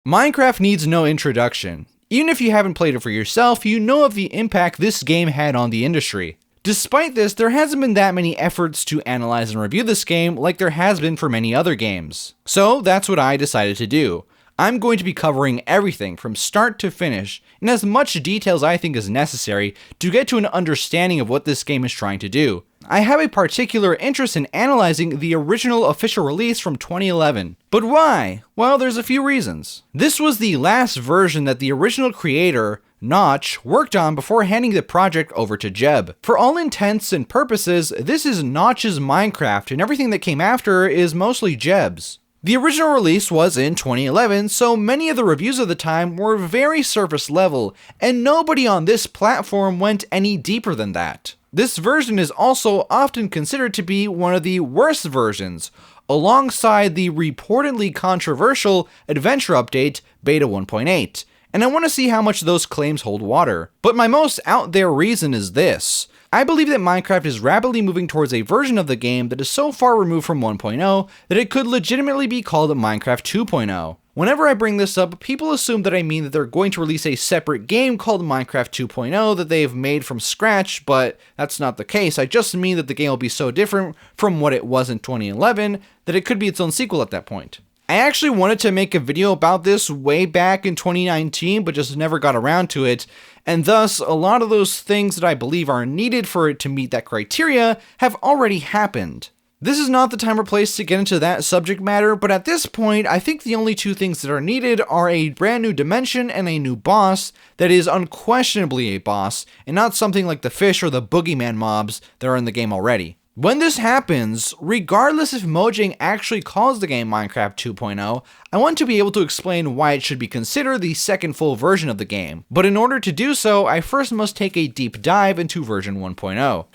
Minecraft needs no introduction. Even if you haven't played it for yourself, you know of the impact this game had on the industry. Despite this, there hasn't been that many efforts to analyze and review this game like there has been for many other games. So that's what I decided to do. I'm going to be covering everything from start to finish in as much detail as I think is necessary to get to an understanding of what this game is trying to do. I have a particular interest in analyzing the original official release from 2011. But why? Well, there's a few reasons. This was the last version that the original creator, Notch, worked on before handing the project over to Jeb. For all intents and purposes, this is Notch's Minecraft, and everything that came after is mostly Jeb's. The original release was in 2011, so many of the reviews of the time were very surface level, and nobody on this platform went any deeper than that. This version is also often considered to be one of the worst versions, alongside the reportedly controversial Adventure Update Beta 1.8, and I want to see how much those claims hold water. But my most out there reason is this. I believe that Minecraft is rapidly moving towards a version of the game that is so far removed from 1.0 that it could legitimately be called Minecraft 2.0. Whenever I bring this up, people assume that I mean that they're going to release a separate game called Minecraft 2.0 that they've made from scratch, but that's not the case. I just mean that the game will be so different from what it was in 2011 that it could be its own sequel at that point. I actually wanted to make a video about this way back in 2019, but just never got around to it, and thus a lot of those things that I believe are needed for it to meet that criteria have already happened. This is not the time or place to get into that subject matter, but at this point, I think the only two things that are needed are a brand new dimension and a new boss that is unquestionably a boss, and not something like the fish or the boogeyman mobs that are in the game already. When this happens, regardless if Mojang actually calls the game Minecraft 2.0, I want to be able to explain why it should be considered the second full version of the game. But in order to do so, I first must take a deep dive into version 1.0.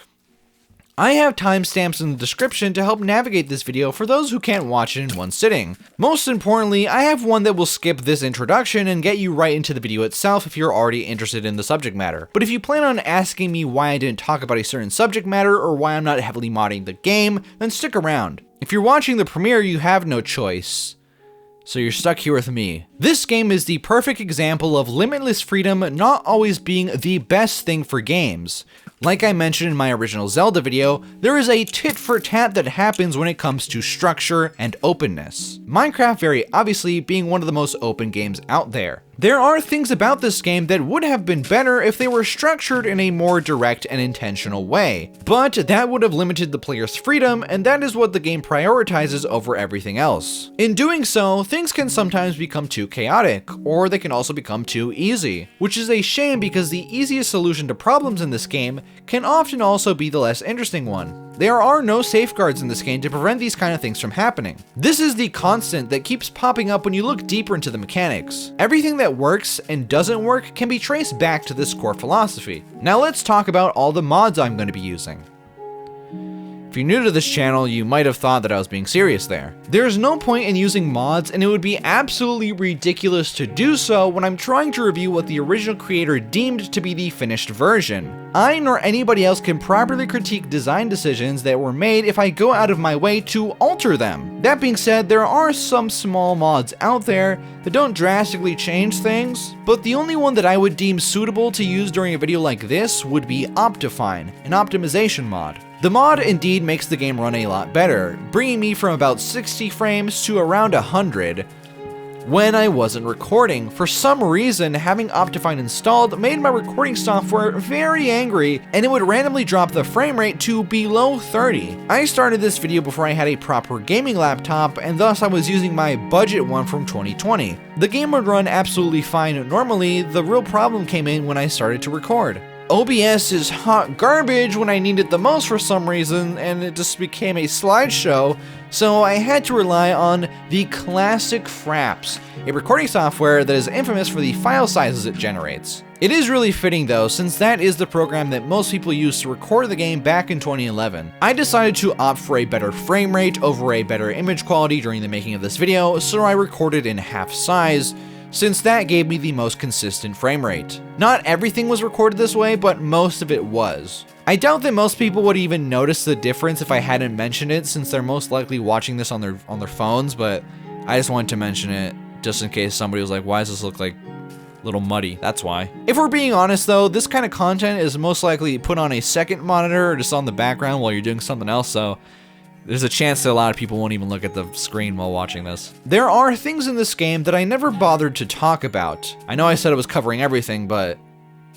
I have timestamps in the description to help navigate this video for those who can't watch it in one sitting. Most importantly, I have one that will skip this introduction and get you right into the video itself if you're already interested in the subject matter. But if you plan on asking me why I didn't talk about a certain subject matter or why I'm not heavily modding the game, then stick around. If you're watching the premiere, you have no choice. So you're stuck here with me. This game is the perfect example of limitless freedom not always being the best thing for games. Like I mentioned in my original Zelda video, there is a tit for tat that happens when it comes to structure and openness. Minecraft very obviously being one of the most open games out there. There are things about this game that would have been better if they were structured in a more direct and intentional way, but that would have limited the player's freedom, and that is what the game prioritizes over everything else. In doing so, things can sometimes become too chaotic, or they can also become too easy, which is a shame because the easiest solution to problems in this game can often also be the less interesting one. There are no safeguards in this game to prevent these kind of things from happening. This is the constant that keeps popping up when you look deeper into the mechanics. Everything that works and doesn't work can be traced back to this core philosophy. Now let's talk about all the mods I'm going to be using. If you're new to this channel, you might have thought that I was being serious there. There's no point in using mods, and it would be absolutely ridiculous to do so when I'm trying to review what the original creator deemed to be the finished version. I nor anybody else can properly critique design decisions that were made if I go out of my way to alter them. That being said, there are some small mods out there that don't drastically change things, but the only one that I would deem suitable to use during a video like this would be Optifine, an optimization mod. The mod indeed makes the game run a lot better, bringing me from about 60 frames to around 100 when I wasn't recording. For some reason, having Optifine installed made my recording software very angry, and it would randomly drop the frame rate to below 30. I started this video before I had a proper gaming laptop, and thus I was using my budget one from 2020. The game would run absolutely fine normally. The real problem came in when I started to record. OBS is hot garbage when I need it the most for some reason, and it just became a slideshow, so I had to rely on the classic Fraps, a recording software that is infamous for the file sizes it generates. It is really fitting though, since that is the program that most people used to record the game back in 2011. I decided to opt for a better frame rate over a better image quality during the making of this video, so I recorded in half size, since that gave me the most consistent frame rate. Not everything was recorded this way, but most of it was. I doubt that most people would even notice the difference if I hadn't mentioned it, since they're most likely watching this on their phones, but I just wanted to mention it. just in case somebody was like, why does this look like a little muddy? That's why. If we're being honest though, this kind of content is most likely put on a second monitor or just on the background while you're doing something else, so there's a chance that a lot of people won't even look at the screen while watching this. There are things in this game that I never bothered to talk about. I know I said I was covering everything, but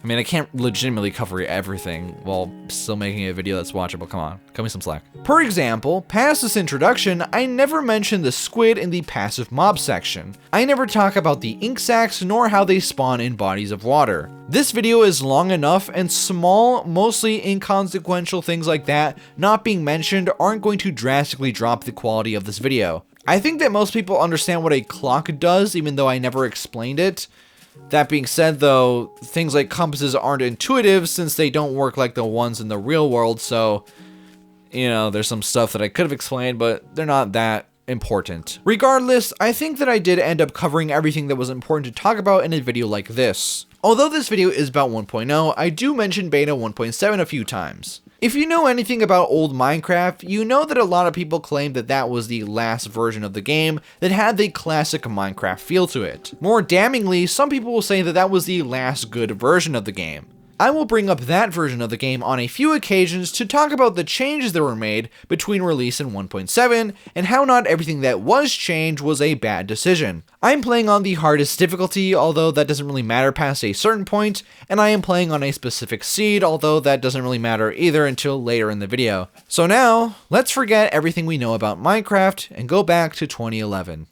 I mean, I can't legitimately cover everything while still making a video that's watchable. Come on, cut me some slack. For example, past this introduction, I never mentioned the squid in the passive mob section. I never talk about the ink sacs nor how they spawn in bodies of water. This video is long enough, and small, mostly inconsequential things like that not being mentioned aren't going to drastically drop the quality of this video. I think that most people understand what a clock does, even though I never explained it. That being said though, things like compasses aren't intuitive since they don't work like the ones in the real world, so, you know, there's some stuff that I could have explained, but they're not that important. Regardless, I think that I did end up covering everything that was important to talk about in a video like this. Although this video is about 1.0, I do mention beta 1.7 a few times. If you know anything about old Minecraft, you know that a lot of people claim that that was the last version of the game that had the classic Minecraft feel to it. More damningly, some people will say that that was the last good version of the game. I will bring up that version of the game on a few occasions to talk about the changes that were made between release and 1.7, and how not everything that was changed was a bad decision. I'm playing on the hardest difficulty, although that doesn't really matter past a certain point, and I am playing on a specific seed, although that doesn't really matter either until later in the video. So now, let's forget everything we know about Minecraft and go back to 2011.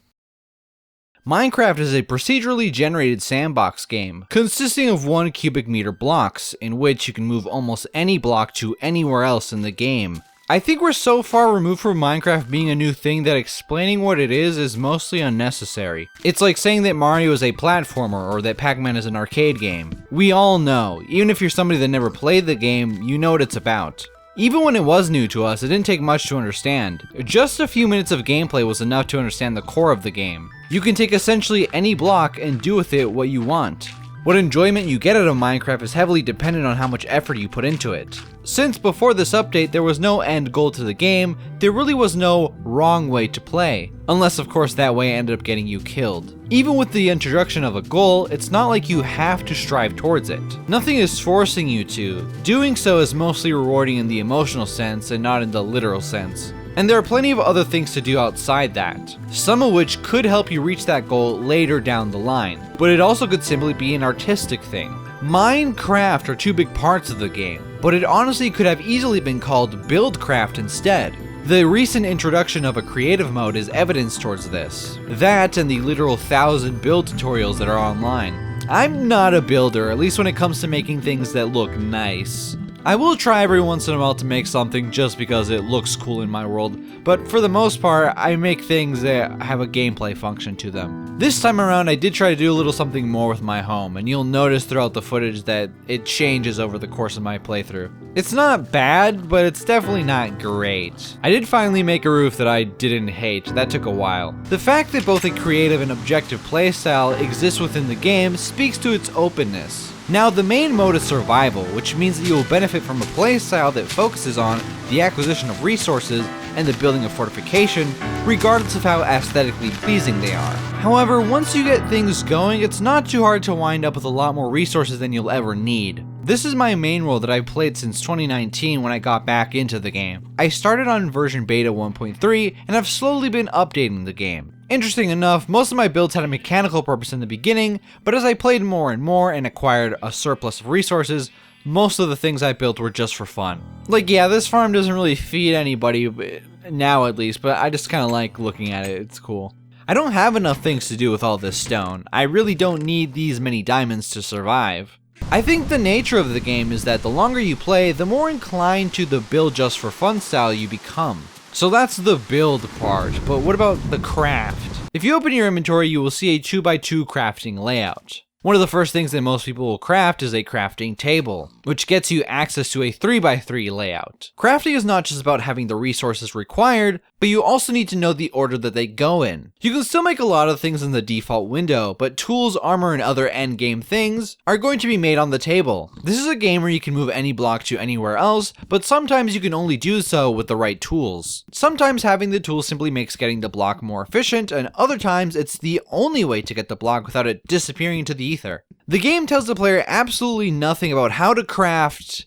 Minecraft is a procedurally generated sandbox game, consisting of 1 cubic meter blocks, in which you can move almost any block to anywhere else in the game. I think we're so far removed from Minecraft being a new thing that explaining what it is mostly unnecessary. It's like saying that Mario is a platformer or that Pac-Man is an arcade game. We all know, even if you're somebody that never played the game, you know what it's about. Even when it was new to us, it didn't take much to understand. Just a few minutes of gameplay was enough to understand the core of the game. You can take essentially any block and do with it what you want. What enjoyment you get out of Minecraft is heavily dependent on how much effort you put into it. Since before this update there was no end goal to the game, there really was no wrong way to play. Unless of course that way ended up getting you killed. Even with the introduction of a goal, it's not like you have to strive towards it. Nothing is forcing you to. Doing so is mostly rewarding in the emotional sense and not in the literal sense. And there are plenty of other things to do outside that, some of which could help you reach that goal later down the line, but it also could simply be an artistic thing. Minecraft are two big parts of the game, but it honestly could have easily been called Buildcraft instead. The recent introduction of a creative mode is evidence towards this. That and the literal 1,000 build tutorials that are online. I'm not a builder, at least when it comes to making things that look nice. I will try every once in a while to make something just because it looks cool in my world, but for the most part, I make things that have a gameplay function to them. This time around, I did try to do a little something more with my home, and you'll notice throughout the footage that it changes over the course of my playthrough. It's not bad, but it's definitely not great. I did finally make a roof that I didn't hate. That took a while. The fact that both a creative and objective playstyle exists within the game speaks to its openness. Now, the main mode is survival, which means that you will benefit from a playstyle that focuses on the acquisition of resources and the building of fortification, regardless of how aesthetically pleasing they are. However, once you get things going, it's not too hard to wind up with a lot more resources than you'll ever need. This is my main world that I've played since 2019 when I got back into the game. I started on version beta 1.3 and have slowly been updating the game. Interesting enough, most of my builds had a mechanical purpose in the beginning, but as I played more and more and acquired a surplus of resources, most of the things I built were just for fun. Like, yeah, this farm doesn't really feed anybody, now at least, but I just kind of like looking at it, it's cool. I don't have enough things to do with all this stone. I really don't need these many diamonds to survive. I think the nature of the game is that the longer you play, the more inclined to the build just for fun style you become. So that's the build part, but what about the craft? If you open your inventory, you will see a 2x2 crafting layout. One of the first things that most people will craft is a crafting table. which gets you access to a 3x3 layout. Crafting is not just about having the resources required, but you also need to know the order that they go in. You can still make a lot of things in the default window, but tools, armor, and other endgame things are going to be made on the table. This is a game where you can move any block to anywhere else, but sometimes you can only do so with the right tools. Sometimes having the tools simply makes getting the block more efficient, and other times it's the only way to get the block without it disappearing into the ether. The game tells the player absolutely nothing about how to craft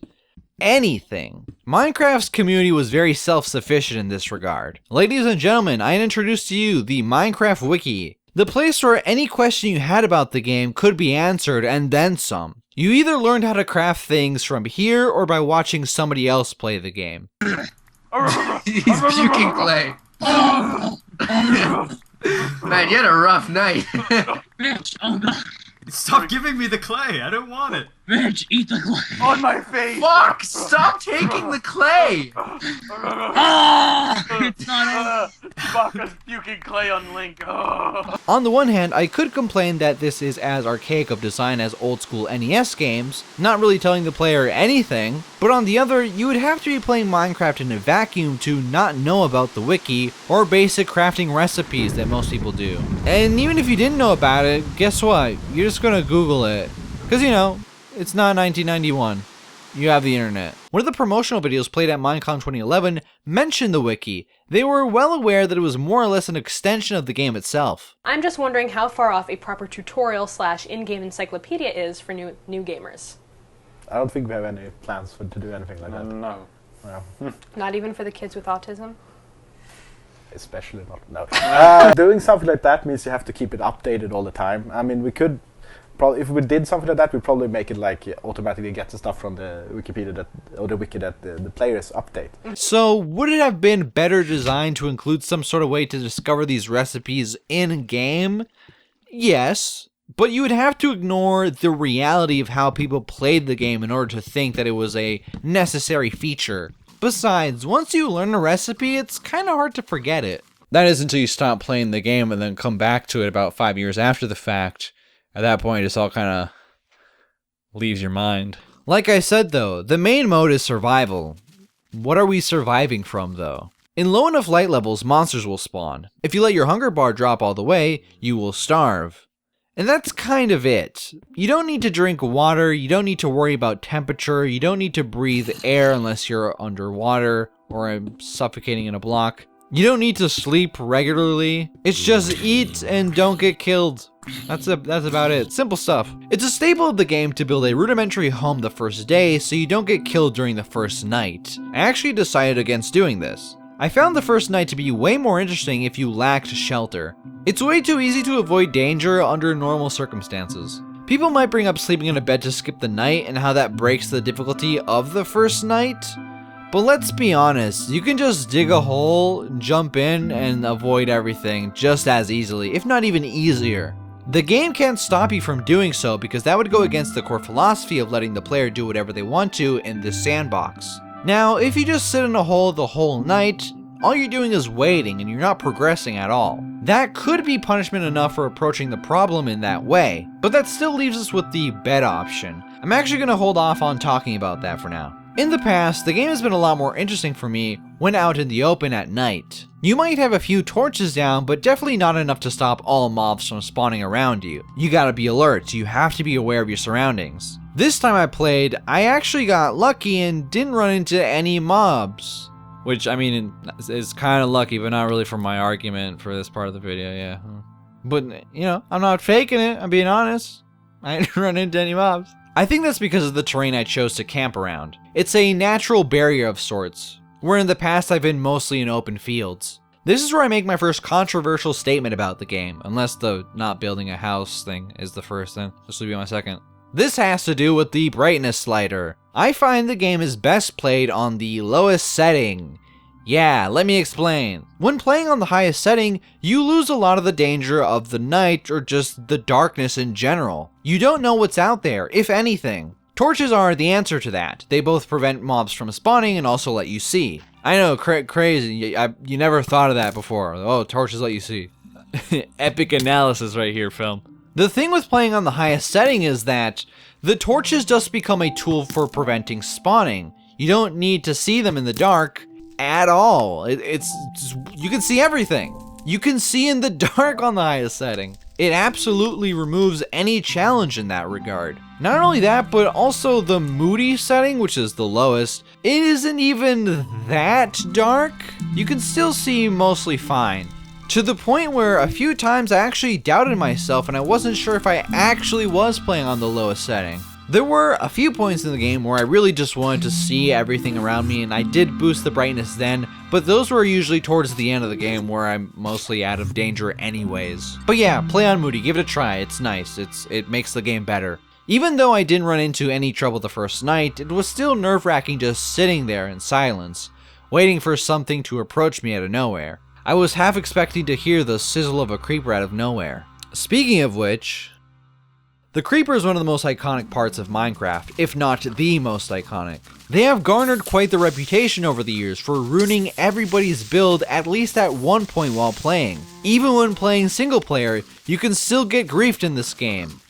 anything. Minecraft's community was very self-sufficient in this regard. Ladies and gentlemen, I introduce to you the Minecraft Wiki, the place where any question you had about the game could be answered and then some. You either learned how to craft things from here or by watching somebody else play the game. He's puking clay. Man, you had a rough night. Bitch, oh god. Stop giving me the clay, I don't want it. Bitch, eat the clay. On my face! Fuck! Stop taking the clay! Ah! It's not Baka's puking clay on Link. On the one hand, I could complain that this is as archaic of design as old school NES games, not really telling the player anything, but on the other, you would have to be playing Minecraft in a vacuum to not know about the wiki or basic crafting recipes that most people do. And even if you didn't know about it, guess what? You're just gonna Google it. Cause you know, it's not 1991. You have the internet. One of the promotional videos played at Minecon 2011 mentioned the wiki. They were well aware that it was more or less an extension of the game itself. I'm just wondering how far off a proper tutorial / in-game encyclopedia is for new gamers. I don't think we have any plans to do anything like that. No. Yeah. Not even for the kids with autism? Especially not. No. Doing something like that means you have to keep it updated all the time. I mean, we could probably, if we did something like that, we'd probably make it like automatically get the stuff from the Wikipedia that, or the wiki that the players update. So would it have been better designed to include some sort of way to discover these recipes in game? Yes, but you would have to ignore the reality of how people played the game in order to think that it was a necessary feature. Besides, once you learn a recipe, it's kind of hard to forget it. That is until you stop playing the game and then come back to it about 5 years after the fact. At that point, it's all kind of leaves your mind. Like I said though, the main mode is survival. What are we surviving from though? In low enough light levels, monsters will spawn. If you let your hunger bar drop all the way, you will starve. And that's kind of it. You don't need to drink water, you don't need to worry about temperature, you don't need to breathe air unless you're underwater or suffocating in a block. You don't need to sleep regularly. It's just eat and don't get killed. That's about it. Simple stuff. It's a staple of the game to build a rudimentary home the first day so you don't get killed during the first night. I actually decided against doing this. I found the first night to be way more interesting if you lacked shelter. It's way too easy to avoid danger under normal circumstances. People might bring up sleeping in a bed to skip the night and how that breaks the difficulty of the first night. But let's be honest, you can just dig a hole, jump in, and avoid everything just as easily, if not even easier. The game can't stop you from doing so because that would go against the core philosophy of letting the player do whatever they want to in this sandbox. Now, if you just sit in a hole the whole night, all you're doing is waiting and you're not progressing at all. That could be punishment enough for approaching the problem in that way, but that still leaves us with the bed option. I'm actually going to hold off on talking about that for now. In the past, the game has been a lot more interesting for me when out in the open at night. You might have a few torches down, but definitely not enough to stop all mobs from spawning around you. You gotta be alert, you have to be aware of your surroundings. This time I played, I actually got lucky and didn't run into any mobs. Which, I mean, is kind of lucky, but not really for my argument for this part of the video, yeah. But, you know, I'm not faking it, I'm being honest. I didn't run into any mobs. I think that's because of the terrain I chose to camp around. It's a natural barrier of sorts, where in the past I've been mostly in open fields. This is where I make my first controversial statement about the game, unless the not building a house thing is the first thing. This will be my second. This has to do with the brightness slider. I find the game is best played on the lowest setting. Yeah, let me explain. When playing on the highest setting, you lose a lot of the danger of the night or just the darkness in general. You don't know what's out there, if anything. Torches are the answer to that. They both prevent mobs from spawning and also let you see. I know, crazy, you never thought of that before. Oh, torches let you see. Epic analysis right here, film. The thing with playing on the highest setting is that the torches just become a tool for preventing spawning. You don't need to see them in the dark at all. It's you can see everything. You can see in the dark on the highest setting. It absolutely removes any challenge in that regard. Not only that, but also the moody setting, which is the lowest, it isn't even that dark. You can still see mostly fine. To the point where a few times I actually doubted myself and I wasn't sure if I actually was playing on the lowest setting. There were a few points in the game where I really just wanted to see everything around me, and I did boost the brightness then, but those were usually towards the end of the game where I'm mostly out of danger anyways. But yeah, play on moody, give it a try, it's nice, it makes the game better. Even though I didn't run into any trouble the first night, it was still nerve-wracking just sitting there in silence, waiting for something to approach me out of nowhere. I was half expecting to hear the sizzle of a creeper out of nowhere. Speaking of which, the creeper is one of the most iconic parts of Minecraft, if not the most iconic. They have garnered quite the reputation over the years for ruining everybody's build at least at one point while playing. Even when playing single player, you can still get griefed in this game.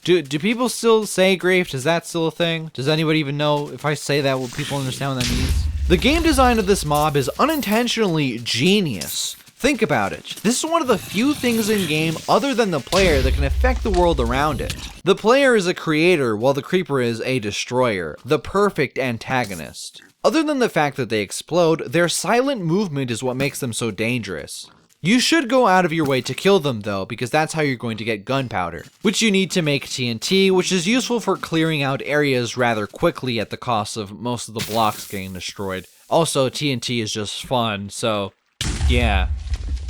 Do people still say griefed? Is that still a thing? Does anybody even know if I say that, will people understand what that means? The game design of this mob is unintentionally genius. Think about it. This is one of the few things in game other than the player that can affect the world around it. The player is a creator while the creeper is a destroyer, the perfect antagonist. Other than the fact that they explode, their silent movement is what makes them so dangerous. You should go out of your way to kill them though, because that's how you're going to get gunpowder, which you need to make TNT, which is useful for clearing out areas rather quickly at the cost of most of the blocks getting destroyed. Also, TNT is just fun, so yeah.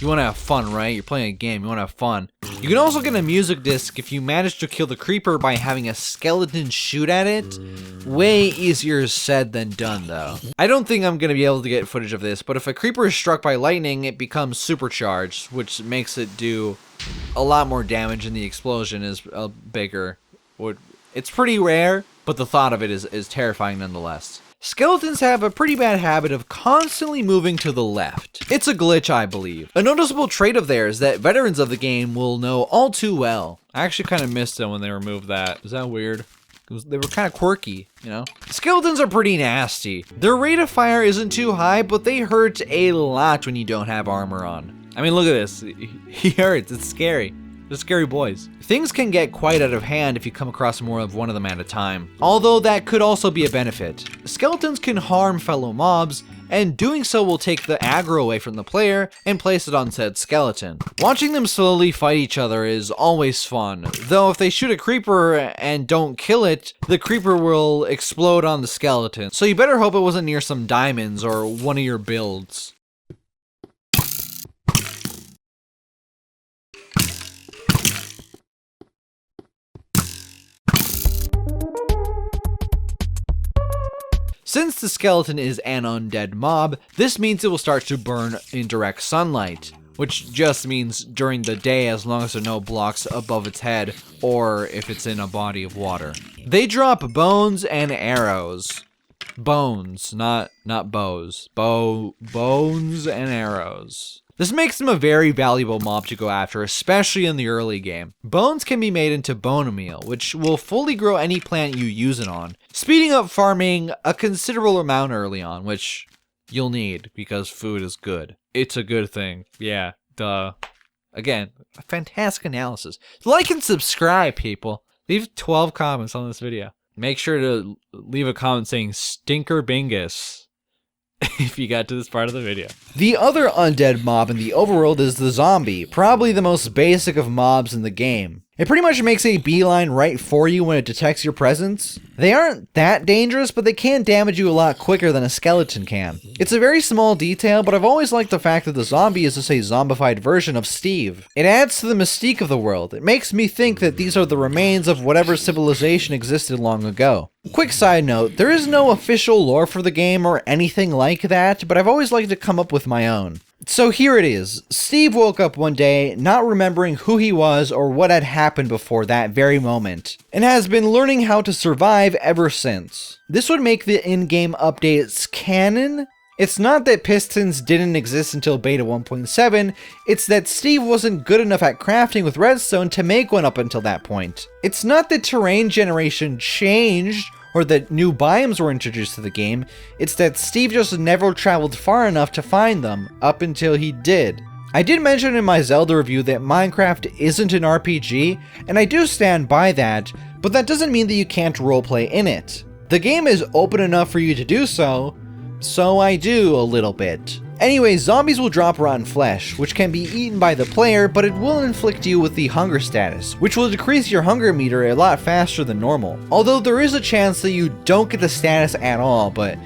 You want to have fun, right? You're playing a game, you want to have fun. You can also get a music disc if you manage to kill the creeper by having a skeleton shoot at it. Way easier said than done, though. I don't think I'm going to be able to get footage of this, but if a creeper is struck by lightning, it becomes supercharged, which makes it do a lot more damage, and the explosion is bigger. It's pretty rare, but the thought of it is terrifying nonetheless. Skeletons have a pretty bad habit of constantly moving to the left. It's a glitch, I believe. A noticeable trait of theirs that veterans of the game will know all too well. I actually kind of missed them when they removed that. Is that weird? They were kind of quirky, you know? Skeletons are pretty nasty. Their rate of fire isn't too high, but they hurt a lot when you don't have armor on. I mean, look at this. He hurts. It's scary. They're scary boys. Things can get quite out of hand if you come across more of one of them at a time, although that could also be a benefit. Skeletons can harm fellow mobs, and doing so will take the aggro away from the player and place it on said skeleton. Watching them slowly fight each other is always fun, though if they shoot a creeper and don't kill it, the creeper will explode on the skeleton, so you better hope it wasn't near some diamonds or one of your builds. Since the skeleton is an undead mob, this means it will start to burn in direct sunlight, which just means during the day as long as there are no blocks above its head, or if it's in a body of water. They drop bones and arrows. Bones, not bows. Bones and arrows. This makes them a very valuable mob to go after, especially in the early game. Bones can be made into bone meal, which will fully grow any plant you use it on, speeding up farming a considerable amount early on, which you'll need because food is good. It's a good thing. Yeah, duh. Again, a fantastic analysis. Like and subscribe, people. Leave 12 comments on this video. Make sure to leave a comment saying Stinker Bingus if you got to this part of the video. The other undead mob in the overworld is the zombie, probably the most basic of mobs in the game. It pretty much makes a beeline right for you when it detects your presence. They aren't that dangerous, but they can damage you a lot quicker than a skeleton can. It's a very small detail, but I've always liked the fact that the zombie is just a zombified version of Steve. It adds to the mystique of the world. It makes me think that these are the remains of whatever civilization existed long ago. Quick side note, there is no official lore for the game or anything like that, but I've always liked to come up with my own. So here it is. Steve woke up one day not remembering who he was or what had happened before that very moment, and has been learning how to survive ever since. This would make the in-game updates canon, It's not that pistons didn't exist until beta 1.7, it's that Steve wasn't good enough at crafting with redstone to make one up until that point. It's not that terrain generation changed, or that new biomes were introduced to the game, it's that Steve just never traveled far enough to find them, up until he did. I did mention in my Zelda review that Minecraft isn't an RPG, and I do stand by that, but that doesn't mean that you can't roleplay in it. The game is open enough for you to do so I do a little bit. Anyway, zombies will drop rotten flesh, which can be eaten by the player, but it will inflict you with the hunger status, which will decrease your hunger meter a lot faster than normal. Although there is a chance that you don't get the status at all, but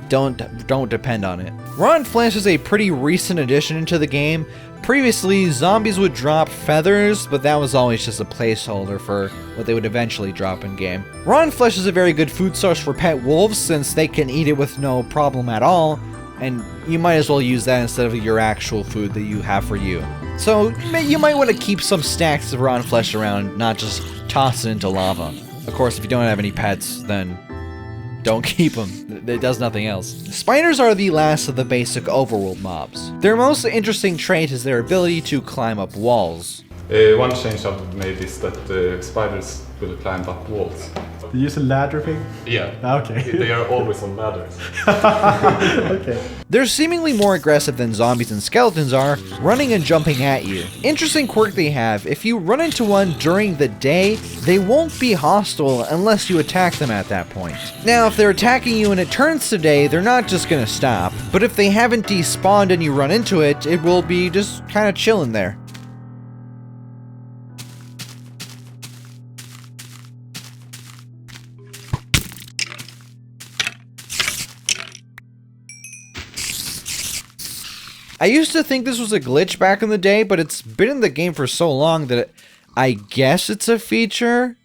don't depend on it. Rotten flesh is a pretty recent addition into the game. Previously, zombies would drop feathers, but that was always just a placeholder for what they would eventually drop in-game. Rotten flesh is a very good food source for pet wolves since they can eat it with no problem at all, and you might as well use that instead of your actual food that you have for you. So you might want to keep some stacks of rotten flesh around, not just toss it into lava. Of course, if you don't have any pets, then don't keep them. It does nothing else. Spiders are the last of the basic overworld mobs. Their most interesting trait is their ability to climb up walls. One change I've made is that spiders will climb up walls. You use a ladder thing? Yeah. Okay. They are always on ladders. Okay. They're seemingly more aggressive than zombies and skeletons are, running and jumping at you. Interesting quirk they have, if you run into one during the day, they won't be hostile unless you attack them at that point. Now, if they're attacking you and it turns to day, they're not just gonna stop, but if they haven't despawned and you run into it, it will be just kinda chilling there. I used to think this was a glitch back in the day, but it's been in the game for so long that I guess it's a feature,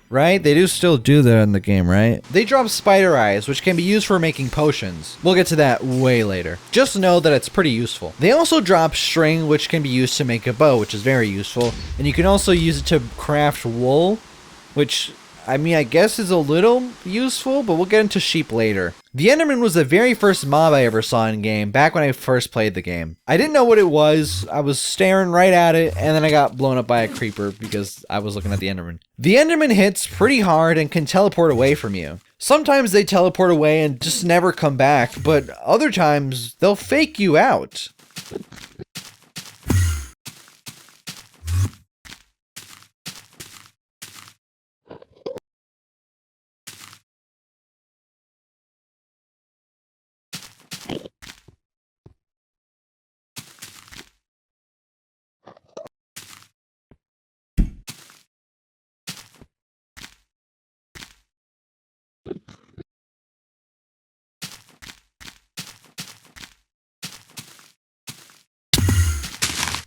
right? They do still do that in the game, right? They drop spider eyes, which can be used for making potions. We'll get to that way later. Just know that it's pretty useful. They also drop string, which can be used to make a bow, which is very useful. And you can also use it to craft wool, which, I mean, I guess is a little useful, but we'll get into sheep later. The Enderman was the very first mob I ever saw in game, back when I first played the game. I didn't know what it was, I was staring right at it, and then I got blown up by a creeper because I was looking at the Enderman. The Enderman hits pretty hard and can teleport away from you. Sometimes they teleport away and just never come back, but other times they'll fake you out.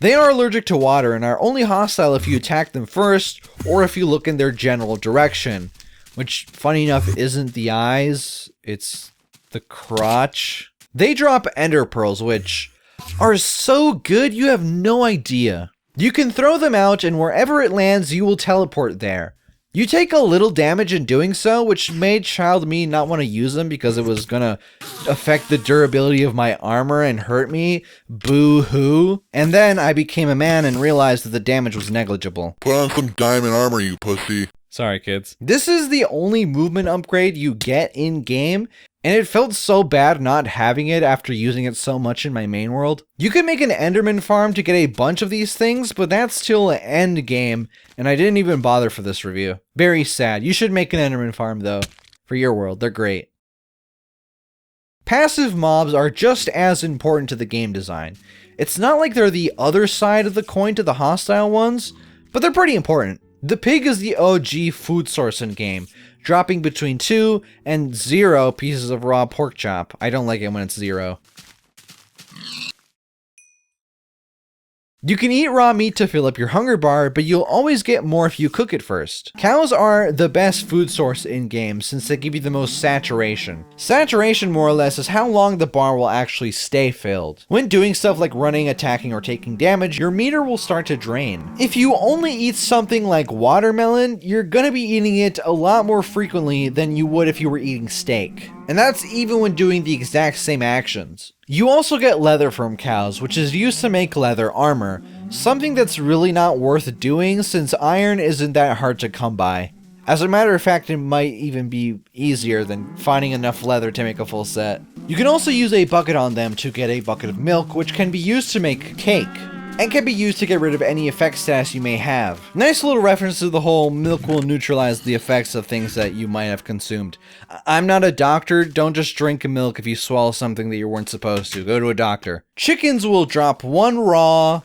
They are allergic to water and are only hostile if you attack them first or if you look in their general direction, which, funny enough, isn't the eyes, it's the crotch. They drop ender pearls, which are so good you have no idea. You can throw them out and wherever it lands you will teleport there. You take a little damage in doing so, which made child me not want to use them because it was gonna affect the durability of my armor and hurt me. Boo-hoo. And then I became a man and realized that the damage was negligible. Put on some diamond armor, you pussy. Sorry, kids. This is the only movement upgrade you get in-game, and it felt so bad not having it after using it so much in my main world. You can make an Enderman farm to get a bunch of these things, but that's till the end game, and I didn't even bother for this review. Very sad. You should make an Enderman farm, though, for your world. They're great. Passive mobs are just as important to the game design. It's not like they're the other side of the coin to the hostile ones, but they're pretty important. The pig is the OG food source in game, dropping between 2 and 0 pieces of raw pork chop. I don't like it when it's 0. You can eat raw meat to fill up your hunger bar, but you'll always get more if you cook it first. Cows are the best food source in game since they give you the most saturation. Saturation, more or less, is how long the bar will actually stay filled. When doing stuff like running, attacking, or taking damage, your meter will start to drain. If you only eat something like watermelon, you're gonna be eating it a lot more frequently than you would if you were eating steak. And that's even when doing the exact same actions. You also get leather from cows, which is used to make leather armor, something that's really not worth doing since iron isn't that hard to come by. As a matter of fact, it might even be easier than finding enough leather to make a full set. You can also use a bucket on them to get a bucket of milk, which can be used to make cake, and can be used to get rid of any effect status you may have. Nice little reference to the whole milk will neutralize the effects of things that you might have consumed. I'm not a doctor, don't just drink milk if you swallow something that you weren't supposed to. Go to a doctor. Chickens will drop 1 raw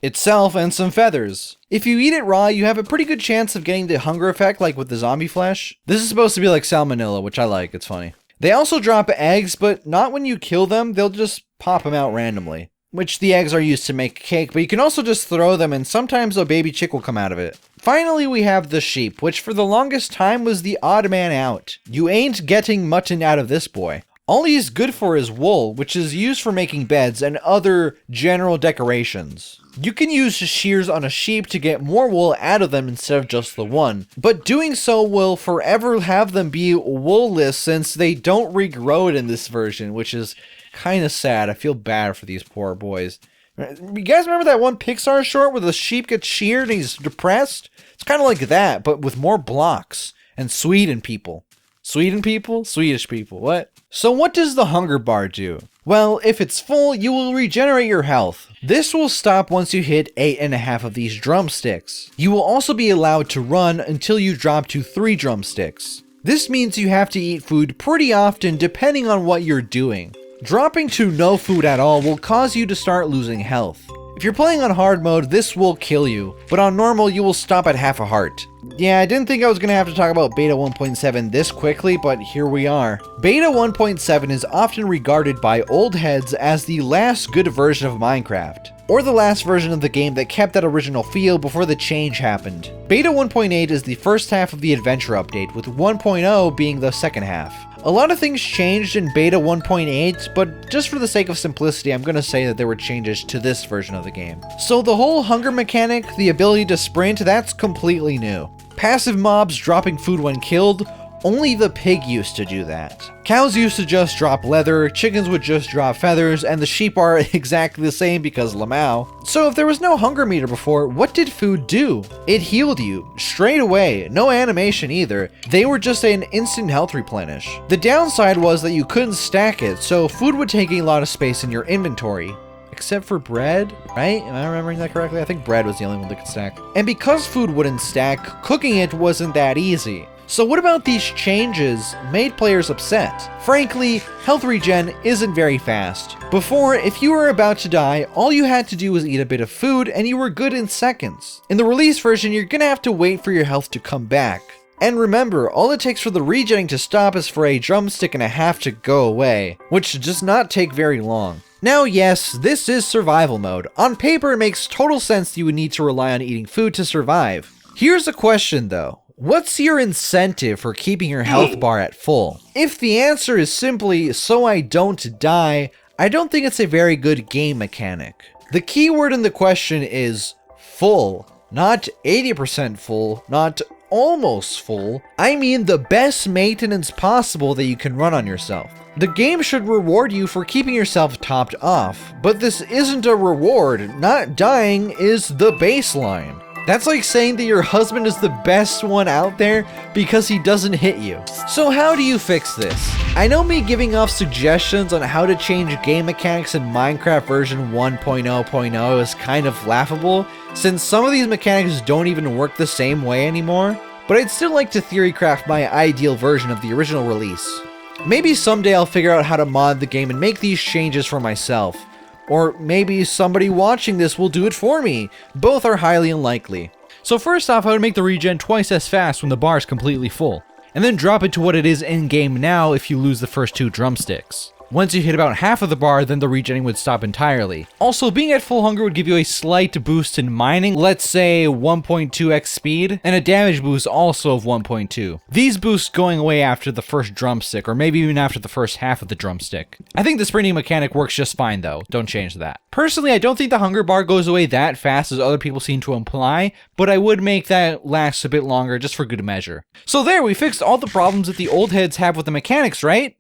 itself and some feathers. If you eat it raw, you have a pretty good chance of getting the hunger effect like with the zombie flesh. This is supposed to be like salmonella, which I like, it's funny. They also drop eggs, but not when you kill them, they'll just pop them out randomly. Which the eggs are used to make cake, but you can also just throw them and sometimes a baby chick will come out of it. Finally, we have the sheep, which for the longest time was the odd man out. You ain't getting mutton out of this boy. All he's good for is wool, which is used for making beds and other general decorations. You can use shears on a sheep to get more wool out of them instead of just the one, but doing so will forever have them be woolless since they don't regrow it in this version, which is kind of sad. I feel bad for these poor boys. You guys remember that one Pixar short where the sheep gets sheared and he's depressed? It's kind of like that, but with more blocks and Sweden people. Sweden people? Swedish people, what? So what does the hunger bar do? Well, if it's full, you will regenerate your health. This will stop once you hit 8.5 of these drumsticks. You will also be allowed to run until you drop to 3 drumsticks. This means you have to eat food pretty often depending on what you're doing. Dropping to no food at all will cause you to start losing health. If you're playing on hard mode, this will kill you, but on normal you will stop at half a heart. Yeah, I didn't think I was going to have to talk about Beta 1.7 this quickly, but here we are. Beta 1.7 is often regarded by old heads as the last good version of Minecraft, or the last version of the game that kept that original feel before the change happened. Beta 1.8 is the first half of the adventure update, with 1.0 being the second half. A lot of things changed in Beta 1.8, but just for the sake of simplicity, I'm going to say that there were changes to this version of the game. So the whole hunger mechanic, the ability to sprint, that's completely new. Passive mobs dropping food when killed, only the pig used to do that. Cows used to just drop leather, chickens would just drop feathers, and the sheep are exactly the same because Lamau. So if there was no hunger meter before, what did food do? It healed you, straight away, no animation either. They were just an instant health replenish. The downside was that you couldn't stack it, so food would take a lot of space in your inventory. Except for bread, right? Am I remembering that correctly? I think bread was the only one that could stack. And because food wouldn't stack, cooking it wasn't that easy. So what about these changes made players upset? Frankly, health regen isn't very fast. Before, if you were about to die, all you had to do was eat a bit of food and you were good in seconds. In the release version, you're gonna have to wait for your health to come back. And remember, all it takes for the regenning to stop is for a drumstick and a half to go away, which does not take very long. Now yes, this is survival mode. On paper it makes total sense that you would need to rely on eating food to survive. Here's a question though. What's your incentive for keeping your health bar at full? If the answer is simply, so I don't die, I don't think it's a very good game mechanic. The key word in the question is full, not 80% full, not almost full. I mean the best maintenance possible that you can run on yourself. The game should reward you for keeping yourself topped off, but this isn't a reward. Not dying is the baseline. That's like saying that your husband is the best one out there because he doesn't hit you. So how do you fix this? I know me giving off suggestions on how to change game mechanics in Minecraft version 1.0.0 is kind of laughable, since some of these mechanics don't even work the same way anymore, but I'd still like to theorycraft my ideal version of the original release. Maybe someday I'll figure out how to mod the game and make these changes for myself. Or maybe somebody watching this will do it for me. Both are highly unlikely. So first off, I would make the regen twice as fast when the bar is completely full, and then drop it to what it is in-game now if you lose the first 2 drumsticks. Once you hit about half of the bar, then the regenning would stop entirely. Also, being at full hunger would give you a slight boost in mining, let's say 1.2x speed, and a damage boost also of 1.2. These boosts going away after the first drumstick, or maybe even after the first half of the drumstick. I think the sprinting mechanic works just fine though, don't change that. Personally, I don't think the hunger bar goes away that fast as other people seem to imply, but I would make that last a bit longer just for good measure. So there, we fixed all the problems that the old heads have with the mechanics, right?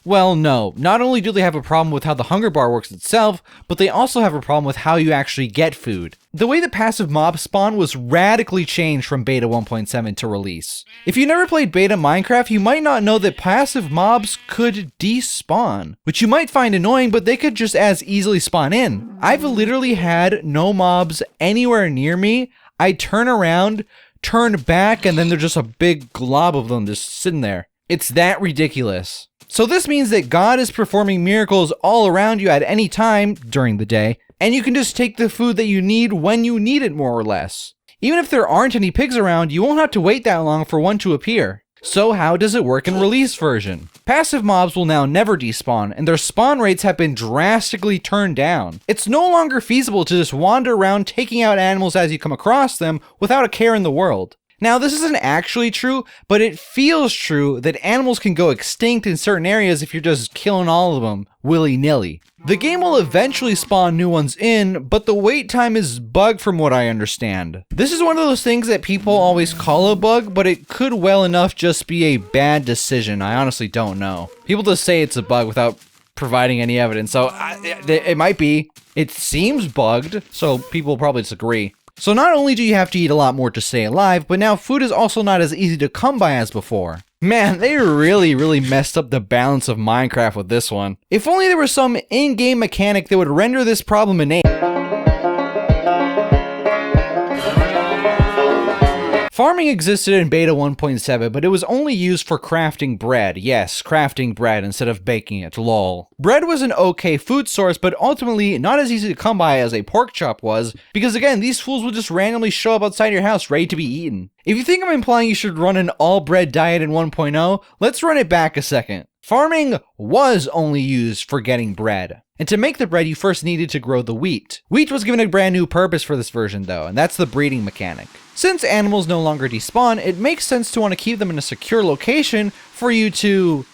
Well, no. Not only do they have a problem with how the hunger bar works itself, but they also have a problem with how you actually get food. The way the passive mob spawn was radically changed from beta 1.7 to release. If you never played beta Minecraft, you might not know that passive mobs could despawn, which you might find annoying, but they could just as easily spawn in. I've literally had no mobs anywhere near me. I turn around, turn back, and then there's just a big glob of them just sitting there. It's that ridiculous. So this means that God is performing miracles all around you at any time during the day, and you can just take the food that you need when you need it, more or less. Even if there aren't any pigs around, you won't have to wait that long for one to appear. So how does it work in release version? Passive mobs will now never despawn, and their spawn rates have been drastically turned down. It's no longer feasible to just wander around taking out animals as you come across them without a care in the world. Now, this isn't actually true, but it feels true that animals can go extinct in certain areas if you're just killing all of them willy-nilly. The game will eventually spawn new ones in, but the wait time is bugged from what I understand. This is one of those things that people always call a bug, but it could well enough just be a bad decision. I honestly don't know. People just say it's a bug without providing any evidence, so it might be. It seems bugged, so people probably disagree. So not only do you have to eat a lot more to stay alive, but now food is also not as easy to come by as before. Man, they really messed up the balance of Minecraft with this one. If only there was some in-game mechanic that would render this problem innate. Farming existed in beta 1.7, but it was only used for crafting bread. Yes, crafting bread instead of baking it, lol. Bread was an okay food source, but ultimately not as easy to come by as a pork chop was, because again, these fools would just randomly show up outside your house ready to be eaten. If you think I'm implying you should run an all-bread diet in 1.0, let's run it back a second. Farming was only used for getting bread. And to make the bread, you first needed to grow the wheat. Wheat was given a brand new purpose for this version though, and that's the breeding mechanic. Since animals no longer despawn, it makes sense to want to keep them in a secure location for you to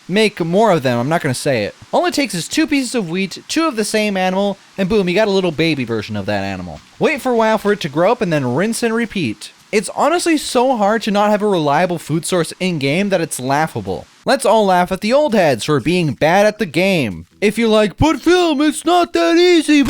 make more of them. I'm not going to say it. All it takes is 2 pieces of wheat, 2 of the same animal, and boom, you got a little baby version of that animal. Wait for a while for it to grow up and then rinse and repeat. It's honestly so hard to not have a reliable food source in-game that it's laughable. Let's all laugh at the old heads for being bad at the game. If you're like, but film, it's not that easy.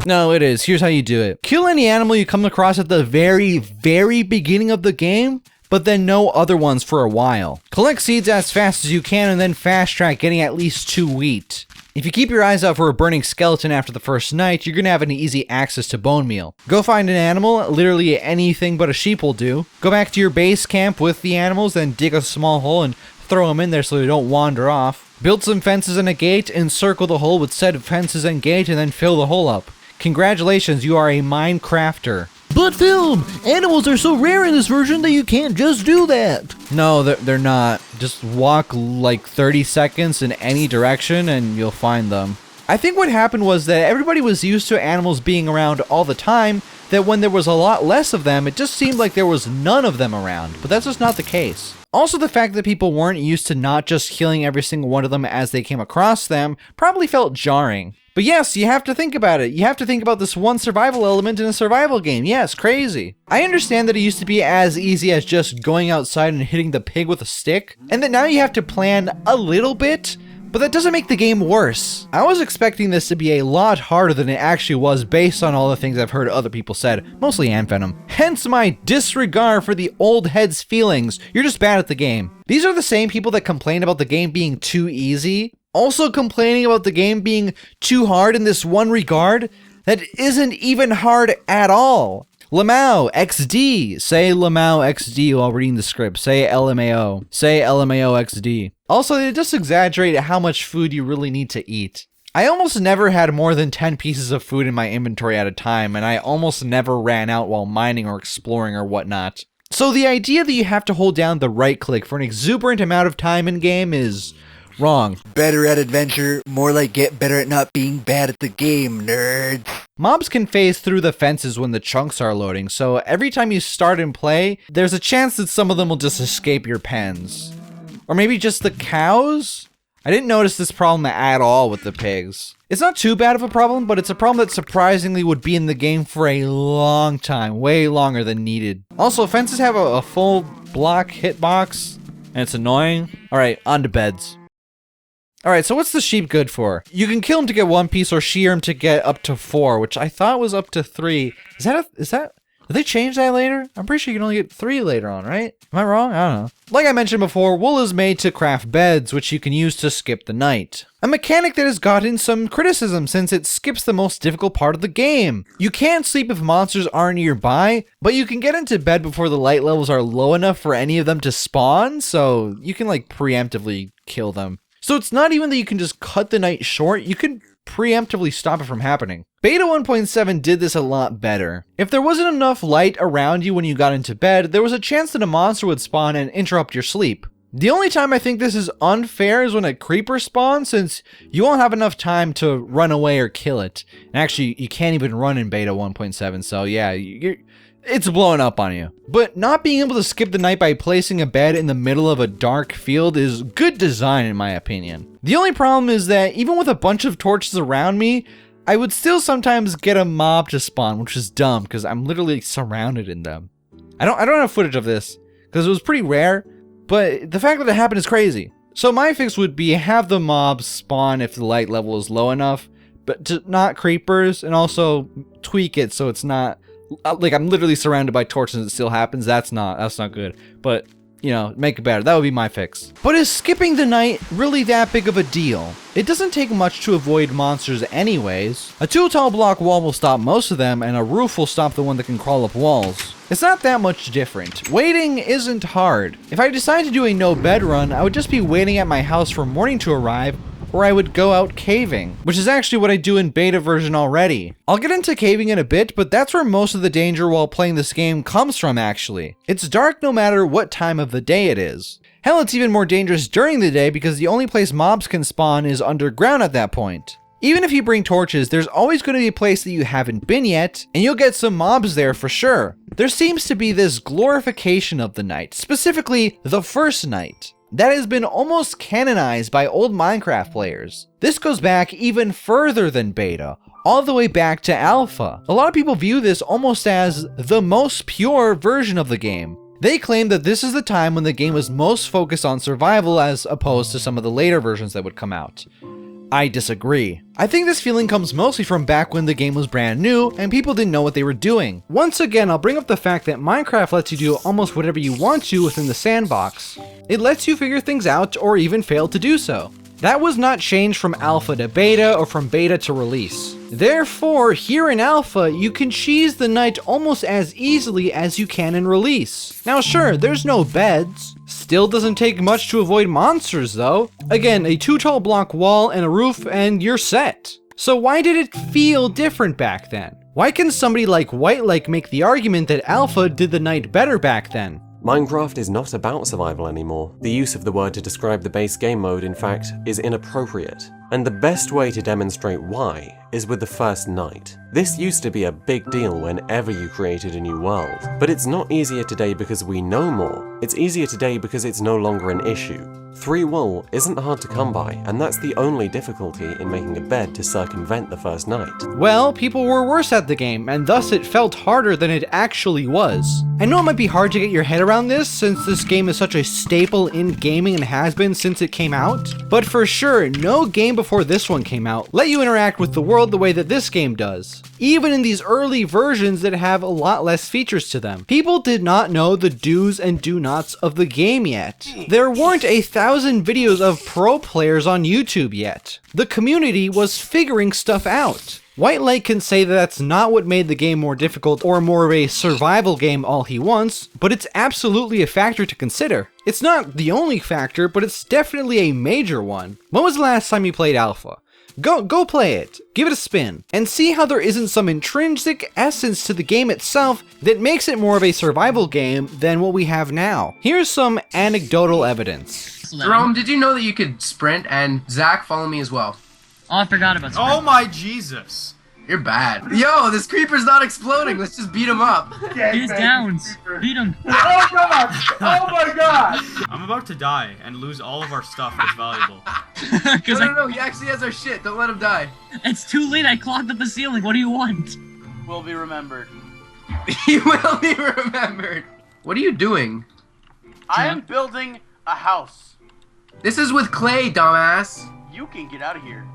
No, it is. Here's how you do it. Kill any animal you come across at the very beginning of the game, but then no other ones for a while. Collect seeds as fast as you can and then fast track getting at least 2 wheat. If you keep your eyes out for a burning skeleton after the first night, you're gonna have an easy access to bone meal. Go find an animal, literally anything but a sheep will do. Go back to your base camp with the animals, then dig a small hole and throw them in there so they don't wander off. Build some fences and a gate, encircle the hole with said fences and gate, and then fill the hole up. Congratulations, you are a Minecrafter. But film, animals are so rare in this version that you can't just do that. No, they're not. Just walk like 30 seconds in any direction and you'll find them. I think what happened was that everybody was used to animals being around all the time, that when there was a lot less of them, it just seemed like there was none of them around, but that's just not the case. Also, the fact that people weren't used to not just killing every single one of them as they came across them probably felt jarring. But yes, you have to think about it. You have to think about this one survival element in a survival game. Yes, crazy. I understand that it used to be as easy as just going outside and hitting the pig with a stick, and that now you have to plan a little bit, but that doesn't make the game worse. I was expecting this to be a lot harder than it actually was based on all the things I've heard other people said, mostly Antvenom. Hence my disregard for the old heads' feelings. You're just bad at the game. These are the same people that complain about the game being too easy, also complaining about the game being too hard in this one regard that isn't even hard at all. Lamau XD. Say Lamau XD while reading the script. Say LMAO. Say LMAO XD. Also, they just exaggerate how much food you really need to eat. I almost never had more than 10 pieces of food in my inventory at a time, and I almost never ran out while mining or exploring or whatnot. So the idea that you have to hold down the right click for an exuberant amount of time in game is wrong. Better at adventure, more like get better at not being bad at the game, nerds. Mobs can phase through the fences when the chunks are loading, so every time you start and play, there's a chance that some of them will just escape your pens. Or maybe just the cows? I didn't notice this problem at all with the pigs. It's not too bad of a problem, but it's a problem that surprisingly would be in the game for a long time, way longer than needed. Also, fences have a full block hitbox, and it's annoying. Alright, on to beds. Alright, so what's the sheep good for? You can kill him to get 1 piece or shear him to get up to 4, which I thought was up to 3. Is that did they change that later? I'm pretty sure you can only get 3 later on, right? Am I wrong? I don't know. Like I mentioned before, wool is made to craft beds, which you can use to skip the night. A mechanic that has gotten some criticism since it skips the most difficult part of the game. You can't sleep if monsters aren't nearby, but you can get into bed before the light levels are low enough for any of them to spawn, so you can like preemptively kill them. So it's not even that you can just cut the night short, you can preemptively stop it from happening. Beta 1.7 did this a lot better. If there wasn't enough light around you when you got into bed, there was a chance that a monster would spawn and interrupt your sleep. The only time I think this is unfair is when a creeper spawns, since you won't have enough time to run away or kill it. And actually, you can't even run in Beta 1.7, so yeah, it's blowing up on you. But not being able to skip the night by placing a bed in the middle of a dark field is good design in my opinion. The only problem is that even with a bunch of torches around me, I would still sometimes get a mob to spawn, which is dumb because I'm literally surrounded in them. I don't have footage of this because it was pretty rare, but the fact that it happened is crazy. So my fix would be have the mobs spawn if the light level is low enough, but not creepers, and also tweak it so it's not like I'm literally surrounded by torches and it still happens. That's not good. But, you know, make it better. That would be my fix. But is skipping the night really that big of a deal? It doesn't take much to avoid monsters anyways. A 2 tall block wall will stop most of them, and a roof will stop the one that can crawl up walls. It's not that much different. Waiting isn't hard. If I decide to do a no bed run, I would just be waiting at my house for morning to arrive, or I would go out caving, which is actually what I do in beta version already. I'll get into caving in a bit, but that's where most of the danger while playing this game comes from actually. It's dark no matter what time of the day it is. Hell, it's even more dangerous during the day because the only place mobs can spawn is underground at that point. Even if you bring torches, there's always going to be a place that you haven't been yet, and you'll get some mobs there for sure. There seems to be this glorification of the night, specifically the first night, that has been almost canonized by old Minecraft players. This goes back even further than beta, all the way back to alpha. A lot of people view this almost as the most pure version of the game. They claim that this is the time when the game was most focused on survival as opposed to some of the later versions that would come out. I disagree. I think this feeling comes mostly from back when the game was brand new and people didn't know what they were doing. Once again, I'll bring up the fact that Minecraft lets you do almost whatever you want to within the sandbox. It lets you figure things out or even fail to do so. That was not changed from alpha to beta or from beta to release. Therefore, here in alpha, you can cheese the night almost as easily as you can in release. Now sure, there's no beds. Still doesn't take much to avoid monsters though. Again, a 2 tall block wall and a roof and you're set. So why did it feel different back then? Why can somebody like Whitelake make the argument that alpha did the night better back then? Minecraft is not about survival anymore. The use of the word to describe the base game mode, in fact, is inappropriate. And the best way to demonstrate why is with the first night. This used to be a big deal whenever you created a new world, but it's not easier today because we know more. It's easier today because it's no longer an issue. 3 wool isn't hard to come by, and that's the only difficulty in making a bed to circumvent the first night. Well, people were worse at the game, and thus it felt harder than it actually was. I know it might be hard to get your head around this, since this game is such a staple in gaming and has been since it came out, but for sure, no game before this one came out let you interact with the world the way that this game does. Even in these early versions that have a lot less features to them. People did not know the do's and do nots of the game yet. There weren't 1,000 videos of pro players on YouTube yet. The community was figuring stuff out. Whitelake can say that that's not what made the game more difficult or more of a survival game all he wants, but it's absolutely a factor to consider. It's not the only factor, but it's definitely a major one. When was the last time you played Alpha? Go play it, give it a spin, and see how there isn't some intrinsic essence to the game itself that makes it more of a survival game than what we have now. Here's some anecdotal evidence. Jerome, did you know that you could sprint? And Zach, follow me as well. Oh, I forgot about sprint. Oh my Jesus. You're bad. Yo, this creeper's not exploding. Let's just beat him up. He's downs. Beat him. Oh god! Oh my god! I'm about to die and lose all of our stuff that's valuable. No, he actually has our shit. Don't let him die. It's too late. I clogged up the ceiling. What do you want? Will be remembered. He will be remembered. What are you doing? I am building a house. This is with clay, dumbass. You can get out of here.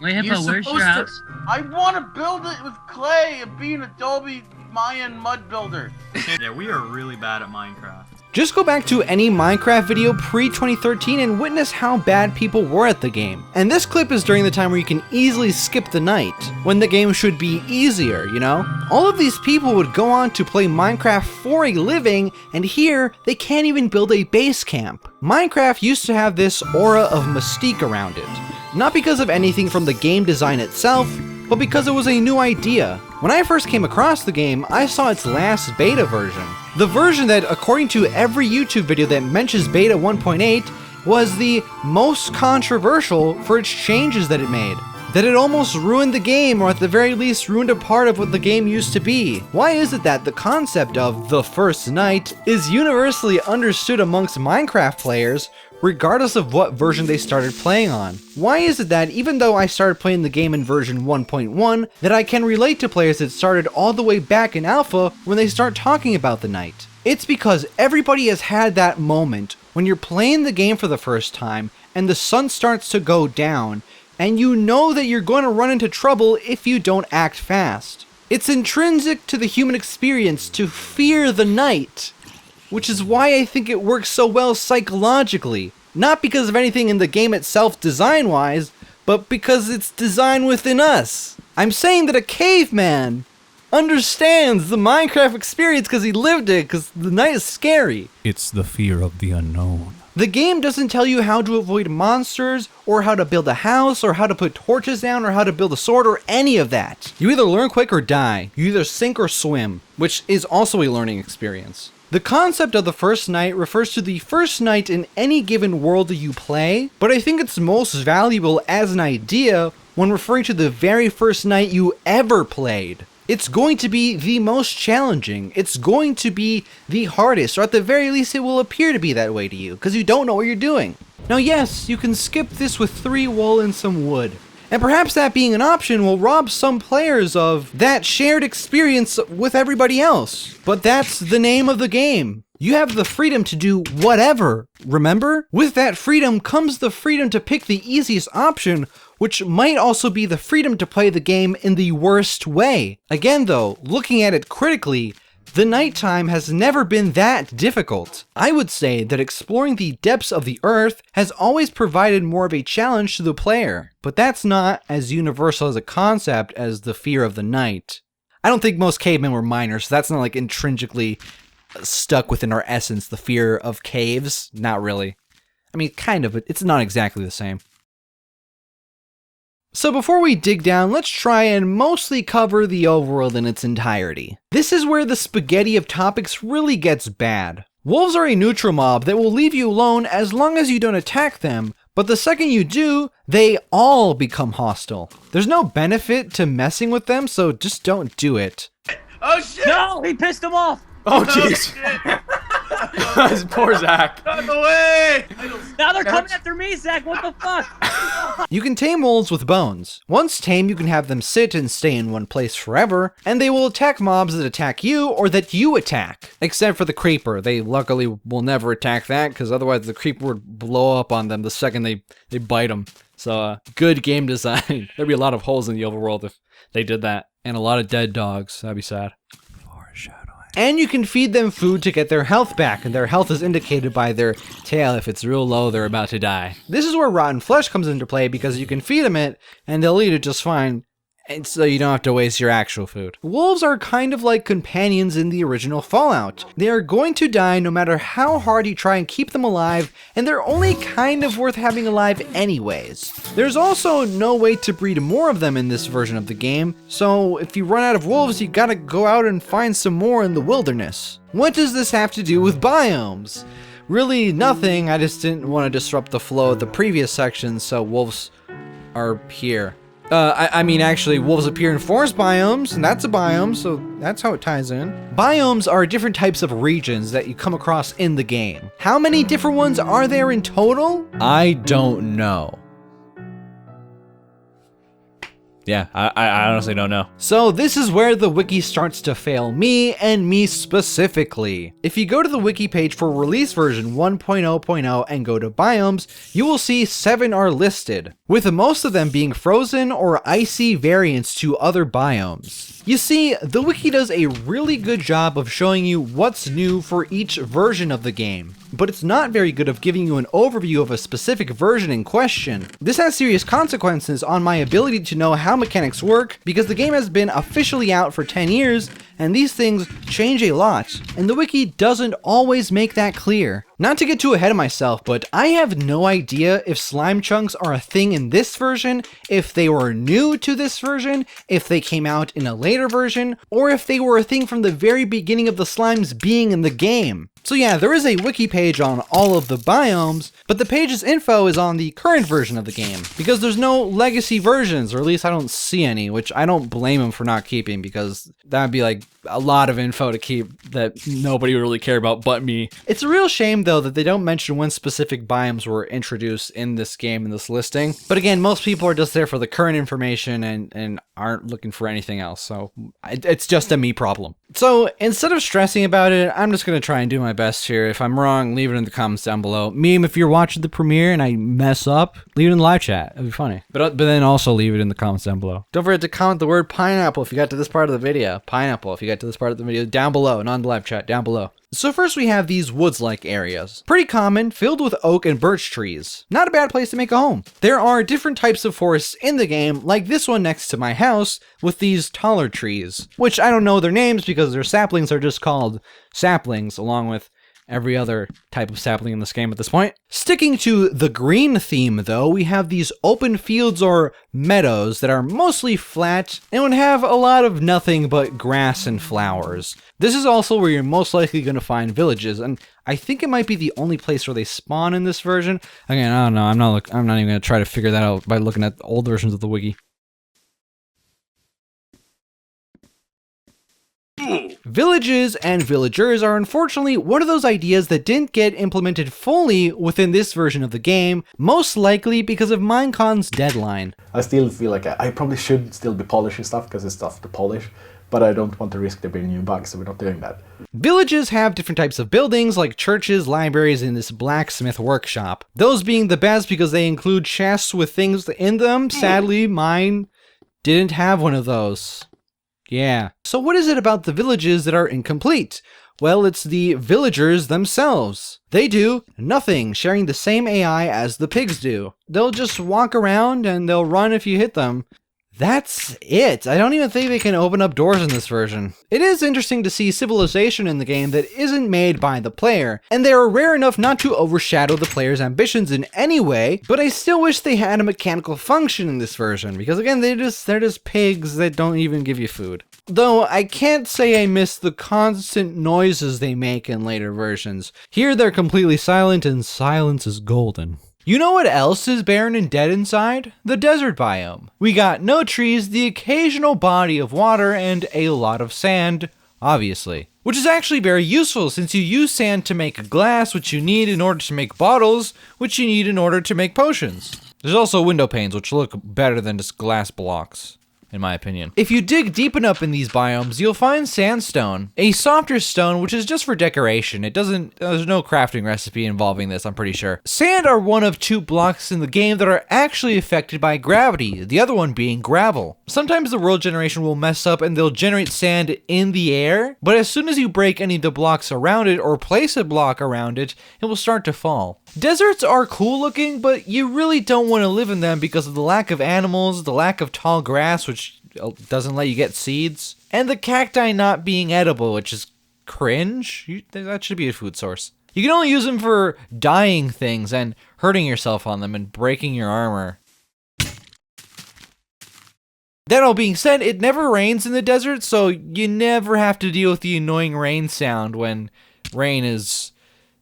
Wait, You're Hippo, where's your supposed to- house? I want to build it with clay and be an Adobe Mayan mud builder. Yeah, we are really bad at Minecraft. Just go back to any Minecraft video pre-2013 and witness how bad people were at the game. And this clip is during the time where you can easily skip the night, when the game should be easier, you know? All of these people would go on to play Minecraft for a living, and here, they can't even build a base camp. Minecraft used to have this aura of mystique around it. Not because of anything from the game design itself, but because it was a new idea. When I first came across the game, I saw its last beta version. The version that, according to every YouTube video that mentions beta 1.8, was the most controversial for its changes that it made. That it almost ruined the game, or at the very least ruined a part of what the game used to be. Why is it that the concept of the first night is universally understood amongst Minecraft players, regardless of what version they started playing on? Why is it that even though I started playing the game in version 1.1, that I can relate to players that started all the way back in alpha when they start talking about the night? It's because everybody has had that moment when you're playing the game for the first time and the sun starts to go down, and you know that you're going to run into trouble if you don't act fast. It's intrinsic to the human experience to fear the night, which is why I think it works so well psychologically. Not because of anything in the game itself design-wise, but because it's designed within us. I'm saying that a caveman understands the Minecraft experience because he lived it, because the night is scary. It's the fear of the unknown. The game doesn't tell you how to avoid monsters, or how to build a house, or how to put torches down, or how to build a sword, or any of that. You either learn quick or die. You either sink or swim, which is also a learning experience. The concept of the first night refers to the first night in any given world that you play, but I think it's most valuable as an idea when referring to the very first night you ever played. It's going to be the most challenging, it's going to be the hardest, or at the very least it will appear to be that way to you, because you don't know what you're doing. Now yes, you can skip this with 3 wool and some wood, and perhaps that being an option will rob some players of that shared experience with everybody else. But that's the name of the game. You have the freedom to do whatever, remember? With that freedom comes the freedom to pick the easiest option, which might also be the freedom to play the game in the worst way. Again though, looking at it critically, the nighttime has never been that difficult. I would say that exploring the depths of the earth has always provided more of a challenge to the player, but that's not as universal as a concept as the fear of the night. I don't think most cavemen were miners, so that's not like intrinsically stuck within our essence, the fear of caves. Not really. I mean, kind of, but it's not exactly the same. So before we dig down, let's try and mostly cover the overworld in its entirety. This is where the spaghetti of topics really gets bad. Wolves are a neutral mob that will leave you alone as long as you don't attack them, but the second you do, they all become hostile. There's no benefit to messing with them, so just don't do it. Oh shit! No, he pissed him off. Oh jeez. Poor Zach. Out of the way! Now they're coming after me, Zach. What the fuck? You can tame wolves with bones. Once tamed, you can have them sit and stay in one place forever, and they will attack mobs that attack you or that you attack. Except for the creeper. They luckily will never attack that, because otherwise the creeper would blow up on them the second they bite them. So, good game design. There'd be a lot of holes in the overworld if they did that. And a lot of dead dogs. That'd be sad. And you can feed them food to get their health back, and their health is indicated by their tail. If it's real low, they're about to die. This is where rotten flesh comes into play, because you can feed them it, and they'll eat it just fine, and so you don't have to waste your actual food. Wolves are kind of like companions in the original Fallout. They are going to die no matter how hard you try and keep them alive, and they're only kind of worth having alive anyways. There's also no way to breed more of them in this version of the game, so if you run out of wolves, you gotta go out and find some more in the wilderness. What does this have to do with biomes? Really nothing, I just didn't want to disrupt the flow of the previous section, so wolves are here. I mean, actually, wolves appear in forest biomes, and that's a biome, so that's how it ties in. Biomes are different types of regions that you come across in the game. How many different ones are there in total? I don't know. Yeah, I honestly don't know. So this is where the wiki starts to fail me, and me specifically. If you go to the wiki page for release version 1.0.0 and go to biomes, you will see 7 are listed, with most of them being frozen or icy variants to other biomes. You see, the wiki does a really good job of showing you what's new for each version of the game, but it's not very good of giving you an overview of a specific version in question. This has serious consequences on my ability to know how mechanics work, because the game has been officially out for 10 years, and these things change a lot, and the wiki doesn't always make that clear. Not to get too ahead of myself, but I have no idea if slime chunks are a thing in this version, if they were new to this version, if they came out in a later version, or if they were a thing from the very beginning of the slimes being in the game. So yeah, there is a wiki page on all of the biomes, but the page's info is on the current version of the game, because there's no legacy versions, or at least I don't see any, which I don't blame them for not keeping, because that'd be like a lot of info to keep that nobody would really care about but me. It's a real shame though that they don't mention when specific biomes were introduced in this game, in this listing. But again, most people are just there for the current information and aren't looking for anything else, so it's just a me problem. So instead of stressing about it, I'm just gonna try and do my best here. If I'm wrong, leave it in the comments down below. Meme, if you're watching the premiere and I mess up, leave it in the live chat. It'd be funny. But then also leave it in the comments down below. Don't forget to comment the word pineapple if you got to this part of the video. Pineapple if you got to this part of the video down below, not in the live chat, down below. So first we have these woods-like areas. Pretty common, filled with oak and birch trees. Not a bad place to make a home. There are different types of forests in the game, like this one next to my house, with these taller trees, which I don't know their names because their saplings are just called saplings, along with every other type of sapling in this game at this point. Sticking to the green theme though, we have these open fields or meadows that are mostly flat and would have a lot of nothing but grass and flowers. This is also where you're most likely going to find villages, and I think it might be the only place where they spawn in this version. Again, I don't know, I'm not even going to try to figure that out by looking at old versions of the wiki. Villages and villagers are unfortunately one of those ideas that didn't get implemented fully within this version of the game, most likely because of Minecon's deadline. I still feel like I probably should still be polishing stuff because it's stuff to polish, but I don't want to risk there being new bugs, so we're not doing that. Villages have different types of buildings like churches, libraries, and this blacksmith workshop. Those being the best because they include chests with things in them. Sadly, mine didn't have one of those. Yeah. So what is it about the villages that are incomplete? Well, it's the villagers themselves. They do nothing, sharing the same AI as the pigs do. They'll just walk around and they'll run if you hit them. That's it. I don't even think they can open up doors in this version. It is interesting to see civilization in the game that isn't made by the player, and they are rare enough not to overshadow the player's ambitions in any way, but I still wish they had a mechanical function in this version, because again, they're just pigs that don't even give you food. Though I can't say I miss the constant noises they make in later versions. Here they're completely silent, and silence is golden. You know what else is barren and dead inside? The desert biome. We got no trees, the occasional body of water, and a lot of sand, obviously. Which is actually very useful since you use sand to make glass, which you need in order to make bottles, which you need in order to make potions. There's also window panes, which look better than just glass blocks, in my opinion. If you dig deep enough in these biomes, you'll find sandstone, a softer stone which is just for decoration. There's no crafting recipe involving this, I'm pretty sure. Sand are one of 2 blocks in the game that are actually affected by gravity, the other one being gravel. Sometimes the world generation will mess up and they'll generate sand in the air, but as soon as you break any of the blocks around it or place a block around it, it will start to fall. Deserts are cool looking, but you really don't want to live in them because of the lack of animals, the lack of tall grass, which doesn't let you get seeds, and the cacti not being edible, which is cringe. That should be a food source. You can only use them for dyeing things and hurting yourself on them and breaking your armor. That all being said, it never rains in the desert, so you never have to deal with the annoying rain sound when rain is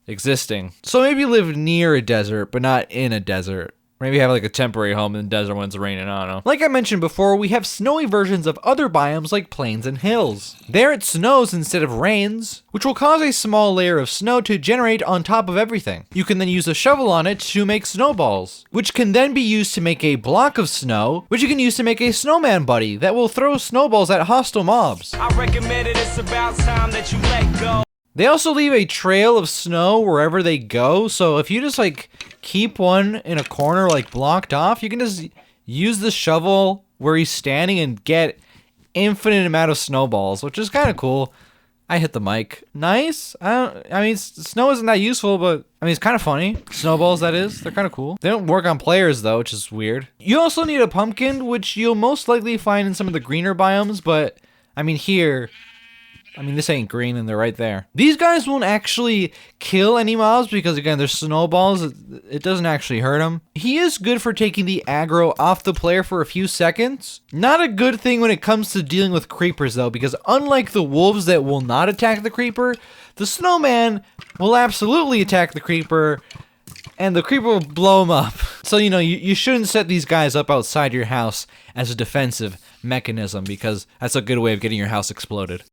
existing. So maybe live near a desert, but not in a desert. Maybe have like a temporary home in the desert when it's raining, I don't know. Like I mentioned before, we have snowy versions of other biomes like plains and hills. There it snows instead of rains, which will cause a small layer of snow to generate on top of everything. You can then use a shovel on it to make snowballs, which can then be used to make a block of snow, which you can use to make a snowman buddy that will throw snowballs at hostile mobs. I recommend it, it's about time that you let go. They also leave a trail of snow wherever they go, so if you just like keep one in a corner like blocked off, you can just use the shovel where he's standing and get infinite amount of snowballs, which is kind of cool. I hit the mic. Nice. I mean, snow isn't that useful, but I mean, it's kind of funny. Snowballs, that is. They're kind of cool. They don't work on players though, which is weird. You also need a pumpkin, which you'll most likely find in some of the greener biomes, but I mean here, this ain't green and they're right there. These guys won't actually kill any mobs because again, they're snowballs. It doesn't actually hurt them. He is good for taking the aggro off the player for a few seconds. Not a good thing when it comes to dealing with creepers though, because unlike the wolves that will not attack the creeper, the snowman will absolutely attack the creeper and the creeper will blow him up. So, you know, you shouldn't set these guys up outside your house as a defensive mechanism because that's a good way of getting your house exploded.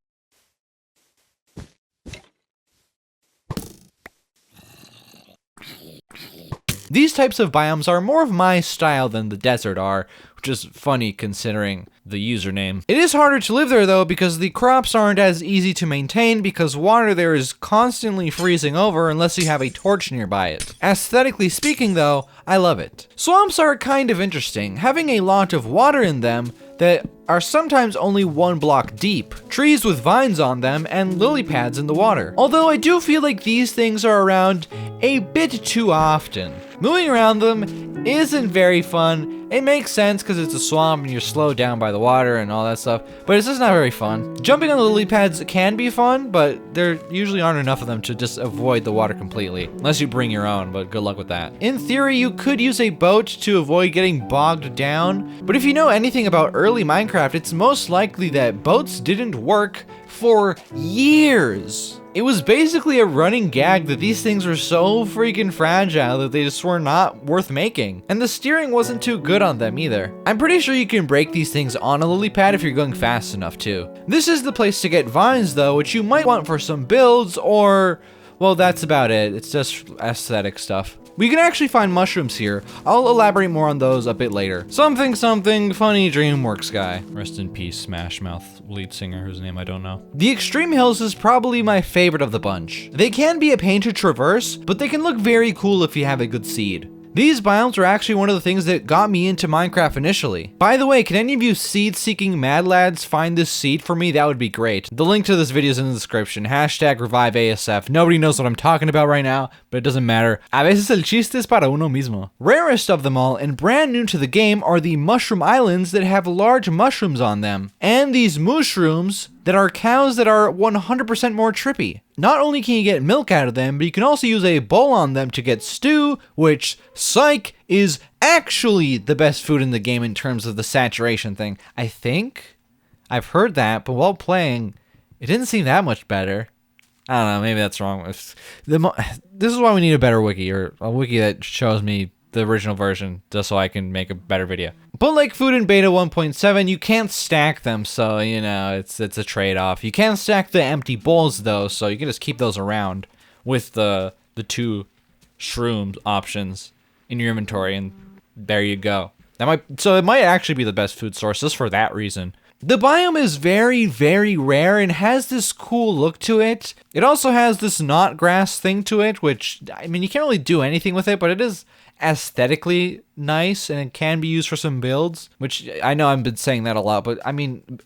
These types of biomes are more of my style than the desert are, which is funny considering the username. It is harder to live there though because the crops aren't as easy to maintain because water there is constantly freezing over unless you have a torch nearby it. Aesthetically speaking though, I love it. Swamps are kind of interesting, having a lot of water in them that are sometimes only 1 block deep, trees with vines on them, and lily pads in the water. Although I do feel like these things are around a bit too often. Moving around them isn't very fun. It makes sense because it's a swamp and you're slowed down by the water and all that stuff, but it's just not very fun. Jumping on the lily pads can be fun, but there usually aren't enough of them to just avoid the water completely, unless you bring your own, but good luck with that. In theory, you could use a boat to avoid getting bogged down, but if you know anything about early Minecraft, it's most likely that boats didn't work for years. It was basically a running gag that these things were so freaking fragile that they just were not worth making. And the steering wasn't too good on them either. I'm pretty sure you can break these things on a lily pad if you're going fast enough too. This is the place to get vines though, which you might want for some builds or, well, that's about it. It's just aesthetic stuff. We can actually find mushrooms here. I'll elaborate more on those a bit later. Something funny DreamWorks guy. Rest in peace, Smash Mouth lead singer whose name I don't know. The extreme hills is probably my favorite of the bunch. They can be a pain to traverse, but they can look very cool if you have a good seed. These biomes are actually one of the things that got me into Minecraft initially. By the way, can any of you seed-seeking mad lads find this seed for me? That would be great. The link to this video is in the description. #ReviveASF. Nobody knows what I'm talking about right now, but it doesn't matter. A veces el chiste es para uno mismo. Rarest of them all, and brand new to the game, are the mushroom islands that have large mushrooms on them. And these mushrooms that are cows that are 100% more trippy. Not only can you get milk out of them, but you can also use a bowl on them to get stew, which, psych, is actually the best food in the game in terms of the saturation thing. I think? I've heard that, but while playing, it didn't seem that much better. I don't know, maybe that's wrong. This is why we need a better wiki, or a wiki that shows me the original version, just so I can make a better video. But like food in beta 1.7, you can't stack them, so you know, it's a trade-off. You can stack the empty bowls though, so you can just keep those around with the 2 shroom options in your inventory, and there you go. So it might actually be the best food source just for that reason. The biome is very, very rare and has this cool look to it. It also has this knot grass thing to it, which, I mean, you can't really do anything with it, but it is aesthetically nice and it can be used for some builds, which I know I've been saying that a lot, but I mean,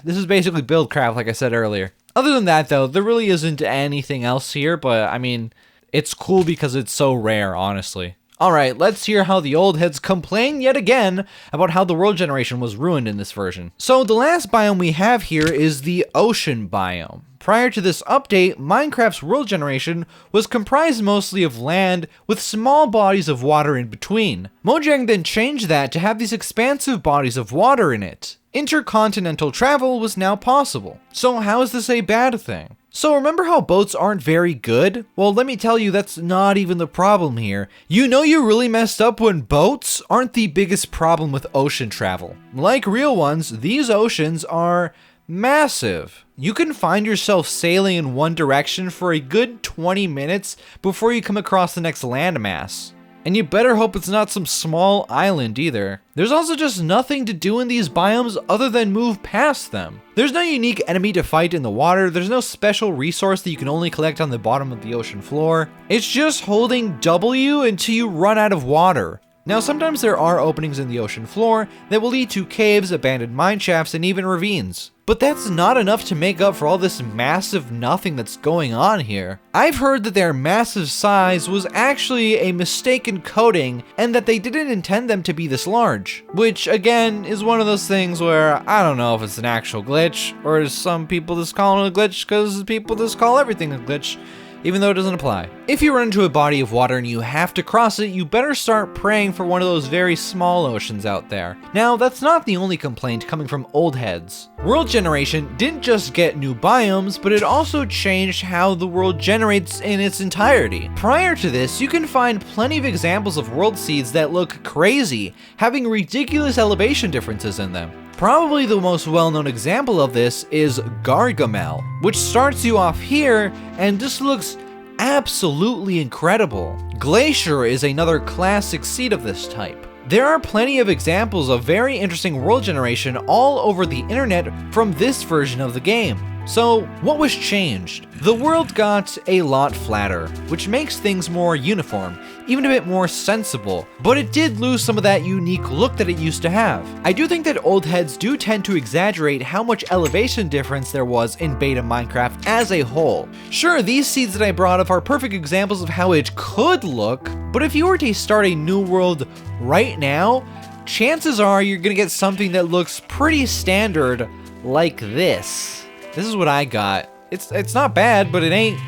this is basically buildcraft like I said earlier. Other than that though, there really isn't anything else here, but I mean, it's cool because it's so rare, honestly. Alright, let's hear how the old heads complain yet again about how the world generation was ruined in this version. So the last biome we have here is the ocean biome. Prior to this update, Minecraft's world generation was comprised mostly of land with small bodies of water in between. Mojang then changed that to have these expansive bodies of water in it. Intercontinental travel was now possible. So how is this a bad thing? So remember how boats aren't very good? Well, let me tell you, that's not even the problem here. You know you really messed up when boats aren't the biggest problem with ocean travel. Like real ones, these oceans are massive. You can find yourself sailing in one direction for a good 20 minutes before you come across the next landmass. And you better hope it's not some small island either. There's also just nothing to do in these biomes other than move past them. There's no unique enemy to fight in the water, there's no special resource that you can only collect on the bottom of the ocean floor. It's just holding W until you run out of water. Now sometimes there are openings in the ocean floor that will lead to caves, abandoned mine shafts, and even ravines. But that's not enough to make up for all this massive nothing that's going on here. I've heard that their massive size was actually a mistaken coding and that they didn't intend them to be this large. Which again is one of those things where I don't know if it's an actual glitch or some people just call it a glitch because people just call everything a glitch, even though it doesn't apply. If you run into a body of water and you have to cross it, you better start praying for one of those very small oceans out there. Now, that's not the only complaint coming from old heads. World generation didn't just get new biomes, but it also changed how the world generates in its entirety. Prior to this, you can find plenty of examples of world seeds that look crazy, having ridiculous elevation differences in them. Probably the most well-known example of this is Gargamel, which starts you off here and just looks absolutely incredible. Glacier is another classic seed of this type. There are plenty of examples of very interesting world generation all over the internet from this version of the game. So, what was changed? The world got a lot flatter, which makes things more uniform, even a bit more sensible, but it did lose some of that unique look that it used to have. I do think that old heads do tend to exaggerate how much elevation difference there was in beta Minecraft as a whole. Sure, these seeds that I brought up are perfect examples of how it could look, but if you were to start a new world right now, chances are you're gonna get something that looks pretty standard like this. This is what I got. It's not bad, but it ain't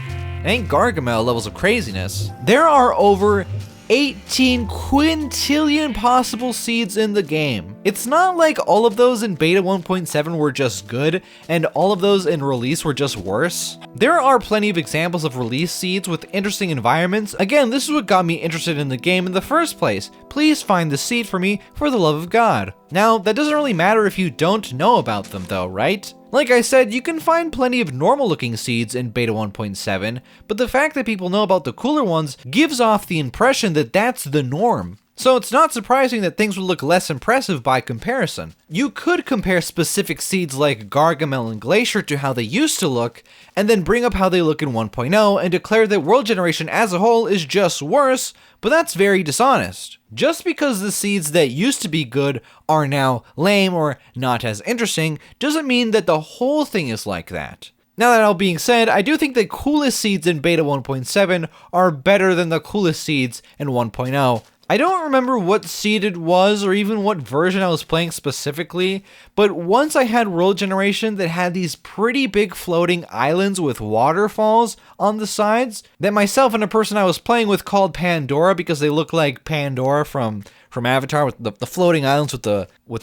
Gargamel levels of craziness. There are over 18 quintillion possible seeds in the game. It's not like all of those in beta 1.7 were just good, and all of those in release were just worse. There are plenty of examples of release seeds with interesting environments. Again, this is what got me interested in the game in the first place. Please find the seed for me, for the love of God. Now, that doesn't really matter if you don't know about them though, right? Like I said, you can find plenty of normal looking seeds in beta 1.7, but the fact that people know about the cooler ones gives off the impression that that's the norm. So it's not surprising that things would look less impressive by comparison. You could compare specific seeds like Gargamel and Glacier to how they used to look, and then bring up how they look in 1.0 and declare that world generation as a whole is just worse, but that's very dishonest. Just because the seeds that used to be good are now lame or not as interesting, doesn't mean that the whole thing is like that. Now that all being said, I do think the coolest seeds in beta 1.7 are better than the coolest seeds in 1.0. I don't remember what seed it was or even what version I was playing specifically, but once I had world generation that had these pretty big floating islands with waterfalls on the sides that myself and a person I was playing with called Pandora because they look like Pandora from Avatar with the floating islands with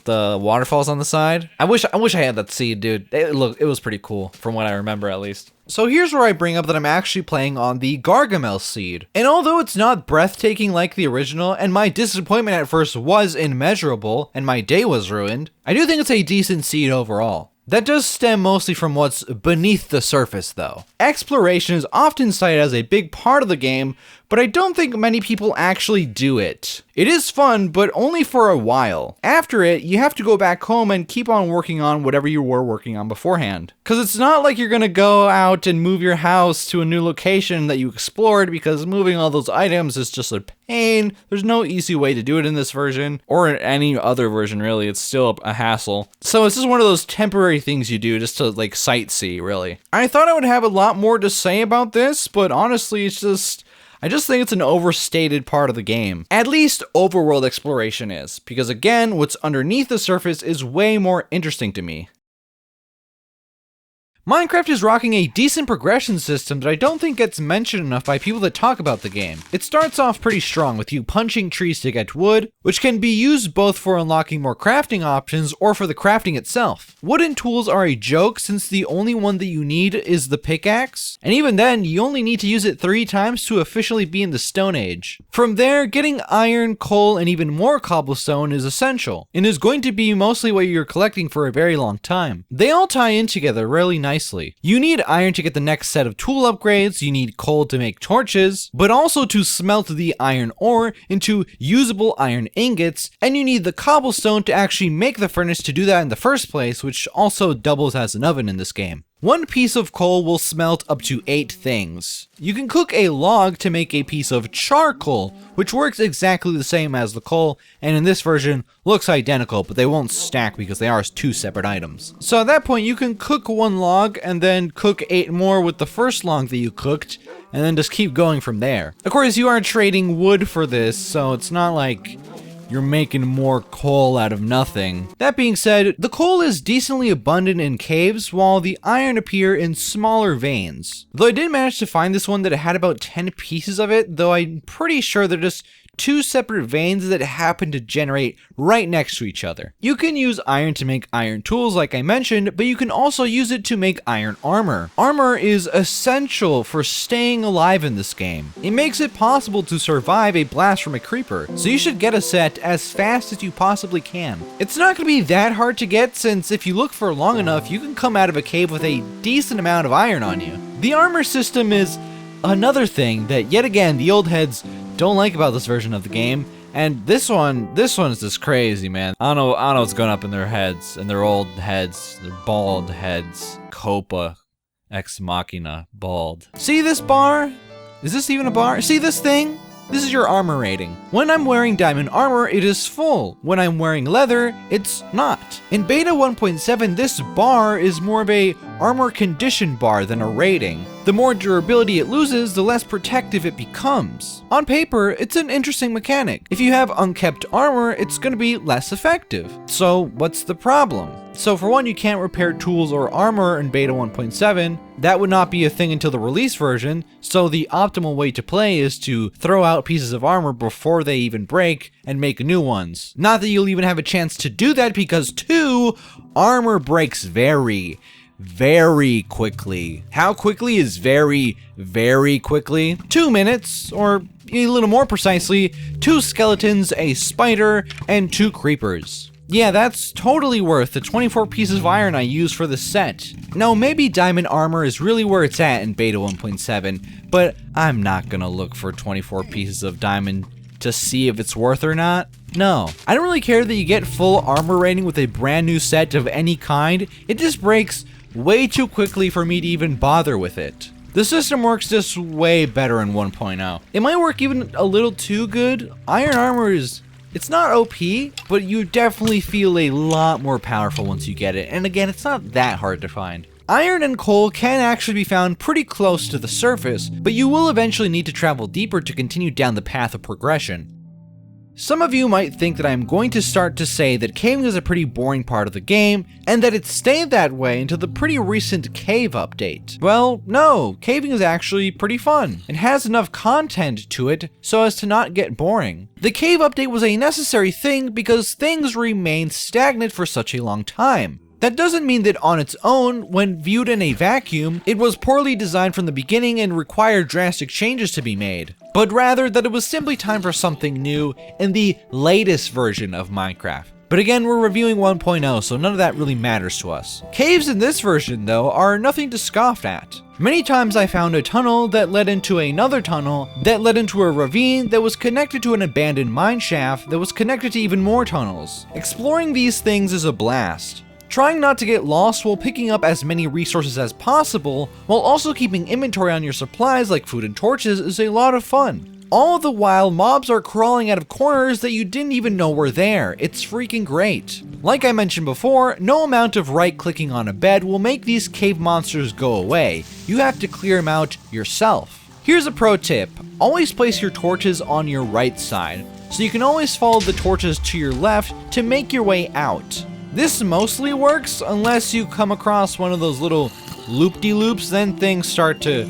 the waterfalls on the side. I wish I had that seed, dude. It was pretty cool from what I remember at least. So here's where I bring up that I'm actually playing on the Gargamel seed. And although it's not breathtaking like the original, and my disappointment at first was immeasurable, and my day was ruined, I do think it's a decent seed overall. That does stem mostly from what's beneath the surface though. Exploration is often cited as a big part of the game, but I don't think many people actually do it. It is fun, but only for a while. After it, you have to go back home and keep on working on whatever you were working on beforehand. Cause it's not like you're gonna go out and move your house to a new location that you explored, because moving all those items is just a pain. There's no easy way to do it in this version, or in any other version really, it's still a hassle. So it's just one of those temporary things you do just to like sightsee, really. I thought I would have a lot more to say about this, but honestly I just think it's an overstated part of the game. At least overworld exploration is, because again, what's underneath the surface is way more interesting to me. Minecraft is rocking a decent progression system that I don't think gets mentioned enough by people that talk about the game. It starts off pretty strong with you punching trees to get wood, which can be used both for unlocking more crafting options or for the crafting itself. Wooden tools are a joke since the only one that you need is the pickaxe, and even then you only need to use it 3 times to officially be in the Stone Age. From there, getting iron, coal, and even more cobblestone is essential, and is going to be mostly what you're collecting for a very long time. They all tie in together really nicely. You need iron to get the next set of tool upgrades, you need coal to make torches, but also to smelt the iron ore into usable iron ingots, and you need the cobblestone to actually make the furnace to do that in the first place, which also doubles as an oven in this game. 1 piece of coal will smelt up to 8 things. You can cook a log to make a piece of charcoal, which works exactly the same as the coal, and in this version looks identical, but they won't stack because they are 2 separate items. So at that point you can cook 1 log and then cook 8 more with the first log that you cooked, and then just keep going from there. Of course, you are trading wood for this, so it's not like you're making more coal out of nothing. That being said, the coal is decently abundant in caves, while the iron appear in smaller veins. Though I did manage to find this one that had about 10 pieces of it, though I'm pretty sure they're just 2 separate veins that happen to generate right next to each other. You can use iron to make iron tools like I mentioned, but you can also use it to make iron armor. Armor is essential for staying alive in this game. It makes it possible to survive a blast from a creeper, so you should get a set as fast as you possibly can. It's not going to be that hard to get, since if you look for long enough, you can come out of a cave with a decent amount of iron on you. The armor system is another thing that, yet again, the old heads don't like about this version of the game, and this one is just crazy, man. I don't know what's going up in their heads, in their old heads, their bald heads. Copa, ex machina, bald. See this bar? Is this even a bar? See this thing? This is your armor rating. When I'm wearing diamond armor, it is full. When I'm wearing leather, it's not. In beta 1.7, this bar is more of a armor condition bar than a rating. The more durability it loses, the less protective it becomes. On paper, it's an interesting mechanic. If you have unkept armor, it's going to be less effective. So what's the problem? So for one, you can't repair tools or armor in beta 1.7. That would not be a thing until the release version, so the optimal way to play is to throw out pieces of armor before they even break and make new ones. Not that you'll even have a chance to do that, because 2, armor breaks very quickly. How quickly is very quickly? 2 minutes, or a little more precisely, 2 skeletons, a spider, and 2 creepers. Yeah, that's totally worth the 24 pieces of iron I used for the set. Now, maybe diamond armor is really where it's at in beta 1.7, but I'm not gonna look for 24 pieces of diamond to see if it's worth or not. No, I don't really care that you get full armor rating with a brand new set of any kind. It just breaks way too quickly for me to even bother with it. The system works just way better in 1.0. It might work even a little too good. Iron armor it's not OP, but you definitely feel a lot more powerful once you get it, and again, it's not that hard to find. Iron and coal can actually be found pretty close to the surface, but you will eventually need to travel deeper to continue down the path of progression. Some of you might think that I'm going to start to say that caving is a pretty boring part of the game, and that it stayed that way until the pretty recent cave update. Well, no, caving is actually pretty fun, and has enough content to it so as to not get boring. The cave update was a necessary thing because things remained stagnant for such a long time. That doesn't mean that on its own, when viewed in a vacuum, it was poorly designed from the beginning and required drastic changes to be made, but rather that it was simply time for something new in the latest version of Minecraft. But again, we're reviewing 1.0, so none of that really matters to us. Caves in this version, though, are nothing to scoff at. Many times I found a tunnel that led into another tunnel that led into a ravine that was connected to an abandoned mine shaft that was connected to even more tunnels. Exploring these things is a blast. Trying not to get lost while picking up as many resources as possible, while also keeping inventory on your supplies like food and torches, is a lot of fun. All the while, mobs are crawling out of corners that you didn't even know were there. It's freaking great. Like I mentioned before, no amount of right-clicking on a bed will make these cave monsters go away. You have to clear them out yourself. Here's a pro tip. Always place your torches on your right side, so you can always follow the torches to your left to make your way out. This mostly works unless you come across one of those little loop-de-loops, then things start to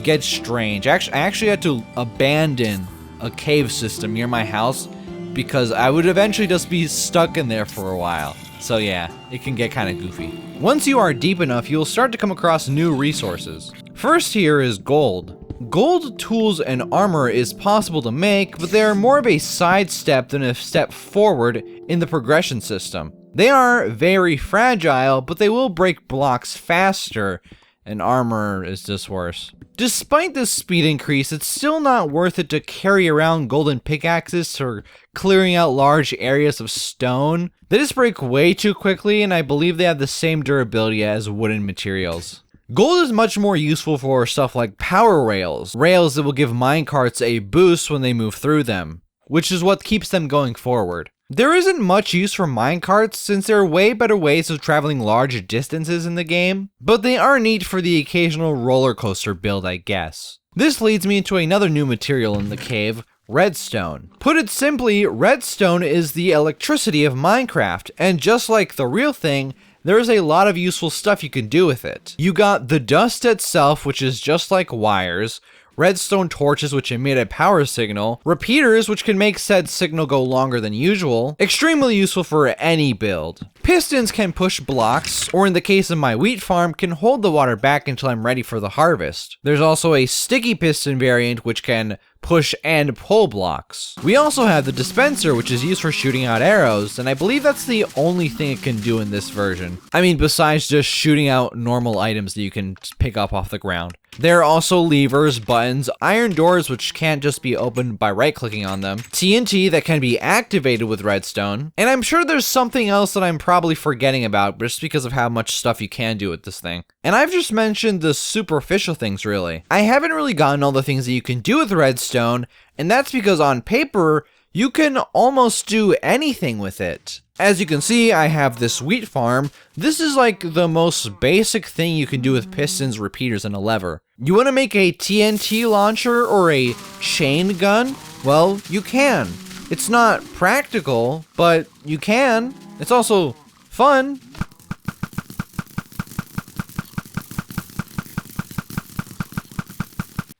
get strange. I actually had to abandon a cave system near my house because I would eventually just be stuck in there for a while. So yeah, it can get kind of goofy. Once you are deep enough, you'll start to come across new resources. First here is gold. Gold tools and armor is possible to make, but they are more of a sidestep than a step forward in the progression system. They are very fragile, but they will break blocks faster, and armor is just worse. Despite this speed increase, it's still not worth it to carry around golden pickaxes for clearing out large areas of stone. They just break way too quickly, and I believe they have the same durability as wooden materials. Gold is much more useful for stuff like power rails that will give minecarts a boost when they move through them, which is what keeps them going forward. There isn't much use for minecarts since there are way better ways of traveling large distances in the game, but they are neat for the occasional roller coaster build, I guess. This leads me into another new material in the cave, redstone. Put it simply, redstone is the electricity of Minecraft, and just like the real thing, there is a lot of useful stuff you can do with it. You got the dust itself, which is just like wires, redstone torches which emit a power signal, repeaters which can make said signal go longer than usual, extremely useful for any build. Pistons can push blocks, or in the case of my wheat farm, can hold the water back until I'm ready for the harvest. There's also a sticky piston variant which can push and pull blocks. We also have the dispenser, which is used for shooting out arrows, and I believe that's the only thing it can do in this version. I mean, besides just shooting out normal items that you can pick up off the ground. There are also levers, buttons, iron doors which can't just be opened by right-clicking on them, TNT that can be activated with redstone, and I'm sure there's something else that I'm probably forgetting about just because of how much stuff you can do with this thing. And I've just mentioned the superficial things really. I haven't really gotten all the things that you can do with redstone, and that's because on paper, you can almost do anything with it. As you can see, I have this wheat farm. This is like the most basic thing you can do with pistons, repeaters, and a lever. You want to make a TNT launcher or a chain gun? Well, you can. It's not practical, but you can. It's also fun.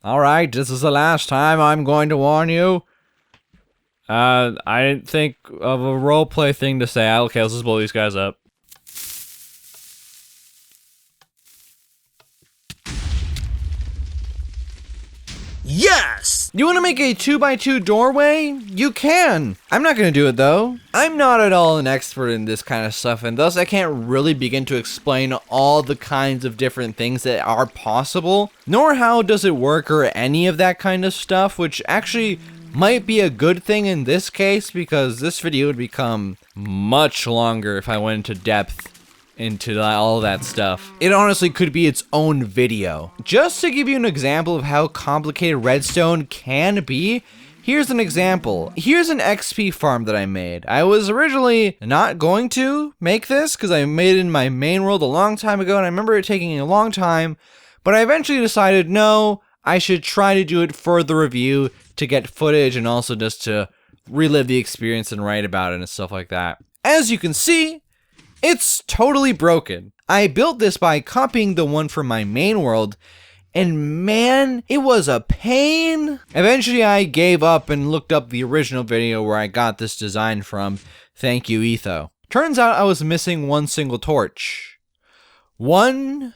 Alright, this is the last time I'm going to warn you. I didn't think of a roleplay thing to say. Okay, let's just blow these guys up. Yes! You want to make a 2x2 doorway? You can! I'm not going to do it though. I'm not at all an expert in this kind of stuff, and thus I can't really begin to explain all the kinds of different things that are possible, nor how does it work or any of that kind of stuff, which actually might be a good thing in this case because this video would become much longer if I went into depth into all that stuff. It honestly could be its own video. Just to give you an example of how complicated redstone can be, here's an example. Here's an XP farm that I made. I was originally not going to make this because I made it in my main world a long time ago and I remember it taking a long time, but I eventually decided no, I should try to do it for the review to get footage and also just to relive the experience and write about it and stuff like that. As you can see, it's totally broken. I built this by copying the one from my main world, and man, it was a pain. Eventually I gave up and looked up the original video where I got this design from. Thank you, Etho. Turns out I was missing one single torch. One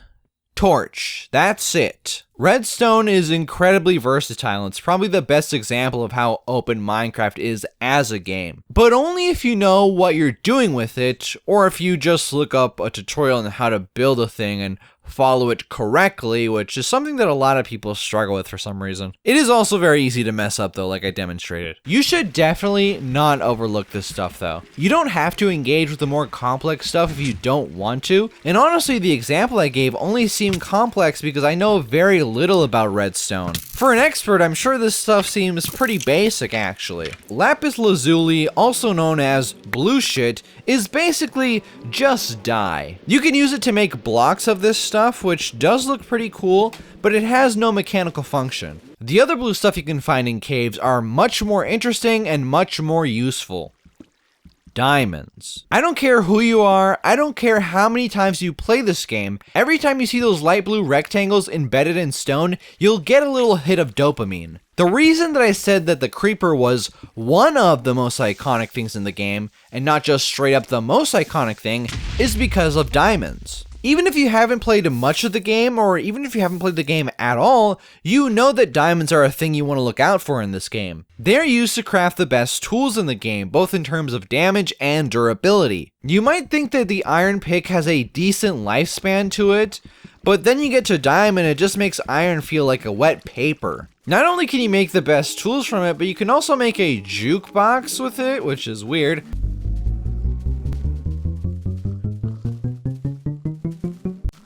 torch. That's it. Redstone is incredibly versatile. It's probably the best example of how open Minecraft is as a game. But only if you know what you're doing with it, or if you just look up a tutorial on how to build a thing and follow it correctly, which is something that a lot of people struggle with for some reason. It is also very easy to mess up though, like I demonstrated. You should definitely not overlook this stuff though. You don't have to engage with the more complex stuff if you don't want to, and honestly the example I gave only seemed complex because I know very little about redstone. For an expert, I'm sure this stuff seems pretty basic actually. Lapis lazuli, also known as blue shit, is basically just dye. You can use it to make blocks of this stuff, which does look pretty cool, but it has no mechanical function. The other blue stuff you can find in caves are much more interesting and much more useful. diamonds. I don't care who you are, I don't care how many times you play this game, every time you see those light blue rectangles embedded in stone, you'll get a little hit of dopamine. The reason that I said that the creeper was one of the most iconic things in the game, and not just straight up the most iconic thing, is because of diamonds. Even if you haven't played much of the game, or even if you haven't played the game at all, you know that diamonds are a thing you want to look out for in this game. They're used to craft the best tools in the game, both in terms of damage and durability. You might think that the iron pick has a decent lifespan to it, but then you get to diamond, it just makes iron feel like a wet paper. Not only can you make the best tools from it, but you can also make a jukebox with it, which is weird.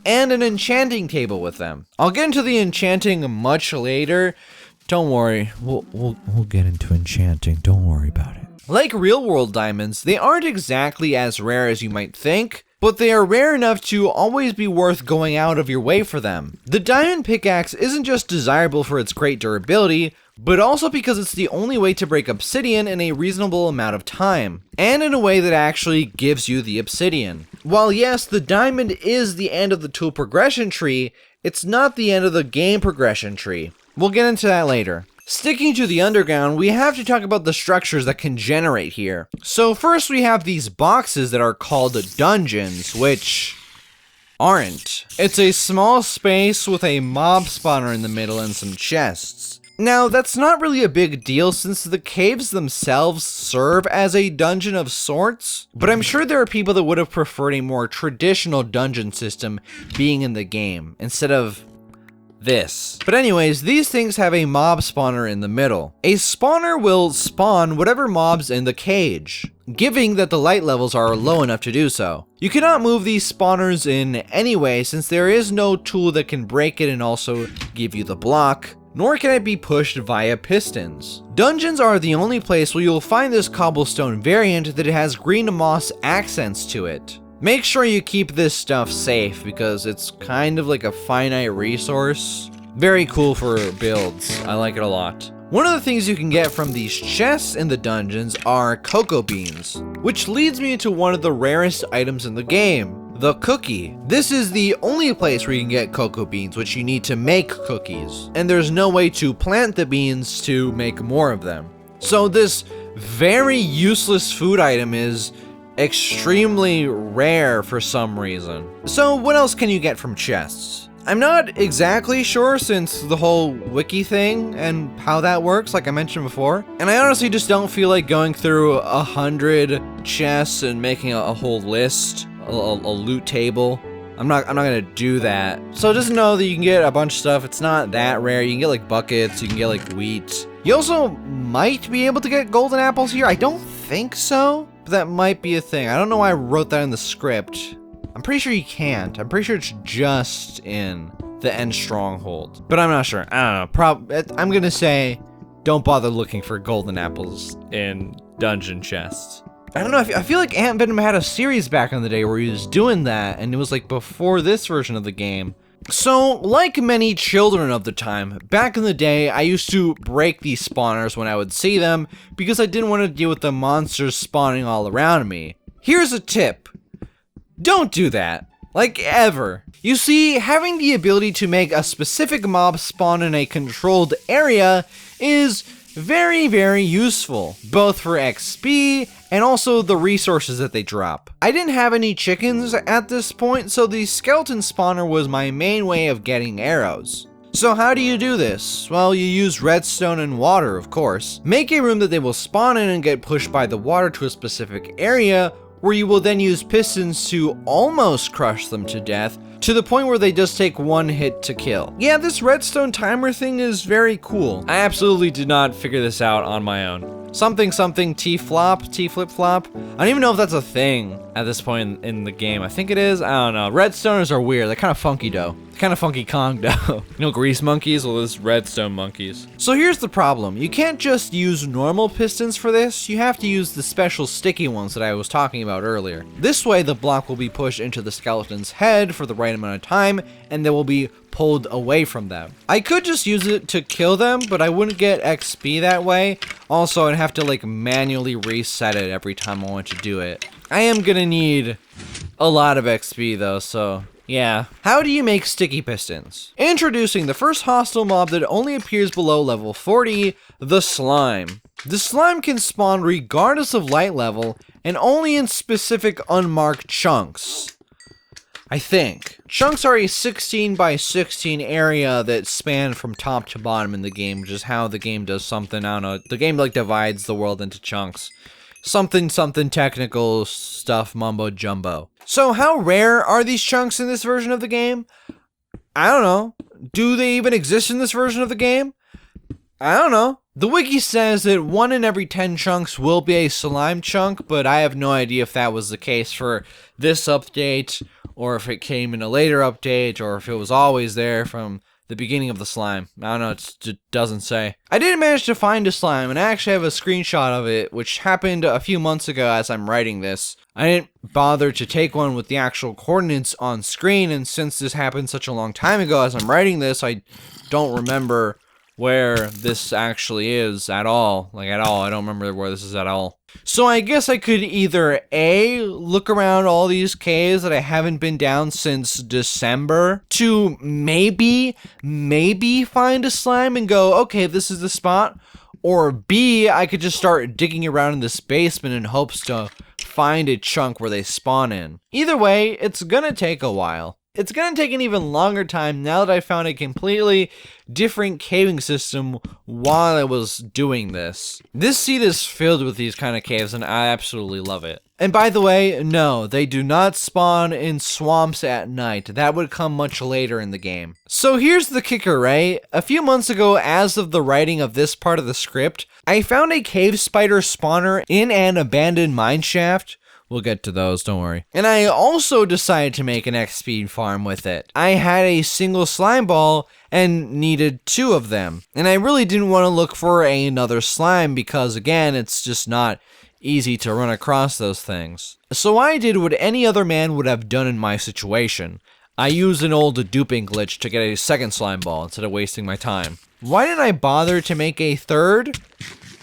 And an enchanting table with them. I'll get into the enchanting much later. Don't worry, we'll get into enchanting, don't worry about it. Like real world diamonds, they aren't exactly as rare as you might think, but they are rare enough to always be worth going out of your way for them. The diamond pickaxe isn't just desirable for its great durability, but also because it's the only way to break obsidian in a reasonable amount of time, and in a way that actually gives you the obsidian. While yes, the diamond is the end of the tool progression tree, it's not the end of the game progression tree. We'll get into that later. Sticking to the underground, we have to talk about the structures that can generate here. So first we have these boxes that are called dungeons, which aren't. It's a small space with a mob spawner in the middle and some chests. Now, that's not really a big deal since the caves themselves serve as a dungeon of sorts, but I'm sure there are people that would have preferred a more traditional dungeon system being in the game, instead of this. But anyways, these things have a mob spawner in the middle. A spawner will spawn whatever mobs in the cage, given that the light levels are low enough to do so. You cannot move these spawners in any way since there is no tool that can break it and also give you the block, nor can it be pushed via pistons. Dungeons are the only place where you'll find this cobblestone variant that has green moss accents to it. Make sure you keep this stuff safe because it's kind of like a finite resource. Very cool for builds, I like it a lot. One of the things you can get from these chests in the dungeons are cocoa beans, which leads me to one of the rarest items in the game. The cookie. This is the only place where you can get cocoa beans, which you need to make cookies. And there's no way to plant the beans to make more of them. So this very useless food item is extremely rare for some reason. So what else can you get from chests? I'm not exactly sure since the whole wiki thing and how that works, like I mentioned before. And I honestly just don't feel like going through 100 chests and making a whole list. A loot table. I'm not gonna do that. So just know that you can get a bunch of stuff. It's not that rare. You can get like buckets, you can get like wheat. You also might be able to get golden apples here. I don't think so, but that might be a thing. I don't know why I wrote that in the script. I'm pretty sure you can't. I'm pretty sure it's just in the end stronghold, but I'm not sure. I don't know. I'm gonna say don't bother looking for golden apples in dungeon chests. I don't know, I feel like Antvenom had a series back in the day where he was doing that, and it was like before this version of the game. So, like many children of the time, back in the day, I used to break these spawners when I would see them, because I didn't want to deal with the monsters spawning all around me. Here's a tip. Don't do that. Like, ever. You see, having the ability to make a specific mob spawn in a controlled area is very, very useful, both for XP and also the resources that they drop. I didn't have any chickens at this point, so the skeleton spawner was my main way of getting arrows. So how do you do this? Well, you use redstone and water, of course. Make a room that they will spawn in and get pushed by the water to a specific area, where you will then use pistons to almost crush them to death, to the point where they just take one hit to kill. Yeah, this redstone timer thing is very cool. I absolutely did not figure this out on my own. Something T-flop, T-flip-flop. I don't even know if that's a thing at this point in the game. I think it is, I don't know. Redstoners are weird, they're kind of funky though. Kind of funky Kong dough. You know, grease monkeys? Well, this redstone monkeys. So here's the problem. You can't just use normal pistons for this. You have to use the special sticky ones that I was talking about earlier. This way, the block will be pushed into the skeleton's head for the right amount of time, and they will be pulled away from them. I could just use it to kill them, but I wouldn't get XP that way. Also, I'd have to like manually reset it every time I want to do it. I am gonna need a lot of XP though, so yeah. How do you make sticky pistons? Introducing the first hostile mob that only appears below level 40, the slime. The slime can spawn regardless of light level and only in specific unmarked chunks. I think. Chunks are a 16 by 16 area that span from top to bottom in the game, which is how the game does something. I don't know. The game like divides the world into chunks. Something technical stuff mumbo jumbo. So how rare are these chunks in this version of the game? I don't know. Do they even exist in this version of the game? I don't know. The wiki says that 1 in every 10 chunks will be a slime chunk, but I have no idea if that was the case for this update, or if it came in a later update, or if it was always there from the beginning of the slime. I don't know, it doesn't say. I did manage to find a slime, and I actually have a screenshot of it, which happened a few months ago as I'm writing this. I didn't bother to take one with the actual coordinates on screen, and since this happened such a long time ago as I'm writing this, I don't remember where this actually is at all. Like, at all. I don't remember where this is at all. So I guess I could either A, look around all these caves that I haven't been down since December, to maybe find a slime and go, okay, this is the spot. Or B, I could just start digging around in this basement in hopes to find a chunk where they spawn in. Either way, it's gonna take a while. It's gonna take an even longer time now that I found a completely different caving system while I was doing this. This seed is filled with these kind of caves and I absolutely love it. And by the way, no, they do not spawn in swamps at night. That would come much later in the game. So here's the kicker, right? A few months ago, as of the writing of this part of the script, I found a cave spider spawner in an abandoned mineshaft. We'll get to those, don't worry. And I also decided to make an XP farm with it. I had a single slime ball and needed 2 of them. And I really didn't want to look for another slime because, again, it's just not easy to run across those things. So I did what any other man would have done in my situation. I used an old duping glitch to get a second slime ball instead of wasting my time. Why didn't I bother to make a third?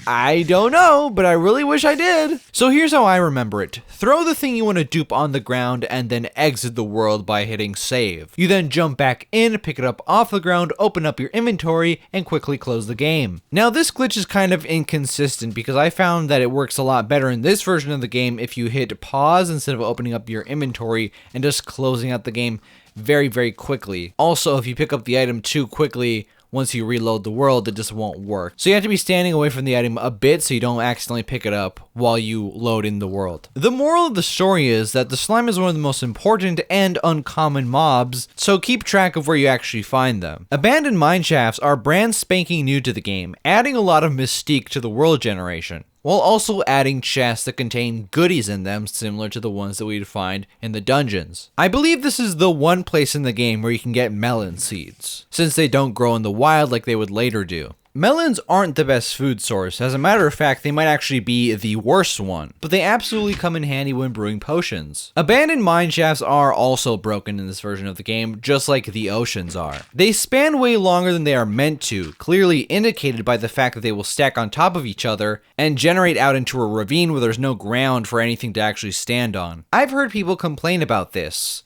I don't know, but I really wish I did. So here's how I remember it. Throw the thing you want to dupe on the ground and then exit the world by hitting save. You then jump back in, pick it up off the ground, open up your inventory, and quickly close the game. Now this glitch is kind of inconsistent because I found that it works a lot better in this version of the game if you hit pause instead of opening up your inventory and just closing out the game very, very quickly. Also, if you pick up the item too quickly, once you reload the world, it just won't work. So you have to be standing away from the item a bit so you don't accidentally pick it up while you load in the world. The moral of the story is that the slime is one of the most important and uncommon mobs, so keep track of where you actually find them. Abandoned mineshafts are brand spanking new to the game, adding a lot of mystique to the world generation, while also adding chests that contain goodies in them similar to the ones that we'd find in the dungeons. I believe this is the one place in the game where you can get melon seeds, since they don't grow in the wild like they would later do. Melons aren't the best food source. As a matter of fact, they might actually be the worst one, but they absolutely come in handy when brewing potions. Abandoned mineshafts are also broken in this version of the game, just like the oceans are. They span way longer than they are meant to, clearly indicated by the fact that they will stack on top of each other and generate out into a ravine where there's no ground for anything to actually stand on. I've heard people complain about this,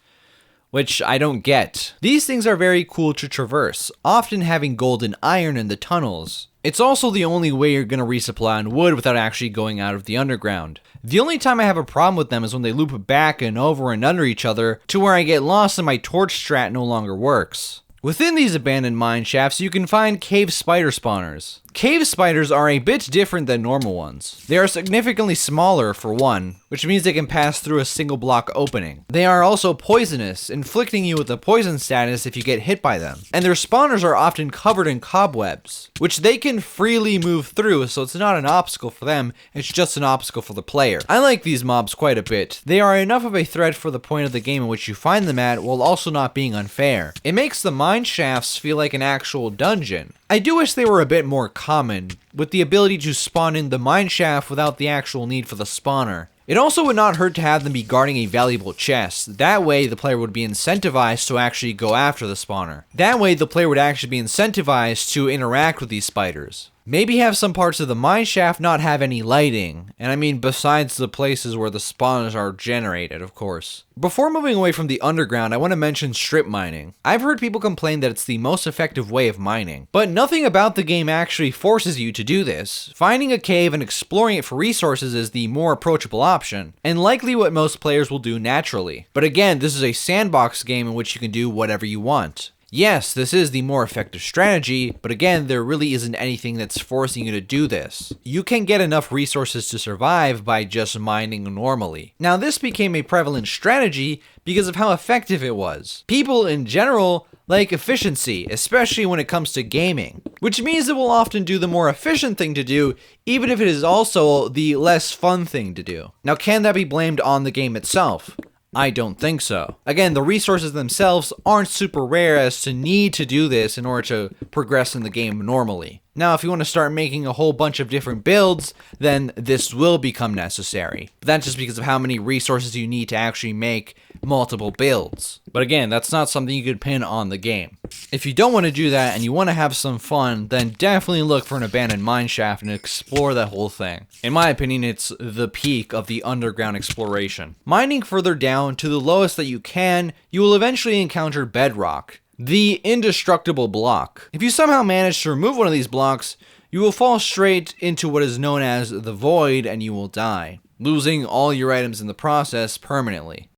which I don't get. These things are very cool to traverse, often having gold and iron in the tunnels. It's also the only way you're gonna resupply on wood without actually going out of the underground. The only time I have a problem with them is when they loop back and over and under each other to where I get lost and my torch strat no longer works. Within these abandoned mine shafts, you can find cave spider spawners. Cave spiders are a bit different than normal ones. They are significantly smaller for one, which means they can pass through a single block opening. They are also poisonous, inflicting you with a poison status if you get hit by them. And their spawners are often covered in cobwebs, which they can freely move through, so it's not an obstacle for them, it's just an obstacle for the player. I like these mobs quite a bit. They are enough of a threat for the point of the game in which you find them at, while also not being unfair. It makes the mine shafts feel like an actual dungeon. I do wish they were a bit more common, with the ability to spawn in the mine shaft without the actual need for the spawner. It also would not hurt to have them be guarding a valuable chest. That way the player would be incentivized to actually go after the spawner. That way the player would actually be incentivized to interact with these spiders. Maybe have some parts of the mine shaft not have any lighting, and I mean besides the places where the spawners are generated, of course. Before moving away from the underground, I want to mention strip mining. I've heard people complain that it's the most effective way of mining, but nothing about the game actually forces you to do this. Finding a cave and exploring it for resources is the more approachable option, and likely what most players will do naturally. But again, this is a sandbox game in which you can do whatever you want. Yes, this is the more effective strategy, but again, there really isn't anything that's forcing you to do this. You can get enough resources to survive by just mining normally. Now, this became a prevalent strategy because of how effective it was. People in general like efficiency, especially when it comes to gaming, which means it will often do the more efficient thing to do, even if it is also the less fun thing to do. Now, can that be blamed on the game itself? I don't think so. Again, the resources themselves aren't super rare as to need to do this in order to progress in the game normally. Now, if you want to start making a whole bunch of different builds, then this will become necessary. But that's just because of how many resources you need to actually make multiple builds. But again, that's not something you could pin on the game. If you don't want to do that and you want to have some fun, then definitely look for an abandoned mine shaft and explore that whole thing. In my opinion, it's the peak of the underground exploration. Mining further down to the lowest that you can, you will eventually encounter bedrock, the indestructible block. If you somehow manage to remove one of these blocks, you will fall straight into what is known as the void and you will die, losing all your items in the process permanently.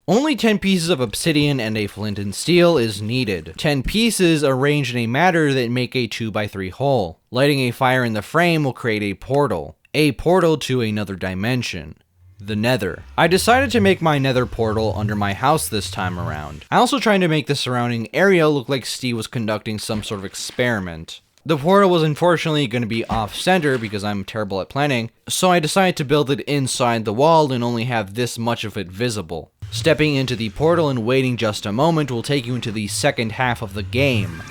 Only 10 pieces of obsidian and a flint and steel is needed. 10 pieces arranged in a manner that make a 2x3 hole. Lighting a fire in the frame will create a portal to another dimension, the Nether. I decided to make my Nether portal under my house this time around. I also tried to make the surrounding area look like Steve was conducting some sort of experiment. The portal was unfortunately going to be off-center because I'm terrible at planning, so I decided to build it inside the wall and only have this much of it visible. Stepping into the portal and waiting just a moment will take you into the second half of the game,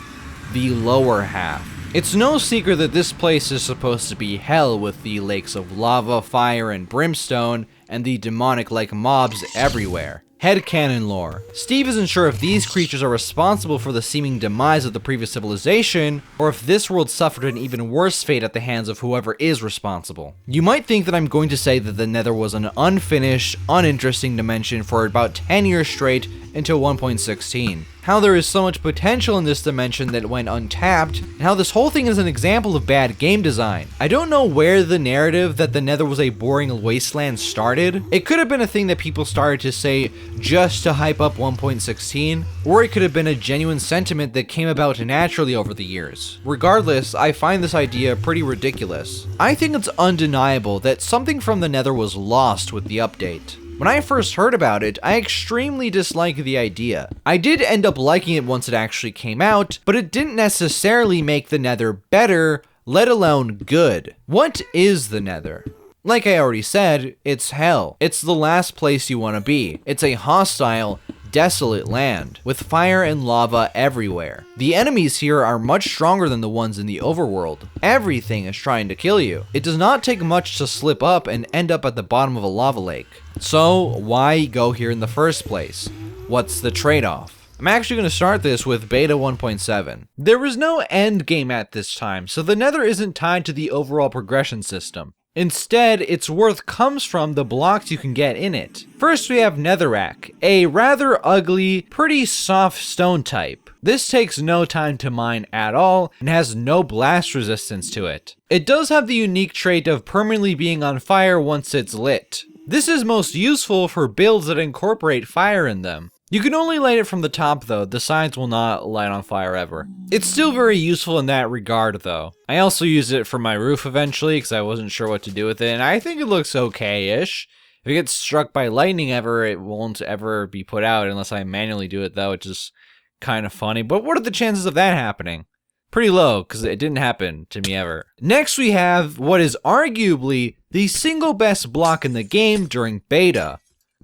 the lower half. It's no secret that this place is supposed to be hell with the lakes of lava, fire, and brimstone, and the demonic-like mobs everywhere. Headcanon lore. Steve isn't sure if these creatures are responsible for the seeming demise of the previous civilization, or if this world suffered an even worse fate at the hands of whoever is responsible. You might think that I'm going to say that the Nether was an unfinished, uninteresting dimension for about 10 years straight until 1.16. How there is so much potential in this dimension that went untapped, and how this whole thing is an example of bad game design. I don't know where the narrative that the Nether was a boring wasteland started. It could have been a thing that people started to say just to hype up 1.16, or it could have been a genuine sentiment that came about naturally over the years. Regardless, I find this idea pretty ridiculous. I think it's undeniable that something from the Nether was lost with the update. When I first heard about it, I extremely disliked the idea. I did end up liking it once it actually came out, but it didn't necessarily make the Nether better, let alone good. What is the Nether? Like I already said, it's hell. It's the last place you want to be. It's a hostile, desolate land, with fire and lava everywhere. The enemies here are much stronger than the ones in the overworld. Everything is trying to kill you. It does not take much to slip up and end up at the bottom of a lava lake. So why go here in the first place? What's the trade-off? I'm actually going to start this with beta 1.7. There was no end game at this time, so the Nether isn't tied to the overall progression system. Instead, its worth comes from the blocks you can get in it. First, we have netherrack, a rather ugly, pretty soft stone type. This takes no time to mine at all and has no blast resistance to it. It does have the unique trait of permanently being on fire once it's lit. This is most useful for builds that incorporate fire in them. You can only light it from the top though, the sides will not light on fire ever. It's still very useful in that regard though. I also used it for my roof eventually because I wasn't sure what to do with it, and I think it looks okay-ish. If it gets struck by lightning ever, it won't ever be put out unless I manually do it though, which is kind of funny. But what are the chances of that happening? Pretty low, because it didn't happen to me ever. Next we have what is arguably the single best block in the game during beta.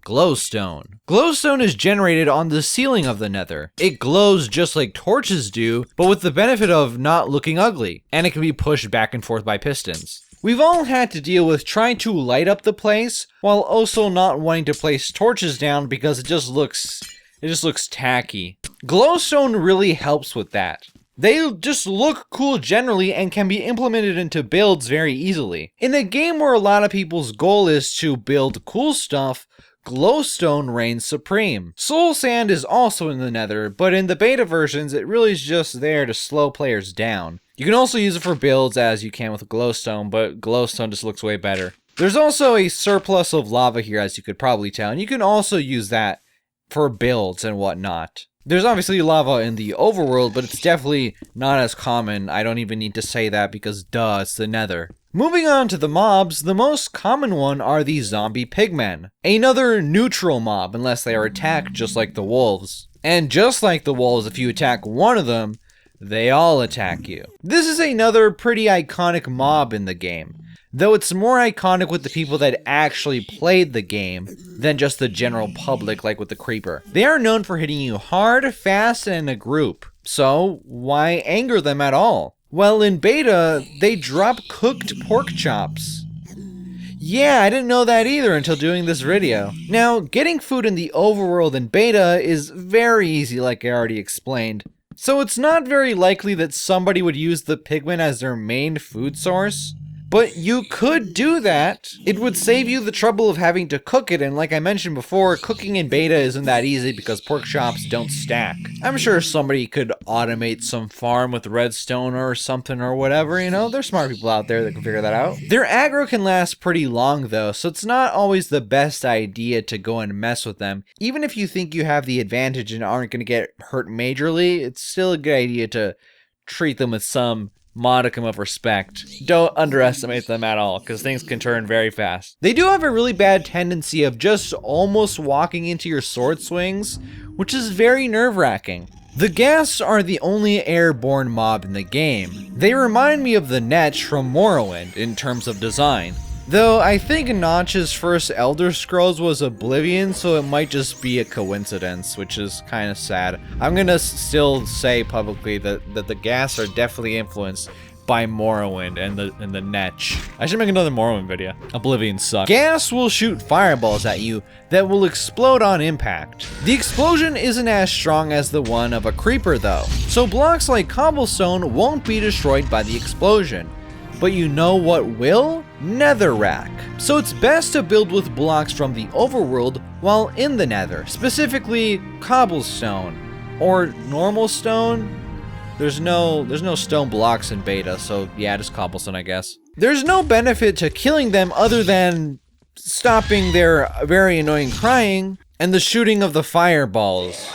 Glowstone. Glowstone is generated on the ceiling of the Nether. It glows just like torches do, but with the benefit of not looking ugly, and it can be pushed back and forth by pistons. We've all had to deal with trying to light up the place while also not wanting to place torches down because it just looks tacky. Glowstone really helps with that. They just look cool generally and can be implemented into builds very easily. In a game where a lot of people's goal is to build cool stuff, glowstone reigns supreme. Soul sand is also in the Nether, but in the beta versions it really is just there to slow players down. You can also use it for builds as you can with glowstone, but glowstone just looks way better. There's also a surplus of lava here, as you could probably tell, and you can also use that for builds and whatnot. There's obviously lava in the overworld, but it's definitely not as common. I don't even need to say that because duh, it's the Nether. Moving on to the mobs, the most common one are the zombie pigmen. Another neutral mob unless they are attacked just like the wolves. And just like the wolves, if you attack one of them, they all attack you. This is another pretty iconic mob in the game, though it's more iconic with the people that actually played the game than just the general public like with the creeper. They are known for hitting you hard, fast, and in a group, so why anger them at all? Well, in beta, they drop cooked pork chops. Yeah, I didn't know that either until doing this video. Now, getting food in the overworld in beta is very easy like I already explained. So it's not very likely that somebody would use the pigmen as their main food source. But you could do that. It would save you the trouble of having to cook it, and like I mentioned before, cooking in beta isn't that easy because pork chops don't stack. I'm sure somebody could automate some farm with redstone or something or whatever, you know? There's smart people out there that can figure that out. Their aggro can last pretty long though, so it's not always the best idea to go and mess with them. Even if you think you have the advantage and aren't going to get hurt majorly, it's still a good idea to treat them with some modicum of respect. Don't underestimate them at all, because things can turn very fast. They do have a really bad tendency of just almost walking into your sword swings, which is very nerve-wracking. The ghasts are the only airborne mob in the game. They remind me of the Netch from Morrowind in terms of design. Though I think Notch's first Elder Scrolls was Oblivion, so it might just be a coincidence, which is kind of sad. I'm gonna still say publicly that the ghasts are definitely influenced by Morrowind and the Netch. I should make another Morrowind video. Oblivion sucks. Ghasts will shoot fireballs at you that will explode on impact. The explosion isn't as strong as the one of a creeper though, so blocks like cobblestone won't be destroyed by the explosion. But you know what will? Netherrack. So it's best to build with blocks from the overworld while in the Nether, specifically cobblestone or normal stone. There's no stone blocks in beta, so yeah, just cobblestone I guess. There's no benefit to killing them other than stopping their very annoying crying and the shooting of the fireballs.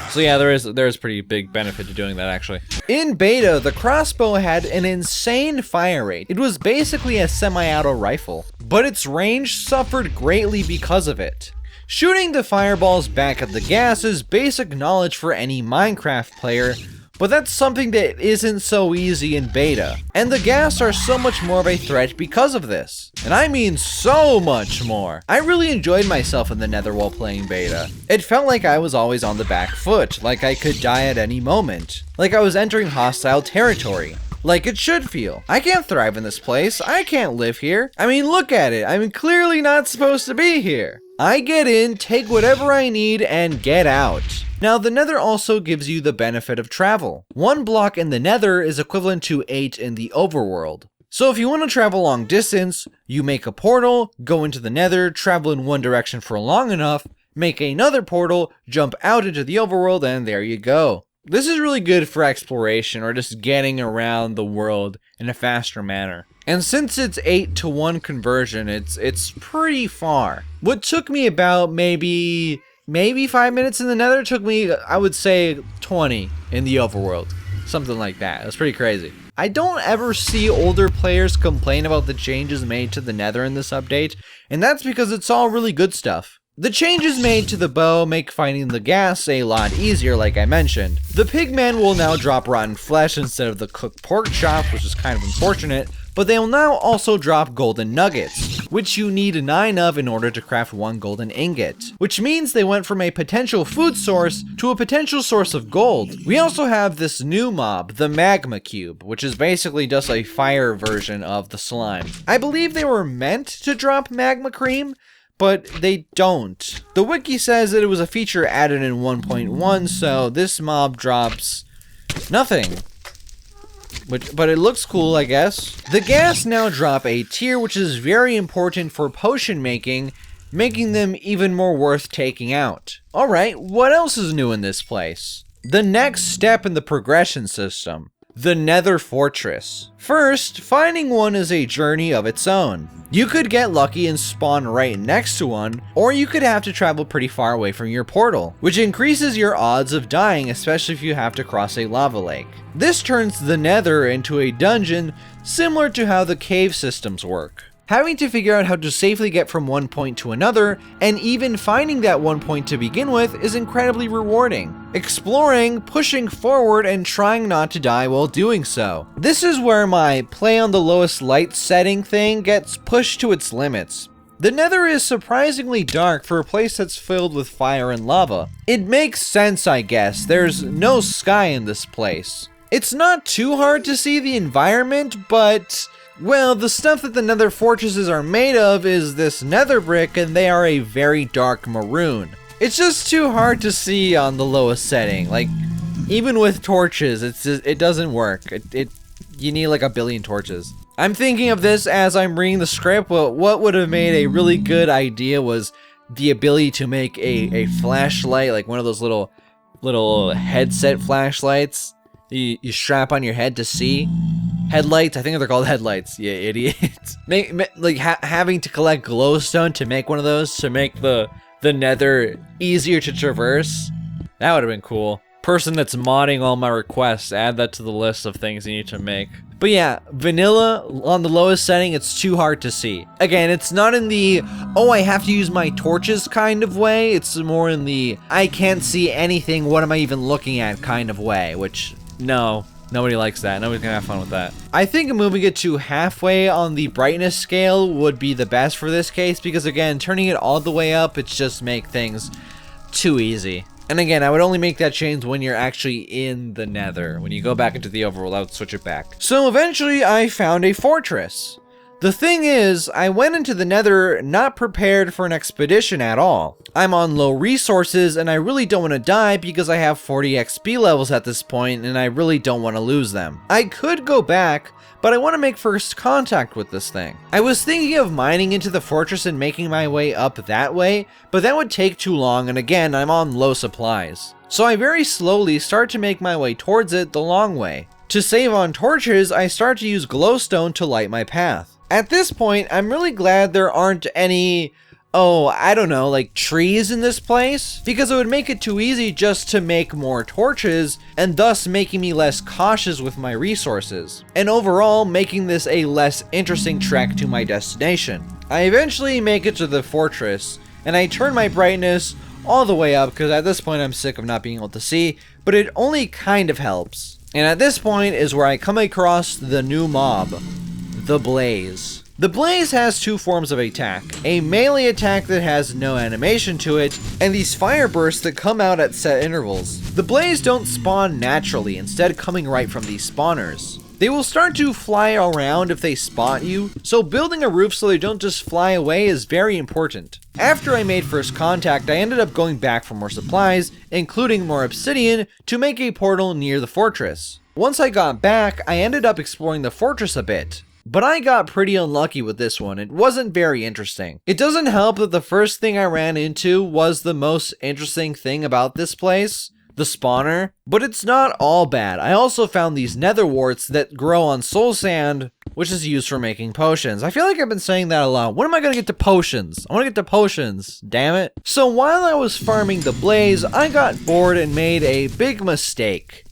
So yeah, there is pretty big benefit to doing that actually. In beta, the crossbow had an insane fire rate. It was basically a semi-auto rifle, but its range suffered greatly because of it. Shooting the fireballs back at the gas is basic knowledge for any Minecraft player, but that's something that isn't so easy in beta. And the ghasts are so much more of a threat because of this. And I mean so much more. I really enjoyed myself in the Nether while playing beta. It felt like I was always on the back foot, like I could die at any moment. Like I was entering hostile territory. Like it should feel. I can't thrive in this place. I can't live here. I mean, look at it. I'm clearly not supposed to be here. I get in, take whatever I need, and get out. Now, the Nether also gives you the benefit of travel. 1 block in the Nether is equivalent to 8 in the overworld. So if you want to travel long distance, you make a portal, go into the Nether, travel in one direction for long enough, make another portal, jump out into the overworld, and there you go. This is really good for exploration or just getting around the world in a faster manner. And since it's 8-to-1 conversion, it's pretty far. What took me about maybe 5 minutes in the Nether took me, I would say, 20 in the overworld. Something like that. It was pretty crazy. I don't ever see older players complain about the changes made to the Nether in this update, and that's because it's all really good stuff. The changes made to the bow make finding the gas a lot easier, like I mentioned. The pigmen will now drop rotten flesh instead of the cooked pork chop, which is kind of unfortunate, but they will now also drop golden nuggets, which you need 9 of in order to craft 1 golden ingot, which means they went from a potential food source to a potential source of gold. We also have this new mob, the magma cube, which is basically just a fire version of the slime. I believe they were meant to drop magma cream, but they don't. The wiki says that it was a feature added in 1.1, so this mob drops nothing. But it looks cool, I guess. The gas now drop a tier, which is very important for potion making, making them even more worth taking out. Alright, what else is new in this place? The next step in the progression system. The Nether Fortress. First, finding one is a journey of its own. You could get lucky and spawn right next to one, or you could have to travel pretty far away from your portal, which increases your odds of dying, especially if you have to cross a lava lake. This turns the Nether into a dungeon similar to how the cave systems work. Having to figure out how to safely get from one point to another, and even finding that one point to begin with, is incredibly rewarding. Exploring, pushing forward, and trying not to die while doing so. This is where my play on the lowest light setting thing gets pushed to its limits. The Nether is surprisingly dark for a place that's filled with fire and lava. It makes sense, I guess. There's no sky in this place. It's not too hard to see the environment, but well, the stuff that the Nether fortresses are made of is this nether brick, and they are a very dark maroon. It's just too hard to see on the lowest setting. Like, even with torches, it doesn't work. You need like a billion torches. I'm thinking of this as I'm reading the script, but what would have made a really good idea was the ability to make a flashlight, like one of those little headset flashlights you strap on your head to see. Headlights, I think they're called headlights, you idiot. Having to collect glowstone to make one of those, to make the Nether easier to traverse. That would have been cool. Person that's modding all my requests, add that to the list of things you need to make. But yeah, vanilla, on the lowest setting, it's too hard to see. Again, it's not in the, oh, I have to use my torches kind of way. It's more in the, I can't see anything, what am I even looking at kind of way, which, no. Nobody likes that. Nobody's gonna have fun with that. I think moving it to halfway on the brightness scale would be the best for this case, because again, turning it all the way up, it's just make things too easy. And again, I would only make that change when you're actually in the Nether. When you go back into the overworld, I would switch it back. So eventually I found a fortress. The thing is, I went into the Nether not prepared for an expedition at all. I'm on low resources and I really don't want to die because I have 40 XP levels at this point and I really don't want to lose them. I could go back, but I want to make first contact with this thing. I was thinking of mining into the fortress and making my way up that way, but that would take too long, and again, I'm on low supplies. So I very slowly start to make my way towards it the long way. To save on torches, I start to use glowstone to light my path. At this point, I'm really glad there aren't any, I don't know, like trees in this place, because it would make it too easy just to make more torches, and thus making me less cautious with my resources, and overall making this a less interesting trek to my destination. I eventually make it to the fortress, and I turn my brightness all the way up, because at this point I'm sick of not being able to see, but it only kind of helps. And at this point is where I come across the new mob. The Blaze. The Blaze has two forms of attack. A melee attack that has no animation to it, and these fire bursts that come out at set intervals. The Blaze don't spawn naturally, instead coming right from these spawners. They will start to fly around if they spot you, so building a roof so they don't just fly away is very important. After I made first contact, I ended up going back for more supplies, including more obsidian, to make a portal near the fortress. Once I got back, I ended up exploring the fortress a bit. But I got pretty unlucky with this one. It wasn't very interesting. It doesn't help that the first thing I ran into was the most interesting thing about this place, the spawner, but it's not all bad. I also found these nether warts that grow on soul sand, which is used for making potions. I feel like I've been saying that a lot. When am I gonna get to potions? I wanna get to potions, damn it. So while I was farming the Blaze, I got bored and made a big mistake.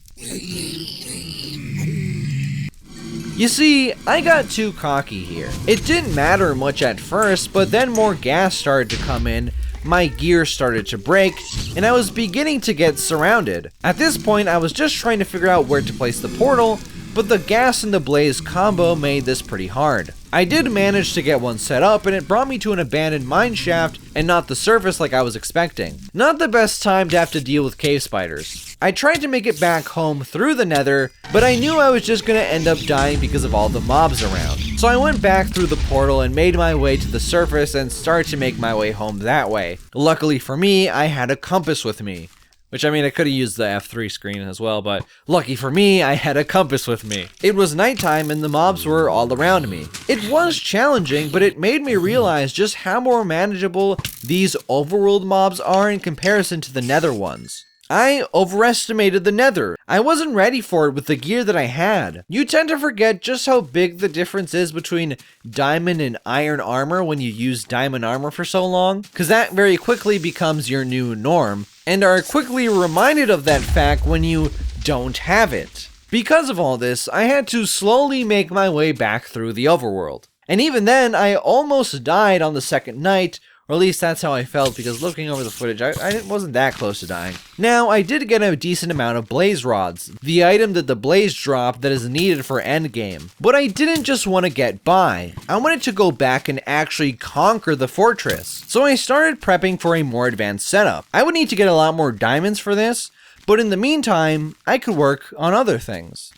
You see, I got too cocky here. It didn't matter much at first, but then more gas started to come in, my gear started to break, and I was beginning to get surrounded. At this point, I was just trying to figure out where to place the portal, but the gas and the blaze combo made this pretty hard. I did manage to get one set up, and it brought me to an abandoned mine shaft and not the surface like I was expecting. Not the best time to have to deal with cave spiders. I tried to make it back home through the Nether, but I knew I was just gonna end up dying because of all the mobs around. So I went back through the portal and made my way to the surface and started to make my way home that way. Luckily for me, I had a compass with me. Which, I mean, I could have used the F3 screen as well, but lucky for me, I had a compass with me. It was nighttime and the mobs were all around me. It was challenging, but it made me realize just how more manageable these overworld mobs are in comparison to the Nether ones. I overestimated the Nether. I wasn't ready for it with the gear that I had. You tend to forget just how big the difference is between diamond and iron armor when you use diamond armor for so long, because that very quickly becomes your new norm, and are quickly reminded of that fact when you don't have it. Because of all this, I had to slowly make my way back through the overworld. And even then, I almost died on the second night, or at least that's how I felt, because looking over the footage, I wasn't that close to dying. Now, I did get a decent amount of blaze rods, the item that the blaze drop that is needed for endgame. But I didn't just want to get by, I wanted to go back and actually conquer the fortress. So I started prepping for a more advanced setup. I would need to get a lot more diamonds for this, but in the meantime, I could work on other things.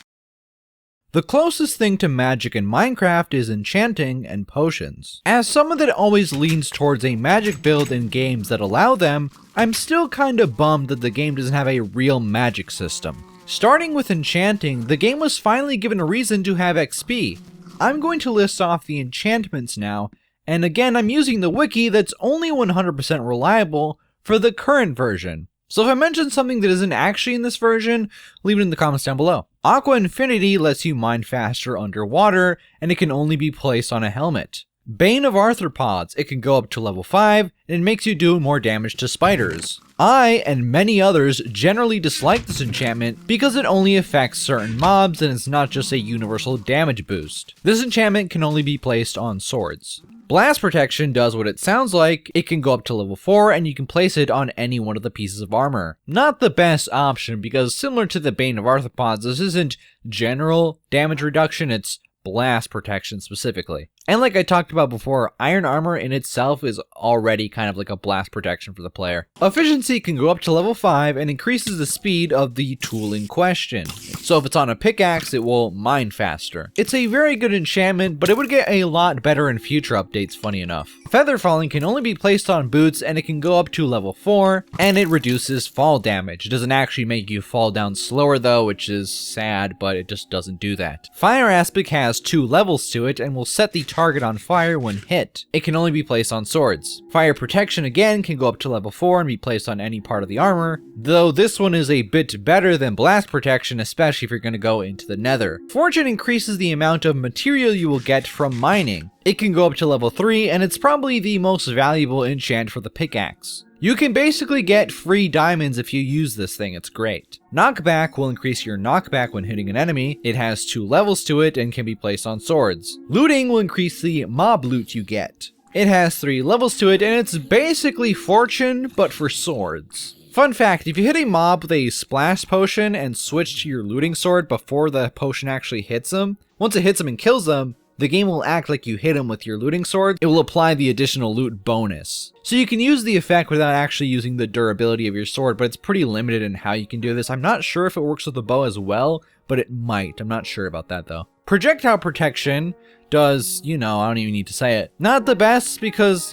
The closest thing to magic in Minecraft is Enchanting and Potions. As someone that always leans towards a magic build in games that allow them, I'm still kinda bummed that the game doesn't have a real magic system. Starting with Enchanting, the game was finally given a reason to have XP. I'm going to list off the enchantments now, and again I'm using the wiki that's only 100% reliable for the current version. So if I mention something that isn't actually in this version, leave it in the comments down below. Aqua Infinity lets you mine faster underwater, and it can only be placed on a helmet. Bane of Arthropods, it can go up to level 5, and it makes you do more damage to spiders. I, and many others, generally dislike this enchantment because it only affects certain mobs and it's not just a universal damage boost. This enchantment can only be placed on swords. Blast Protection does what it sounds like, it can go up to level 4 and you can place it on any one of the pieces of armor. Not the best option because similar to the Bane of Arthropods, this isn't general damage reduction, it's blast protection specifically. And like I talked about before, iron armor in itself is already kind of like a blast protection for the player. Efficiency can go up to level 5 and increases the speed of the tool in question. So if it's on a pickaxe, it will mine faster. It's a very good enchantment, but it would get a lot better in future updates, funny enough. Feather Falling can only be placed on boots and it can go up to level 4, and it reduces fall damage. It doesn't actually make you fall down slower though, which is sad, but it just doesn't do that. Fire Aspect has 2 levels to it and will set the target on fire when hit. It can only be placed on swords. Fire Protection again can go up to level 4 and be placed on any part of the armor, though this one is a bit better than Blast Protection, especially if you're going to go into the Nether. Fortune increases the amount of material you will get from mining. It can go up to level 3 and it's probably the most valuable enchant for the pickaxe. You can basically get free diamonds if you use this thing, it's great. Knockback will increase your knockback when hitting an enemy. It has 2 levels to it and can be placed on swords. Looting will increase the mob loot you get. It has 3 levels to it and it's basically Fortune, but for swords. Fun fact, if you hit a mob with a splash potion and switch to your looting sword before the potion actually hits them, once it hits them and kills them, the game will act like you hit him with your looting sword. It will apply the additional loot bonus. So you can use the effect without actually using the durability of your sword, but it's pretty limited in how you can do this. I'm not sure if it works with the bow as well, but it might. I'm not sure about that though. Projectile Protection does, I don't even need to say it. Not the best because,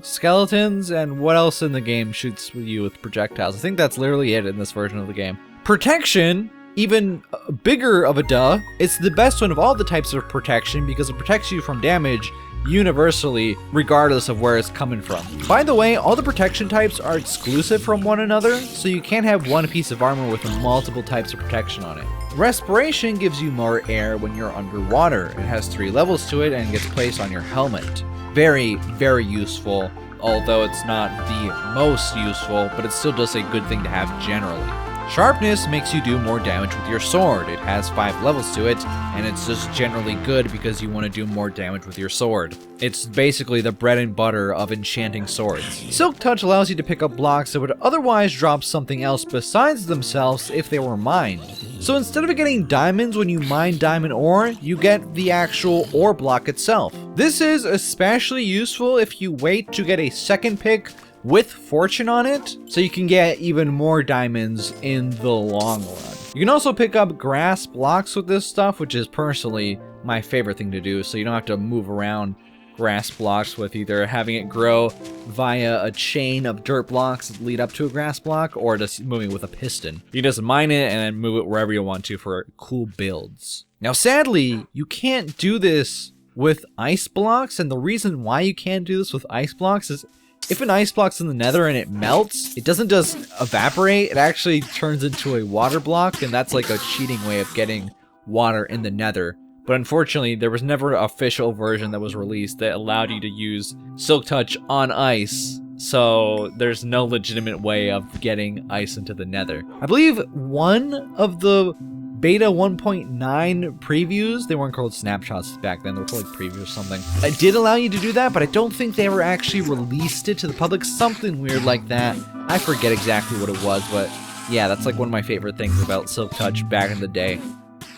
skeletons and what else in the game shoots you with projectiles. I think that's literally it in this version of the game. Protection, even bigger of a duh, it's the best one of all the types of protection because it protects you from damage universally, regardless of where it's coming from. By the way, all the protection types are exclusive from one another, so you can't have one piece of armor with multiple types of protection on it. Respiration gives you more air when you're underwater. It has 3 levels to it and gets placed on your helmet. Very, very useful, although it's not the most useful, but it still does a good thing to have generally. Sharpness makes you do more damage with your sword. It has 5 levels to it, and it's just generally good because you want to do more damage with your sword. It's basically the bread and butter of enchanting swords. Silk Touch allows you to pick up blocks that would otherwise drop something else besides themselves if they were mined. So instead of getting diamonds when you mine diamond ore, you get the actual ore block itself. This is especially useful if you wait to get a second pick with fortune on it, so you can get even more diamonds in the long run. You can also pick up grass blocks with this stuff, which is personally my favorite thing to do, so you don't have to move around grass blocks with either having it grow via a chain of dirt blocks that lead up to a grass block, or just moving with a piston. You can just mine it and then move it wherever you want to for cool builds. Now sadly, you can't do this with ice blocks, and the reason why you can't do this with ice blocks is if an ice block's in the nether and it melts, it doesn't just evaporate, it actually turns into a water block, and that's like a cheating way of getting water in the nether. But unfortunately, there was never an official version that was released that allowed you to use Silk Touch on ice, so there's no legitimate way of getting ice into the nether. I believe one of the beta 1.9 previews, they weren't called snapshots back then, they were called like previews or something. It did allow you to do that, but I don't think they ever actually released it to the public, something weird like that. I forget exactly what it was, but yeah, that's like one of my favorite things about Silk Touch back in the day.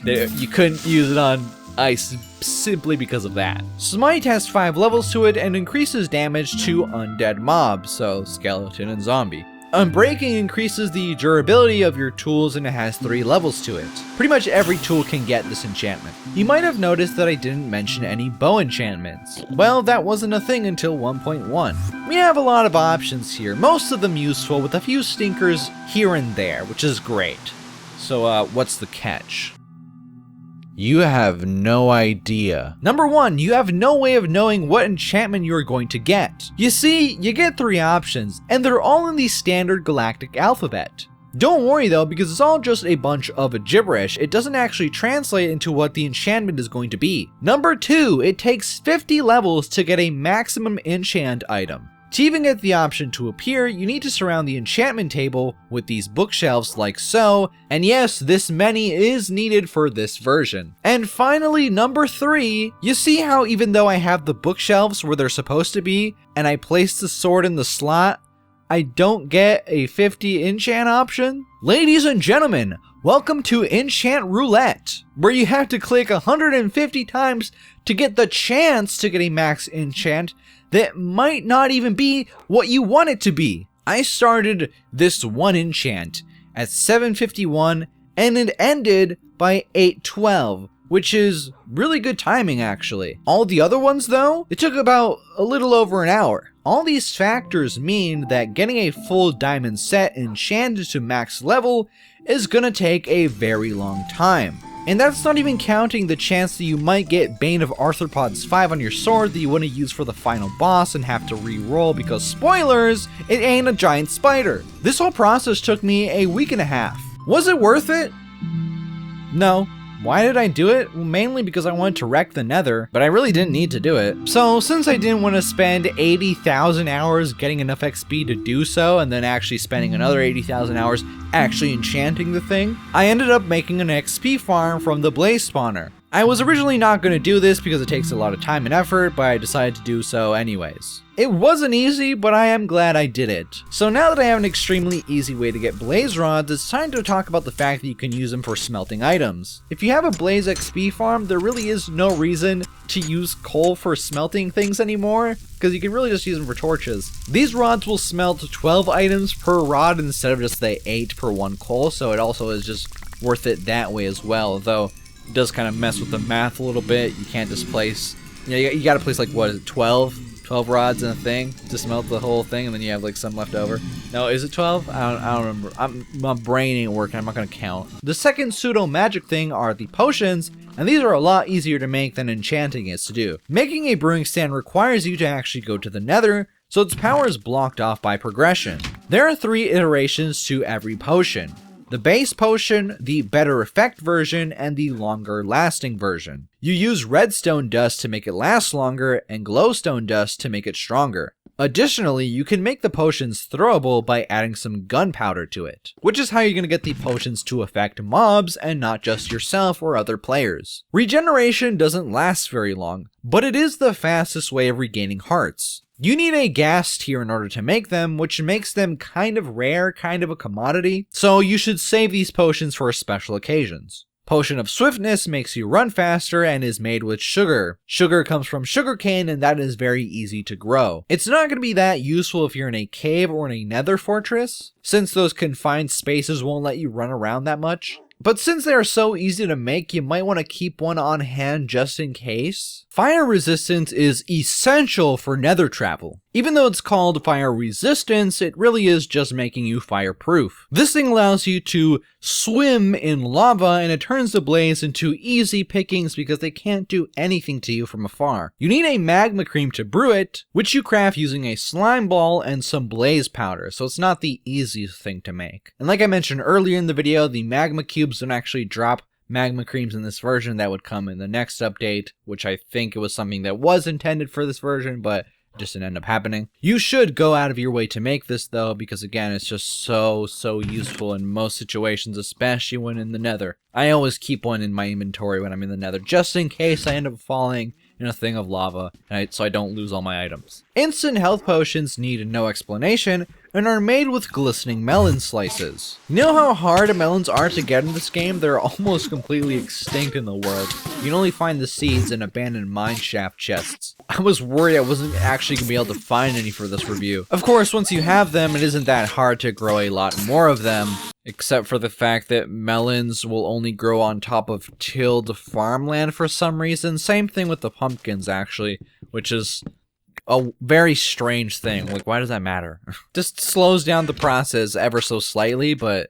You couldn't use it on ice simply because of that. Smite has 5 levels to it and increases damage to undead mobs, so skeleton and zombie. Unbreaking increases the durability of your tools and it has 3 levels to it. Pretty much every tool can get this enchantment. You might have noticed that I didn't mention any bow enchantments. Well, that wasn't a thing until 1.1. We have a lot of options here, most of them useful with a few stinkers here and there, which is great. So what's the catch? You have no idea. Number 1, you have no way of knowing what enchantment you are going to get. You see, you get 3 options, and they're all in the standard galactic alphabet. Don't worry though, because it's all just a bunch of gibberish. It doesn't actually translate into what the enchantment is going to be. Number 2, it takes 50 levels to get a maximum enchant item. To even get the option to appear, you need to surround the enchantment table with these bookshelves like so, and yes, this many is needed for this version. And finally, number 3, you see how even though I have the bookshelves where they're supposed to be, and I place the sword in the slot, I don't get a 50 enchant option? Ladies and gentlemen, welcome to Enchant Roulette, where you have to click 150 times to get the chance to get a max enchant that might not even be what you want it to be. I started this one enchant at 751 and it ended by 812, which is really good timing actually. All the other ones though, it took about a little over an hour. All these factors mean that getting a full diamond set enchanted to max level is gonna take a very long time. And that's not even counting the chance that you might get Bane of Arthropods 5 on your sword that you want to use for the final boss and have to re-roll because, spoilers, it ain't a giant spider. This whole process took me a week and a half. Was it worth it? No. Why did I do it? Well, mainly because I wanted to wreck the nether, but I really didn't need to do it. So since I didn't want to spend 80,000 hours getting enough XP to do so, and then actually spending another 80,000 hours actually enchanting the thing, I ended up making an XP farm from the blaze spawner. I was originally not going to do this because it takes a lot of time and effort, but I decided to do so anyways. It wasn't easy, but I am glad I did it. So now that I have an extremely easy way to get blaze rods, it's time to talk about the fact that you can use them for smelting items. If you have a blaze XP farm, there really is no reason to use coal for smelting things anymore, because you can really just use them for torches. These rods will smelt 12 items per rod instead of just the 8 per one coal, so it also is just worth it that way as well, though it does kind of mess with the math a little bit. You can't just place, you gotta place like, what is it, 12 rods in a thing to smelt the whole thing, and then you have like some left over. No, is it 12? I don't remember. My brain ain't working, I'm not gonna count. The second pseudo magic thing are the potions, and these are a lot easier to make than enchanting is to do. Making a brewing stand requires you to actually go to the nether, so its power is blocked off by progression. There are 3 iterations to every potion. The base potion, the better effect version, and the longer lasting version. You use redstone dust to make it last longer and glowstone dust to make it stronger. Additionally, you can make the potions throwable by adding some gunpowder to it, which is how you're going to get the potions to affect mobs and not just yourself or other players. Regeneration doesn't last very long, but it is the fastest way of regaining hearts. You need a gas tier in order to make them, which makes them kind of rare, kind of a commodity, so you should save these potions for special occasions. Potion of Swiftness makes you run faster and is made with sugar. Sugar comes from sugarcane and that is very easy to grow. It's not going to be that useful if you're in a cave or in a nether fortress, since those confined spaces won't let you run around that much. But since they are so easy to make, you might want to keep one on hand just in case. Fire resistance is essential for nether travel. Even though it's called fire resistance, it really is just making you fireproof. This thing allows you to swim in lava and it turns the blaze into easy pickings because they can't do anything to you from afar. You need a magma cream to brew it, which you craft using a slime ball and some blaze powder, so it's not the easiest thing to make. And like I mentioned earlier in the video, the magma cubes don't actually drop magma creams in this version. That would come in the next update, which I think it was something that was intended for this version, but just didn't end up happening. You should go out of your way to make this though, because again, it's just so useful in most situations, especially when in the nether. I always keep one in my inventory when I'm in the nether, just in case I end up falling in a thing of lava, so I don't lose all my items. Instant health potions need no explanation, and are made with glistening melon slices. You know how hard melons are to get in this game? They're almost completely extinct in the world. You can only find the seeds in abandoned mineshaft chests. I was worried I wasn't actually going to be able to find any for this review. Of course, once you have them, it isn't that hard to grow a lot more of them, except for the fact that melons will only grow on top of tilled farmland for some reason. Same thing with the pumpkins, actually, which is a very strange thing. Like, why does that matter? Just slows down the process ever so slightly, but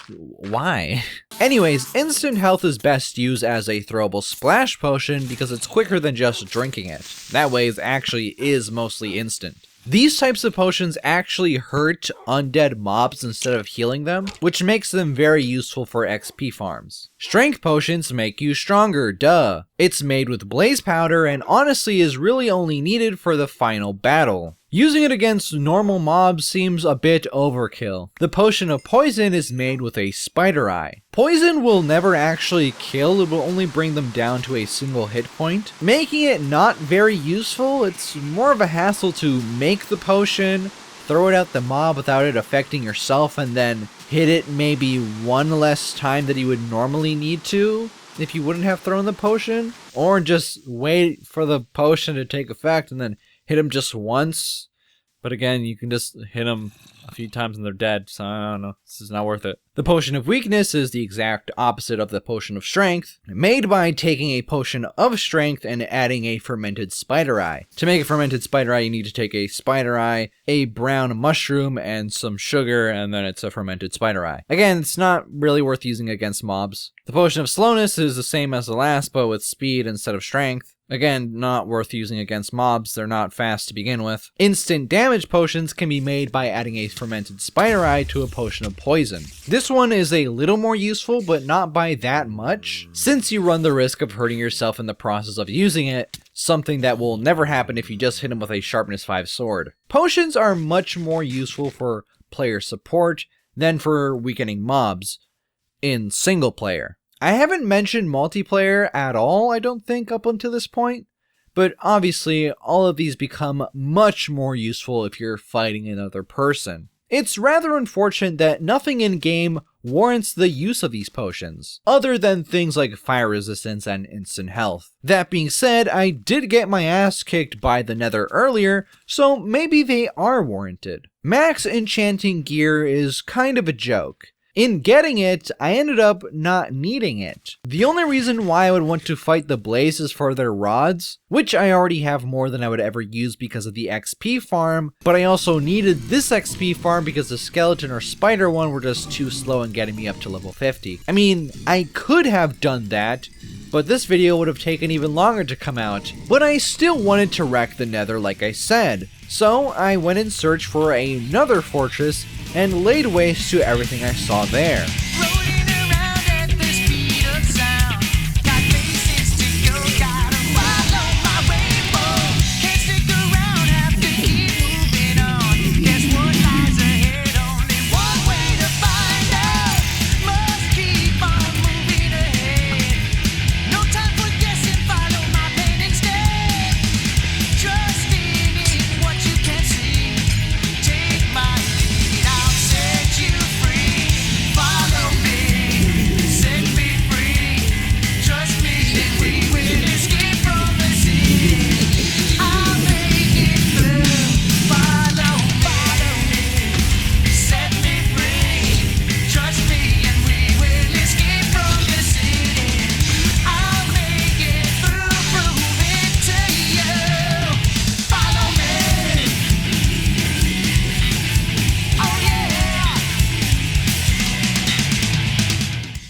why? Anyways, instant health is best used as a throwable splash potion because it's quicker than just drinking it. That way it actually is mostly instant. These types of potions actually hurt undead mobs instead of healing them, which makes them very useful for XP farms. Strength potions make you stronger, duh. It's made with blaze powder and honestly is really only needed for the final battle. Using it against normal mobs seems a bit overkill. The potion of poison is made with a spider eye. Poison will never actually kill, it will only bring them down to a single hit point, making it not very useful. It's more of a hassle to make the potion, throw it at the mob without it affecting yourself, and then hit it maybe one less time that you would normally need to if you wouldn't have thrown the potion, or just wait for the potion to take effect and then hit them just once. But again, you can just hit them a few times and they're dead, so I don't know. This is not worth it. The potion of weakness is the exact opposite of the potion of strength, made by taking a potion of strength and adding a fermented spider eye. To make a fermented spider eye, you need to take a spider eye, a brown mushroom, and some sugar, and then it's a fermented spider eye. Again, it's not really worth using against mobs. The potion of slowness is the same as the last, but with speed instead of strength. Again, not worth using against mobs, they're not fast to begin with. Instant damage potions can be made by adding a fermented spider eye to a potion of poison. This one is a little more useful, but not by that much, since you run the risk of hurting yourself in the process of using it, something that will never happen if you just hit him with a sharpness 5 sword. Potions are much more useful for player support than for weakening mobs in single player. I haven't mentioned multiplayer at all, I don't think, up until this point, but obviously all of these become much more useful if you're fighting another person. It's rather unfortunate that nothing in-game warrants the use of these potions, other than things like fire resistance and instant health. That being said, I did get my ass kicked by the Nether earlier, so maybe they are warranted. Max enchanting gear is kind of a joke. In getting it, I ended up not needing it. The only reason why I would want to fight the Blaze is for their rods, which I already have more than I would ever use because of the XP farm, but I also needed this XP farm because the skeleton or spider one were just too slow in getting me up to level 50. I mean, I could have done that, but this video would have taken even longer to come out, but I still wanted to wreck the Nether like I said. So I went in search for another fortress and laid waste to everything I saw there.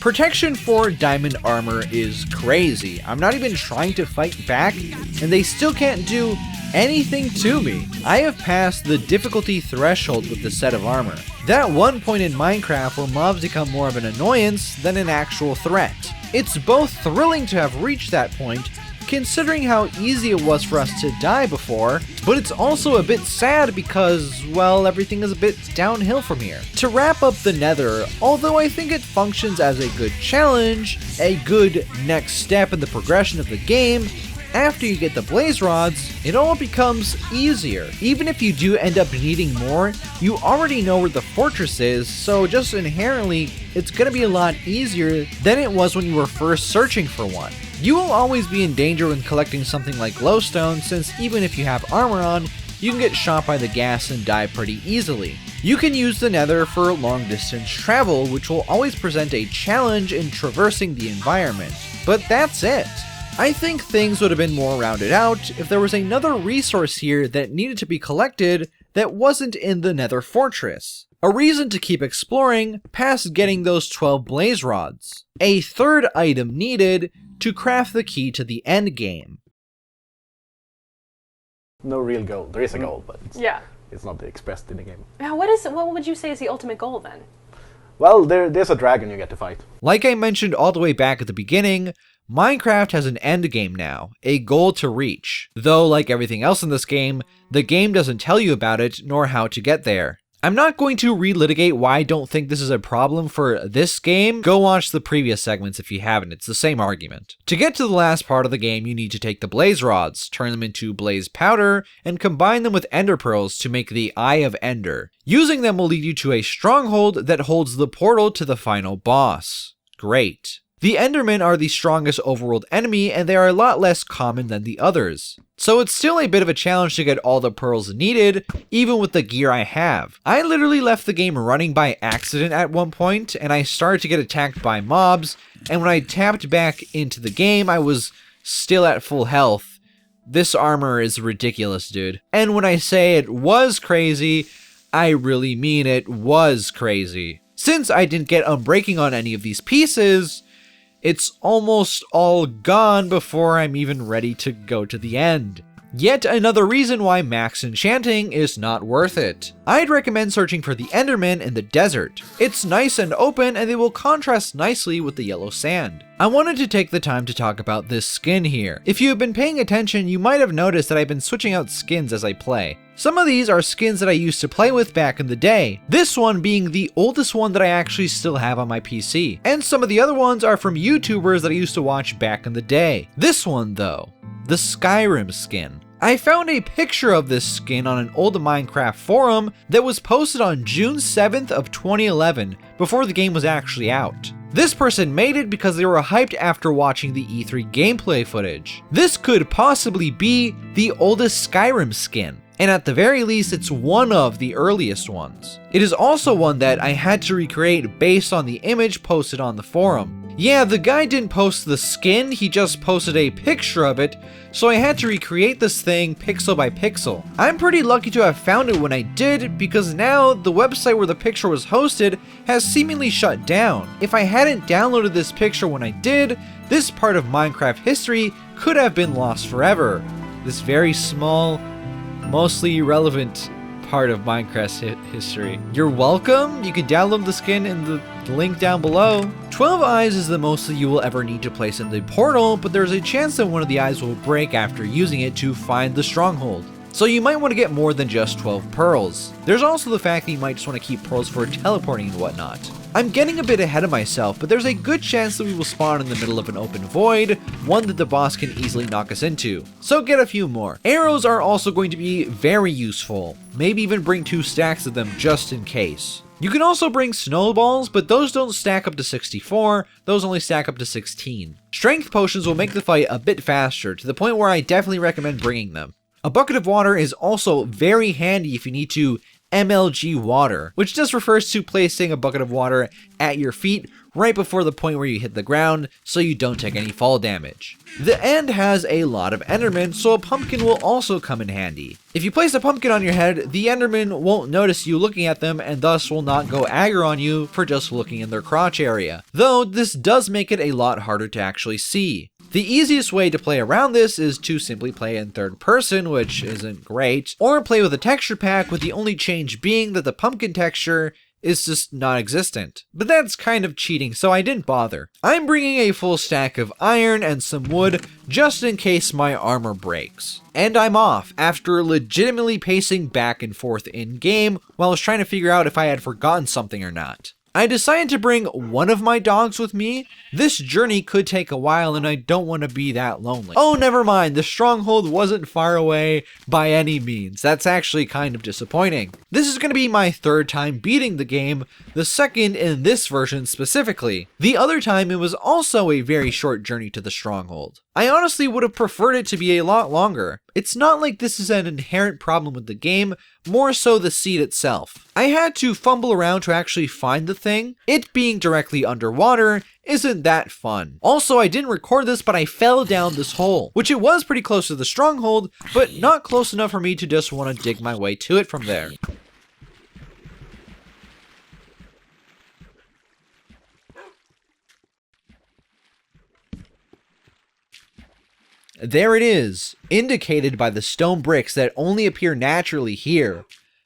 Protection for diamond armor is crazy. I'm not even trying to fight back, and they still can't do anything to me. I have passed the difficulty threshold with the set of armor. That one point in Minecraft where mobs become more of an annoyance than an actual threat. It's both thrilling to have reached that point, considering how easy it was for us to die before, but it's also a bit sad because, well, everything is a bit downhill from here. To wrap up the Nether, although I think it functions as a good challenge, a good next step in the progression of the game, after you get the blaze rods, it all becomes easier. Even if you do end up needing more, you already know where the fortress is, so just inherently, it's gonna be a lot easier than it was when you were first searching for one. You will always be in danger when collecting something like glowstone, since even if you have armor on, you can get shot by the gas and die pretty easily. You can use the Nether for long distance travel, which will always present a challenge in traversing the environment, but that's it. I think things would have been more rounded out if there was another resource here that needed to be collected that wasn't in the Nether Fortress. A reason to keep exploring past getting those 12 blaze rods. A third item needed to craft the key to the end game. No real goal. There is a goal, but it's not expressed in the game. Now, what would you say is the ultimate goal then? Well, there's a dragon you get to fight. Like I mentioned all the way back at the beginning, Minecraft has an end game now, a goal to reach. Though, like everything else in this game, the game doesn't tell you about it nor how to get there. I'm not going to relitigate why I don't think this is a problem for this game. Go watch the previous segments if you haven't, it's the same argument. To get to the last part of the game, you need to take the blaze rods, turn them into blaze powder, and combine them with ender pearls to make the Eye of Ender. Using them will lead you to a stronghold that holds the portal to the final boss. Great. The Endermen are the strongest overworld enemy, and they are a lot less common than the others. So it's still a bit of a challenge to get all the pearls needed, even with the gear I have. I literally left the game running by accident at one point, and I started to get attacked by mobs, and when I tapped back into the game, I was still at full health. This armor is ridiculous, dude. And when I say it was crazy, I really mean it was crazy. Since I didn't get unbreaking on any of these pieces, it's almost all gone before I'm even ready to go to the end. Yet another reason why max enchanting is not worth it. I'd recommend searching for the Enderman in the desert. It's nice and open, and they will contrast nicely with the yellow sand. I wanted to take the time to talk about this skin here. If you have been paying attention, you might have noticed that I've been switching out skins as I play. Some of these are skins that I used to play with back in the day, this one being the oldest one that I actually still have on my PC. And some of the other ones are from YouTubers that I used to watch back in the day. This one though, the Skyrim skin. I found a picture of this skin on an old Minecraft forum that was posted on June 7th of 2011, before the game was actually out. This person made it because they were hyped after watching the E3 gameplay footage. This could possibly be the oldest Skyrim skin, and at the very least it's one of the earliest ones. It is also one that I had to recreate based on the image posted on the forum. Yeah, the guy didn't post the skin, he just posted a picture of it, so I had to recreate this thing pixel by pixel. I'm pretty lucky to have found it when I did, because now the website where the picture was hosted has seemingly shut down. If I hadn't downloaded this picture when I did, this part of Minecraft history could have been lost forever. This very small, mostly irrelevant part of Minecraft's history. You're welcome. You can download the skin in the link down below. 12 eyes is the most that you will ever need to place in the portal, but there's a chance that one of the eyes will break after using it to find the stronghold. So you might want to get more than just 12 pearls. There's also the fact that you might just want to keep pearls for teleporting and whatnot. I'm getting a bit ahead of myself, but there's a good chance that we will spawn in the middle of an open void, one that the boss can easily knock us into. So get a few more. Arrows are also going to be very useful. Maybe even bring 2 stacks of them just in case. You can also bring snowballs, but those don't stack up to 64, those only stack up to 16. Strength potions will make the fight a bit faster, to the point where I definitely recommend bringing them. A bucket of water is also very handy if you need to MLG water, which just refers to placing a bucket of water at your feet right before the point where you hit the ground so you don't take any fall damage. The end has a lot of endermen, so a pumpkin will also come in handy. If you place a pumpkin on your head, the endermen won't notice you looking at them and thus will not go aggro on you for just looking in their crotch area. Though this does make it a lot harder to actually see. The easiest way to play around this is to simply play in third person, which isn't great, or play with a texture pack with the only change being that the pumpkin texture is just non-existent. But that's kind of cheating, so I didn't bother. I'm bringing a full stack of iron and some wood just in case my armor breaks. And I'm off after legitimately pacing back and forth in game while I was trying to figure out if I had forgotten something or not. I decided to bring one of my dogs with me. This journey could take a while and I don't want to be that lonely. Oh, never mind, the stronghold wasn't far away by any means. That's actually kind of disappointing. This is going to be my third time beating the game, the second in this version specifically. The other time it was also a very short journey to the stronghold. I honestly would have preferred it to be a lot longer. It's not like this is an inherent problem with the game, more so the seed itself. I had to fumble around to actually find the thing. It being directly underwater isn't that fun. Also, I didn't record this, but I fell down this hole, which it was pretty close to the stronghold, but not close enough for me to just want to dig my way to it from there. There it is, indicated by the stone bricks that only appear naturally here.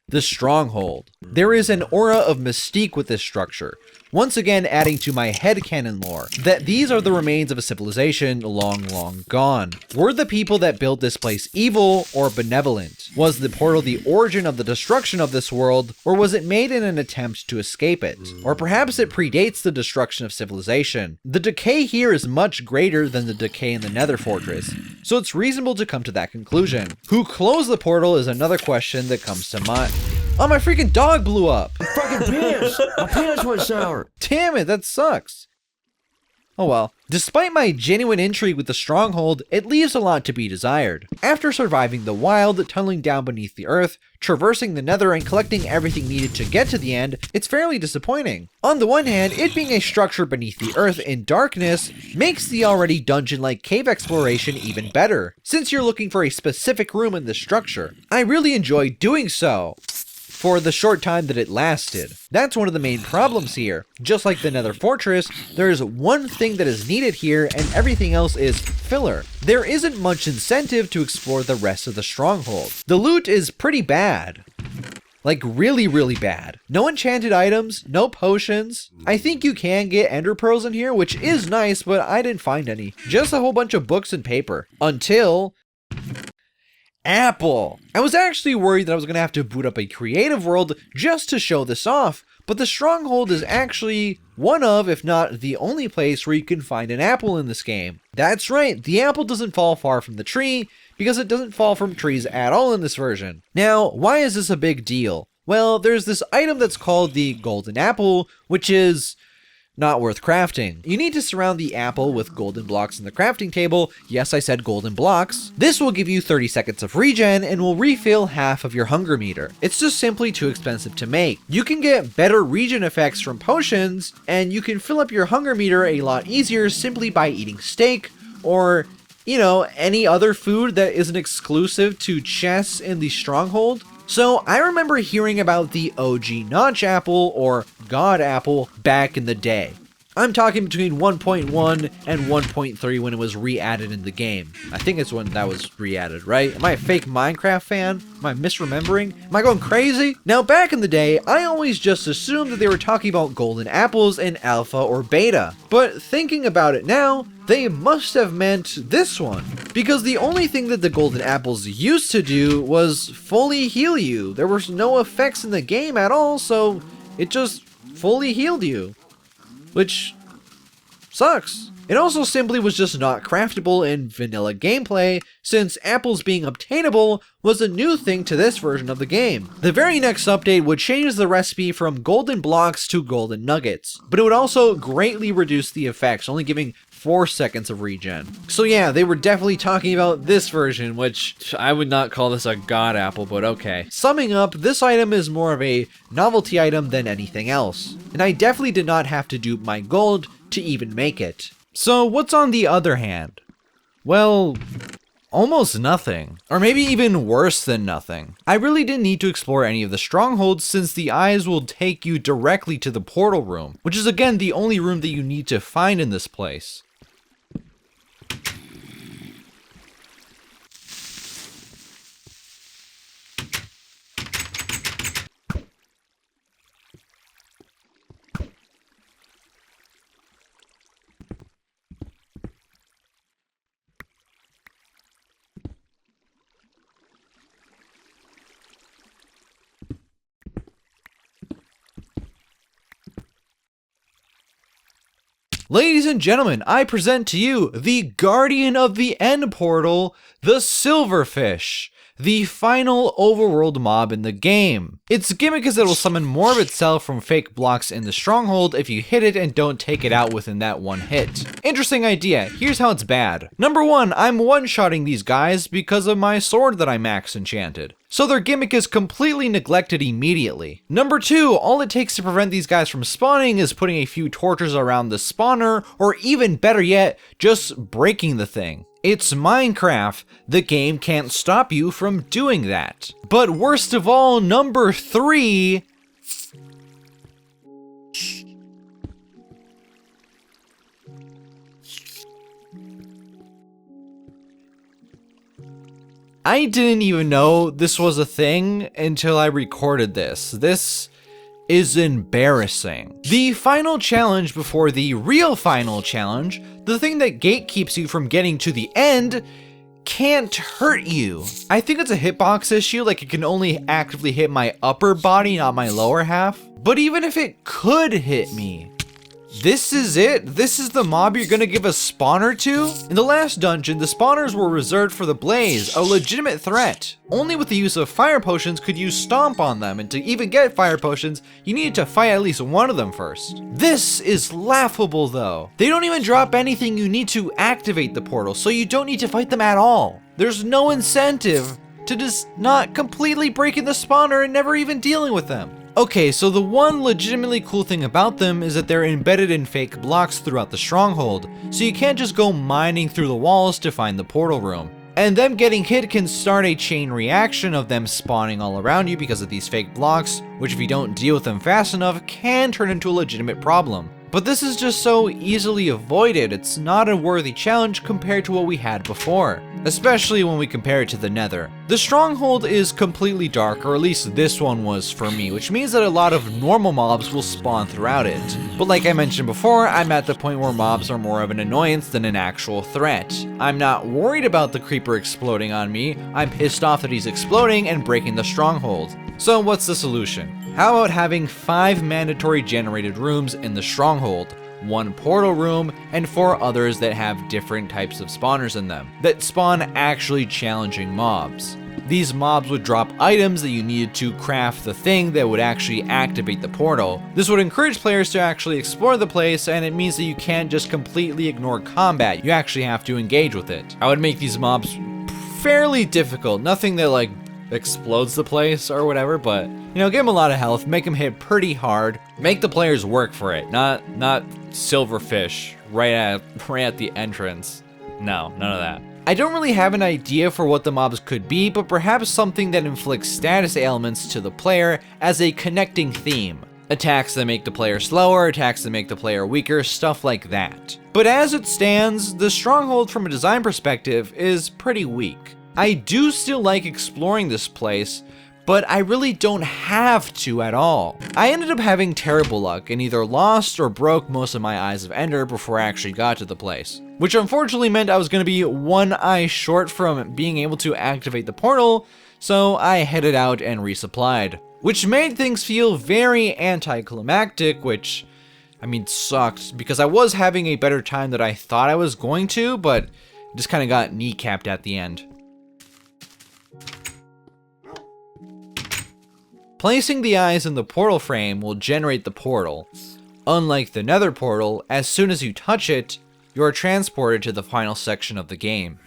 The stronghold. There is an aura of mystique with this structure, once again adding to my headcanon lore, that these are the remains of a civilization long gone. Were the people that built this place evil or benevolent? Was the portal the origin of the destruction of this world, or was it made in an attempt to escape it? Or perhaps it predates the destruction of civilization. The decay here is much greater than the decay in the Nether fortress, so it's reasonable to come to that conclusion. Who closed the portal is another question that comes to mind. Oh, my freaking dog blew up! Fucking pants! My pants went sour! Damn it, that sucks. Oh well. Despite my genuine intrigue with the stronghold, it leaves a lot to be desired. After surviving the wild, tunneling down beneath the earth, traversing the Nether, and collecting everything needed to get to the end, it's fairly disappointing. On the one hand, it being a structure beneath the earth in darkness makes the already dungeon-like cave exploration even better, since you're looking for a specific room in this structure. I really enjoyed doing so, for the short time that it lasted. That's one of the main problems here. Just like the Nether Fortress, there's one thing that is needed here and everything else is filler. There isn't much incentive to explore the rest of the stronghold. The loot is pretty bad. Like really bad. No enchanted items, no potions. I think you can get ender pearls in here, which is nice, but I didn't find any. Just a whole bunch of books and paper. Until Apple. I was actually worried that I was going to have to boot up a creative world just to show this off, but the stronghold is actually one of, if not the only place where you can find an apple in this game. That's right, the apple doesn't fall far from the tree, because it doesn't fall from trees at all in this version. Now, why is this a big deal? Well, there's this item that's called the golden apple, which is not worth crafting. You need to surround the apple with golden blocks in the crafting table. Yes, I said golden blocks. This will give you 30 seconds of regen and will refill half of your hunger meter. It's just simply too expensive to make. You can get better regen effects from potions, and you can fill up your hunger meter a lot easier simply by eating steak, or, you know, any other food that isn't exclusive to chests in the stronghold. So I remember hearing about the OG Notch Apple, or God Apple, back in the day. I'm talking between 1.1 and 1.3 when it was re-added in the game. I think it's when that was re-added, right? Am I a fake Minecraft fan? Am I misremembering? Am I going crazy? Now, back in the day, I always just assumed that they were talking about golden apples in alpha or beta. But thinking about it now, they must have meant this one. Because the only thing that the golden apples used to do was fully heal you. There was no effects in the game at all, so it just fully healed you. Which sucks. It also simply was just not craftable in vanilla gameplay, since apples being obtainable was a new thing to this version of the game. The very next update would change the recipe from golden blocks to golden nuggets, but it would also greatly reduce the effects, only giving 4 seconds of regen. So yeah, they were definitely talking about this version, which I would not call this a god apple, but okay. Summing up, this item is more of a novelty item than anything else, and I definitely did not have to dupe my gold to even make it. So what's on the other hand? Well, almost nothing. Or maybe even worse than nothing. I really didn't need to explore any of the strongholds since the eyes will take you directly to the portal room, which is again the only room that you need to find in this place. Ladies and gentlemen, I present to you the Guardian of the End portal, the Silverfish, the final overworld mob in the game. Its gimmick is that it will summon more of itself from fake blocks in the stronghold if you hit it and don't take it out within that one hit. Interesting idea, here's how it's bad. Number 1, I'm one-shotting these guys because of my sword that I max enchanted, so their gimmick is completely neglected immediately. Number 2, all it takes to prevent these guys from spawning is putting a few torches around the spawner, or even better yet, just breaking the thing. It's Minecraft. The game can't stop you from doing that. But worst of all, number 3... I didn't even know this was a thing until I recorded this. This is embarrassing. The final challenge before the real final challenge, the thing that gatekeeps you from getting to the end, can't hurt you. I think it's a hitbox issue, like it can only actively hit my upper body, not my lower half. But even if it could hit me, this is it? This is the mob you're gonna give a spawner to? In the last dungeon, the spawners were reserved for the Blaze, a legitimate threat. Only with the use of fire potions could you stomp on them, and to even get fire potions, you needed to fight at least one of them first. This is laughable though. They don't even drop anything you need to activate the portal, so you don't need to fight them at all. There's no incentive to just not completely breaking the spawner and never even dealing with them. Okay, so the one legitimately cool thing about them is that they're embedded in fake blocks throughout the stronghold, so you can't just go mining through the walls to find the portal room. And them getting hit can start a chain reaction of them spawning all around you because of these fake blocks, which if you don't deal with them fast enough, can turn into a legitimate problem. But this is just so easily avoided, it's not a worthy challenge compared to what we had before, especially when we compare it to the Nether. The stronghold is completely dark, or at least this one was for me, which means that a lot of normal mobs will spawn throughout it. But like I mentioned before, I'm at the point where mobs are more of an annoyance than an actual threat. I'm not worried about the creeper exploding on me, I'm pissed off that he's exploding and breaking the stronghold. So what's the solution? How about having 5 mandatory generated rooms in the stronghold, 1 portal room, and 4 others that have different types of spawners in them, that spawn actually challenging mobs. These mobs would drop items that you needed to craft the thing that would actually activate the portal. This would encourage players to actually explore the place, and it means that you can't just completely ignore combat, you actually have to engage with it. I would make these mobs fairly difficult, nothing that like explodes the place or whatever, but you know, give them a lot of health, make them hit pretty hard, make the players work for it, not Silverfish right at the entrance. No, none of that. I don't really have an idea for what the mobs could be, but perhaps something that inflicts status ailments to the player as a connecting theme. Attacks that make the player slower, attacks that make the player weaker, stuff like that. But as it stands, the stronghold from a design perspective is pretty weak. I do still like exploring this place, but I really don't have to at all. I ended up having terrible luck and either lost or broke most of my Eyes of Ender before I actually got to the place, which unfortunately meant I was going to be 1 eye short from being able to activate the portal, so I headed out and resupplied, which made things feel very anticlimactic, which, I mean, sucked, because I was having a better time than I thought I was going to, but just kind of got kneecapped at the end. Placing the eyes in the portal frame will generate the portal. Unlike the Nether portal, as soon as you touch it, you are transported to the final section of the game.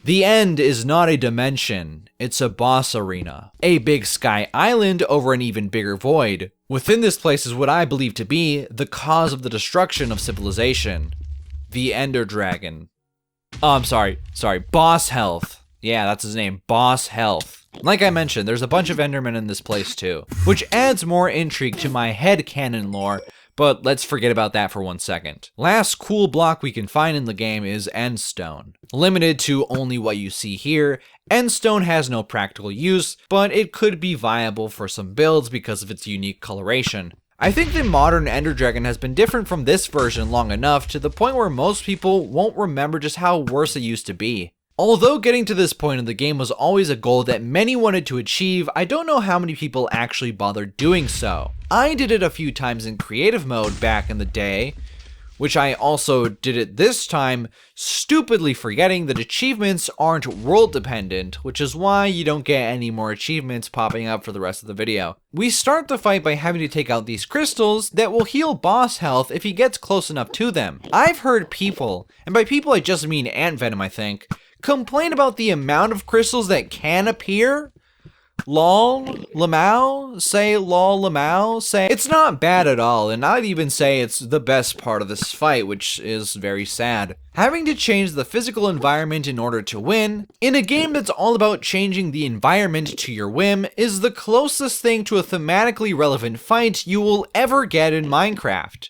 The end is not a dimension, it's a boss arena. A big sky island over an even bigger void. Within this place is what I believe to be the cause of the destruction of civilization. The Ender Dragon. Oh, I'm sorry, Boss Health. Yeah, that's his name, Boss Health. Like I mentioned, there's a bunch of Endermen in this place too, which adds more intrigue to my headcanon lore, but let's forget about that for 1 second. Last cool block we can find in the game is Endstone. Limited to only what you see here, Endstone has no practical use, but it could be viable for some builds because of its unique coloration. I think the modern Ender Dragon has been different from this version long enough to the point where most people won't remember just how worse it used to be. Although getting to this point in the game was always a goal that many wanted to achieve, I don't know how many people actually bothered doing so. I did it a few times in creative mode back in the day, which I also did it this time, stupidly forgetting that achievements aren't world dependent, which is why you don't get any more achievements popping up for the rest of the video. We start the fight by having to take out these crystals that will heal boss health if he gets close enough to them. I've heard people, and by people I just mean Antvenom I think, complain about the amount of crystals that can appear. Lol, lamau, say lol, lamau, say it's not bad at all, and I'd even say it's the best part of this fight, which is very sad. Having to change the physical environment in order to win, in a game that's all about changing the environment to your whim, is the closest thing to a thematically relevant fight you will ever get in Minecraft.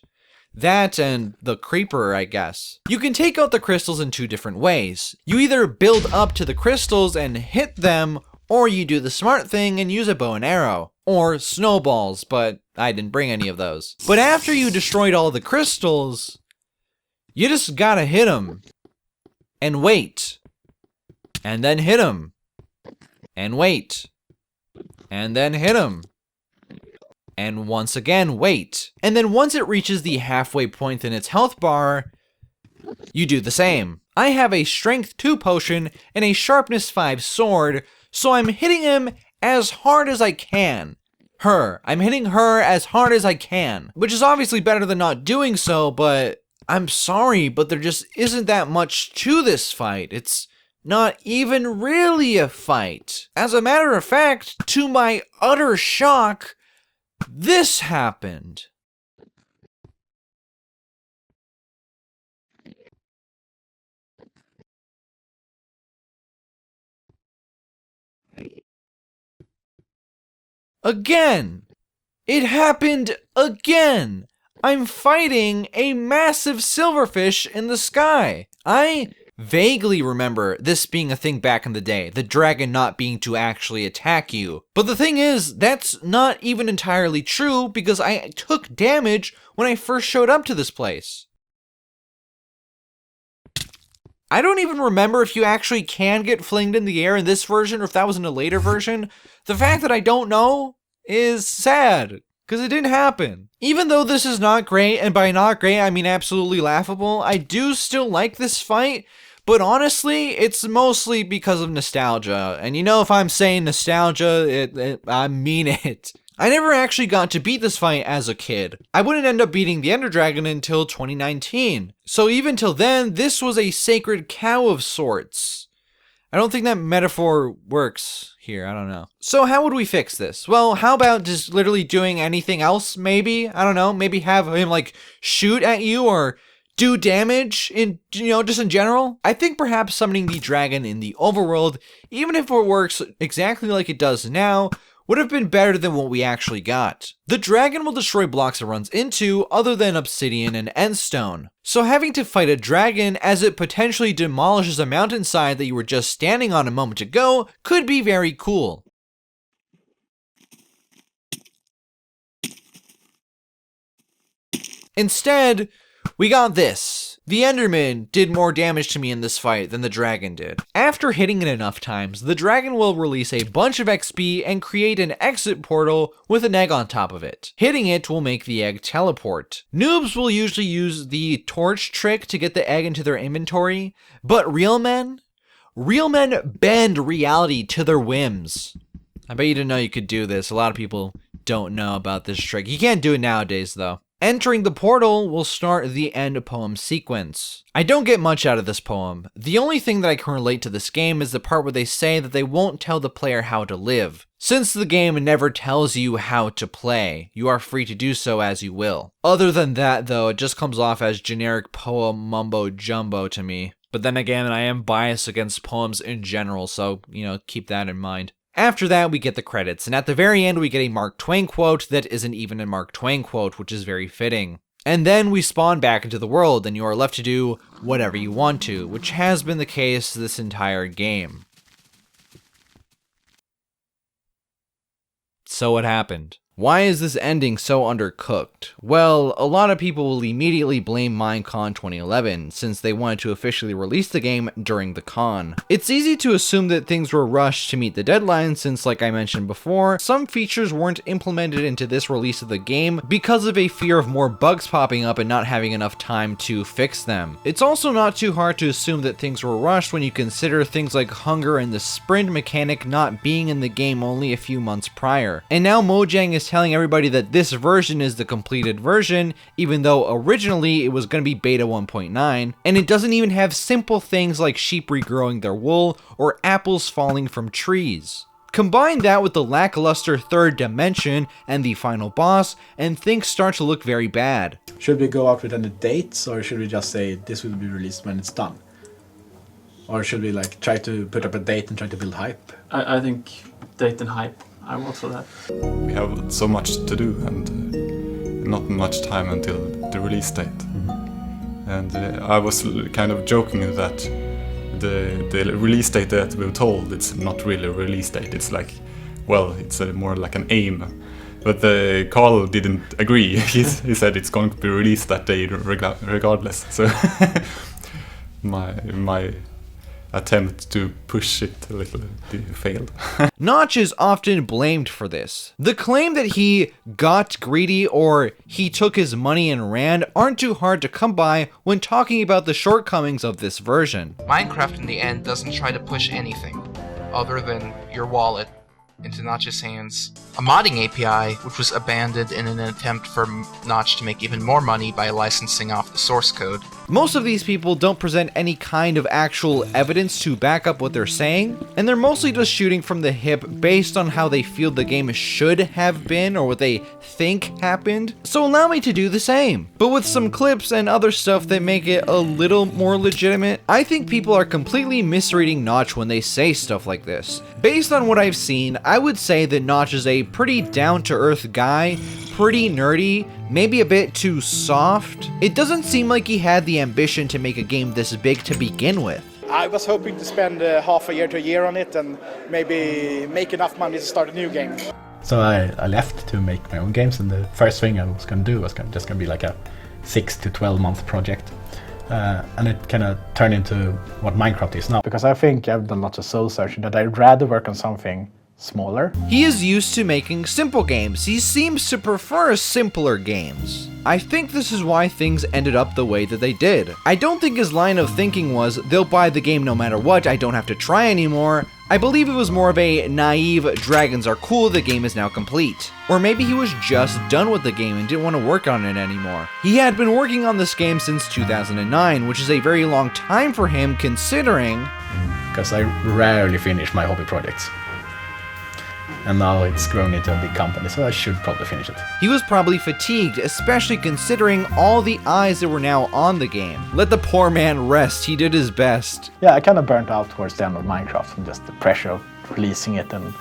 That and the creeper, I guess. You can take out the crystals in 2 different ways. You either build up to the crystals and hit them, or you do the smart thing and use a bow and arrow. Or snowballs, but I didn't bring any of those. But after you destroyed all the crystals, you just gotta hit them. And wait. And then hit them. And wait. And then hit them. And once again, wait. And then once it reaches the halfway point in its health bar, you do the same. I have a strength 2 potion and a sharpness 5 sword, so I'm hitting him as hard as I can. I'm hitting her as hard as I can, which is obviously better than not doing so, but I'm sorry, but there just isn't that much to this fight. It's not even really a fight. As a matter of fact, to my utter shock, this happened. Again! It happened again! I'm fighting a massive silverfish in the sky. I vaguely remember this being a thing back in the day, the dragon not being to actually attack you. But the thing is, that's not even entirely true because I took damage when I first showed up to this place. I don't even remember if you actually can get flinged in the air in this version or if that was in a later version. The fact that I don't know is sad, because it didn't happen. Even though this is not great, and by not great I mean absolutely laughable, I do still like this fight. But honestly, it's mostly because of nostalgia. And you know, if I'm saying nostalgia, I mean it. I never actually got to beat this fight as a kid. I wouldn't end up beating the Ender Dragon until 2019. So even till then, this was a sacred cow of sorts. I don't think that metaphor works here, I don't know. So how would we fix this? Well, how about just literally doing anything else, maybe? I don't know, maybe have him like shoot at you or do damage in, just in general. I think perhaps summoning the dragon in the overworld, even if it works exactly like it does now, would have been better than what we actually got. The dragon will destroy blocks it runs into other than obsidian and endstone. So having to fight a dragon as it potentially demolishes a mountainside that you were just standing on a moment ago could be very cool. Instead, we got this. The Enderman did more damage to me in this fight than the dragon did. After hitting it enough times, the dragon will release a bunch of XP and create an exit portal with an egg on top of it. Hitting it will make the egg teleport. Noobs will usually use the torch trick to get the egg into their inventory, but real men bend reality to their whims. I bet you didn't know you could do this. A lot of people don't know about this trick. You can't do it nowadays, though. Entering the portal will start the end poem sequence. I don't get much out of this poem. The only thing that I can relate to this game is the part where they say that they won't tell the player how to live. Since the game never tells you how to play, you are free to do so as you will. Other than that, though, it just comes off as generic poem mumbo jumbo to me. But then again, I am biased against poems in general, so, keep that in mind. After that, we get the credits, and at the very end, we get a Mark Twain quote that isn't even a Mark Twain quote, which is very fitting. And then we spawn back into the world, and you are left to do whatever you want to, which has been the case this entire game. So what happened? Why is this ending so undercooked? Well, a lot of people will immediately blame Minecon 2011, since they wanted to officially release the game during the con. It's easy to assume that things were rushed to meet the deadline since, like I mentioned before, some features weren't implemented into this release of the game because of a fear of more bugs popping up and not having enough time to fix them. It's also not too hard to assume that things were rushed when you consider things like hunger and the sprint mechanic not being in the game only a few months prior. And now Mojang is telling everybody that this version is the completed version, even though originally it was going to be beta 1.9, and it doesn't even have simple things like sheep regrowing their wool or apples falling from trees. Combine that with the lackluster third dimension and the final boss, and things start to look very bad. Should we go out with any dates, or should we just say this will be released when it's done? Or should we try to put up a date and try to build hype? I think date and hype. I vote for that. We have so much to do and not much time until the release date. And I was kind of joking that the release date that we were told, it's not really a release date. It's it's more like an aim. But Carl didn't agree. He said it's going to be released that day regardless. So my attempt to push it a little failed. Notch is often blamed for this. The claim that he got greedy or he took his money and ran aren't too hard to come by when talking about the shortcomings of this version. Minecraft in the end doesn't try to push anything other than your wallet into Notch's hands. A modding API, which was abandoned in an attempt for Notch to make even more money by licensing off the source code. Most of these people don't present any kind of actual evidence to back up what they're saying, and they're mostly just shooting from the hip based on how they feel the game should have been or what they think happened. So allow me to do the same, but with some clips and other stuff that make it a little more legitimate. I think people are completely misreading Notch when they say stuff like this. Based on what I've seen, I would say that Notch is a pretty down-to-earth guy, pretty nerdy, maybe a bit too soft. It doesn't seem like he had the ambition to make a game this big to begin with. I was hoping to spend half a year to a year on it and maybe make enough money to start a new game. So I left to make my own games, and the first thing I was going to do was just going to be like a 6 to 12 month project. And it kind of turned into what Minecraft is now. Because I think I've done lots of soul searching that I'd rather work on something smaller. He is used to making simple games. He seems to prefer simpler games. I think this is why things ended up the way that they did. I don't think his line of thinking was, they'll buy the game no matter what, I don't have to try anymore. I believe it was more of a naive, dragons are cool, the game is now complete. Or maybe he was just done with the game and didn't want to work on it anymore. He had been working on this game since 2009, which is a very long time for him considering... Because I rarely finish my hobby projects. And now it's grown into a big company, so I should probably finish it. He was probably fatigued, especially considering all the eyes that were now on the game. Let the poor man rest, he did his best. Yeah, I kind of burnt out towards the end of Minecraft and just the pressure of releasing it, and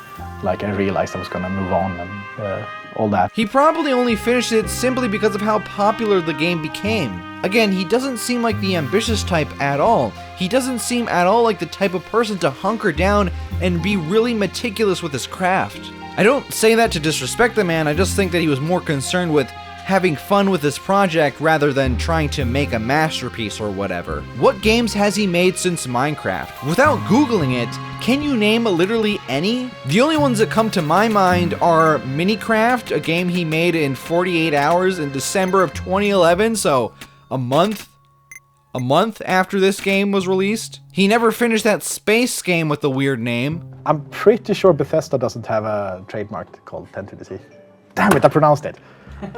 I realized I was going to move on and all that. He probably only finished it simply because of how popular the game became. Again, he doesn't seem like the ambitious type at all. He doesn't seem at all like the type of person to hunker down and be really meticulous with his craft. I don't say that to disrespect the man, I just think that he was more concerned with having fun with this project rather than trying to make a masterpiece or whatever. What games has he made since Minecraft? Without Googling it, can you name literally any? The only ones that come to my mind are Minecraft, a game he made in 48 hours in December of 2011, so a month a month after this game was released. He never finished that space game with the weird name. I'm pretty sure Bethesda doesn't have a trademark called 1020C. Damn it, I pronounced it.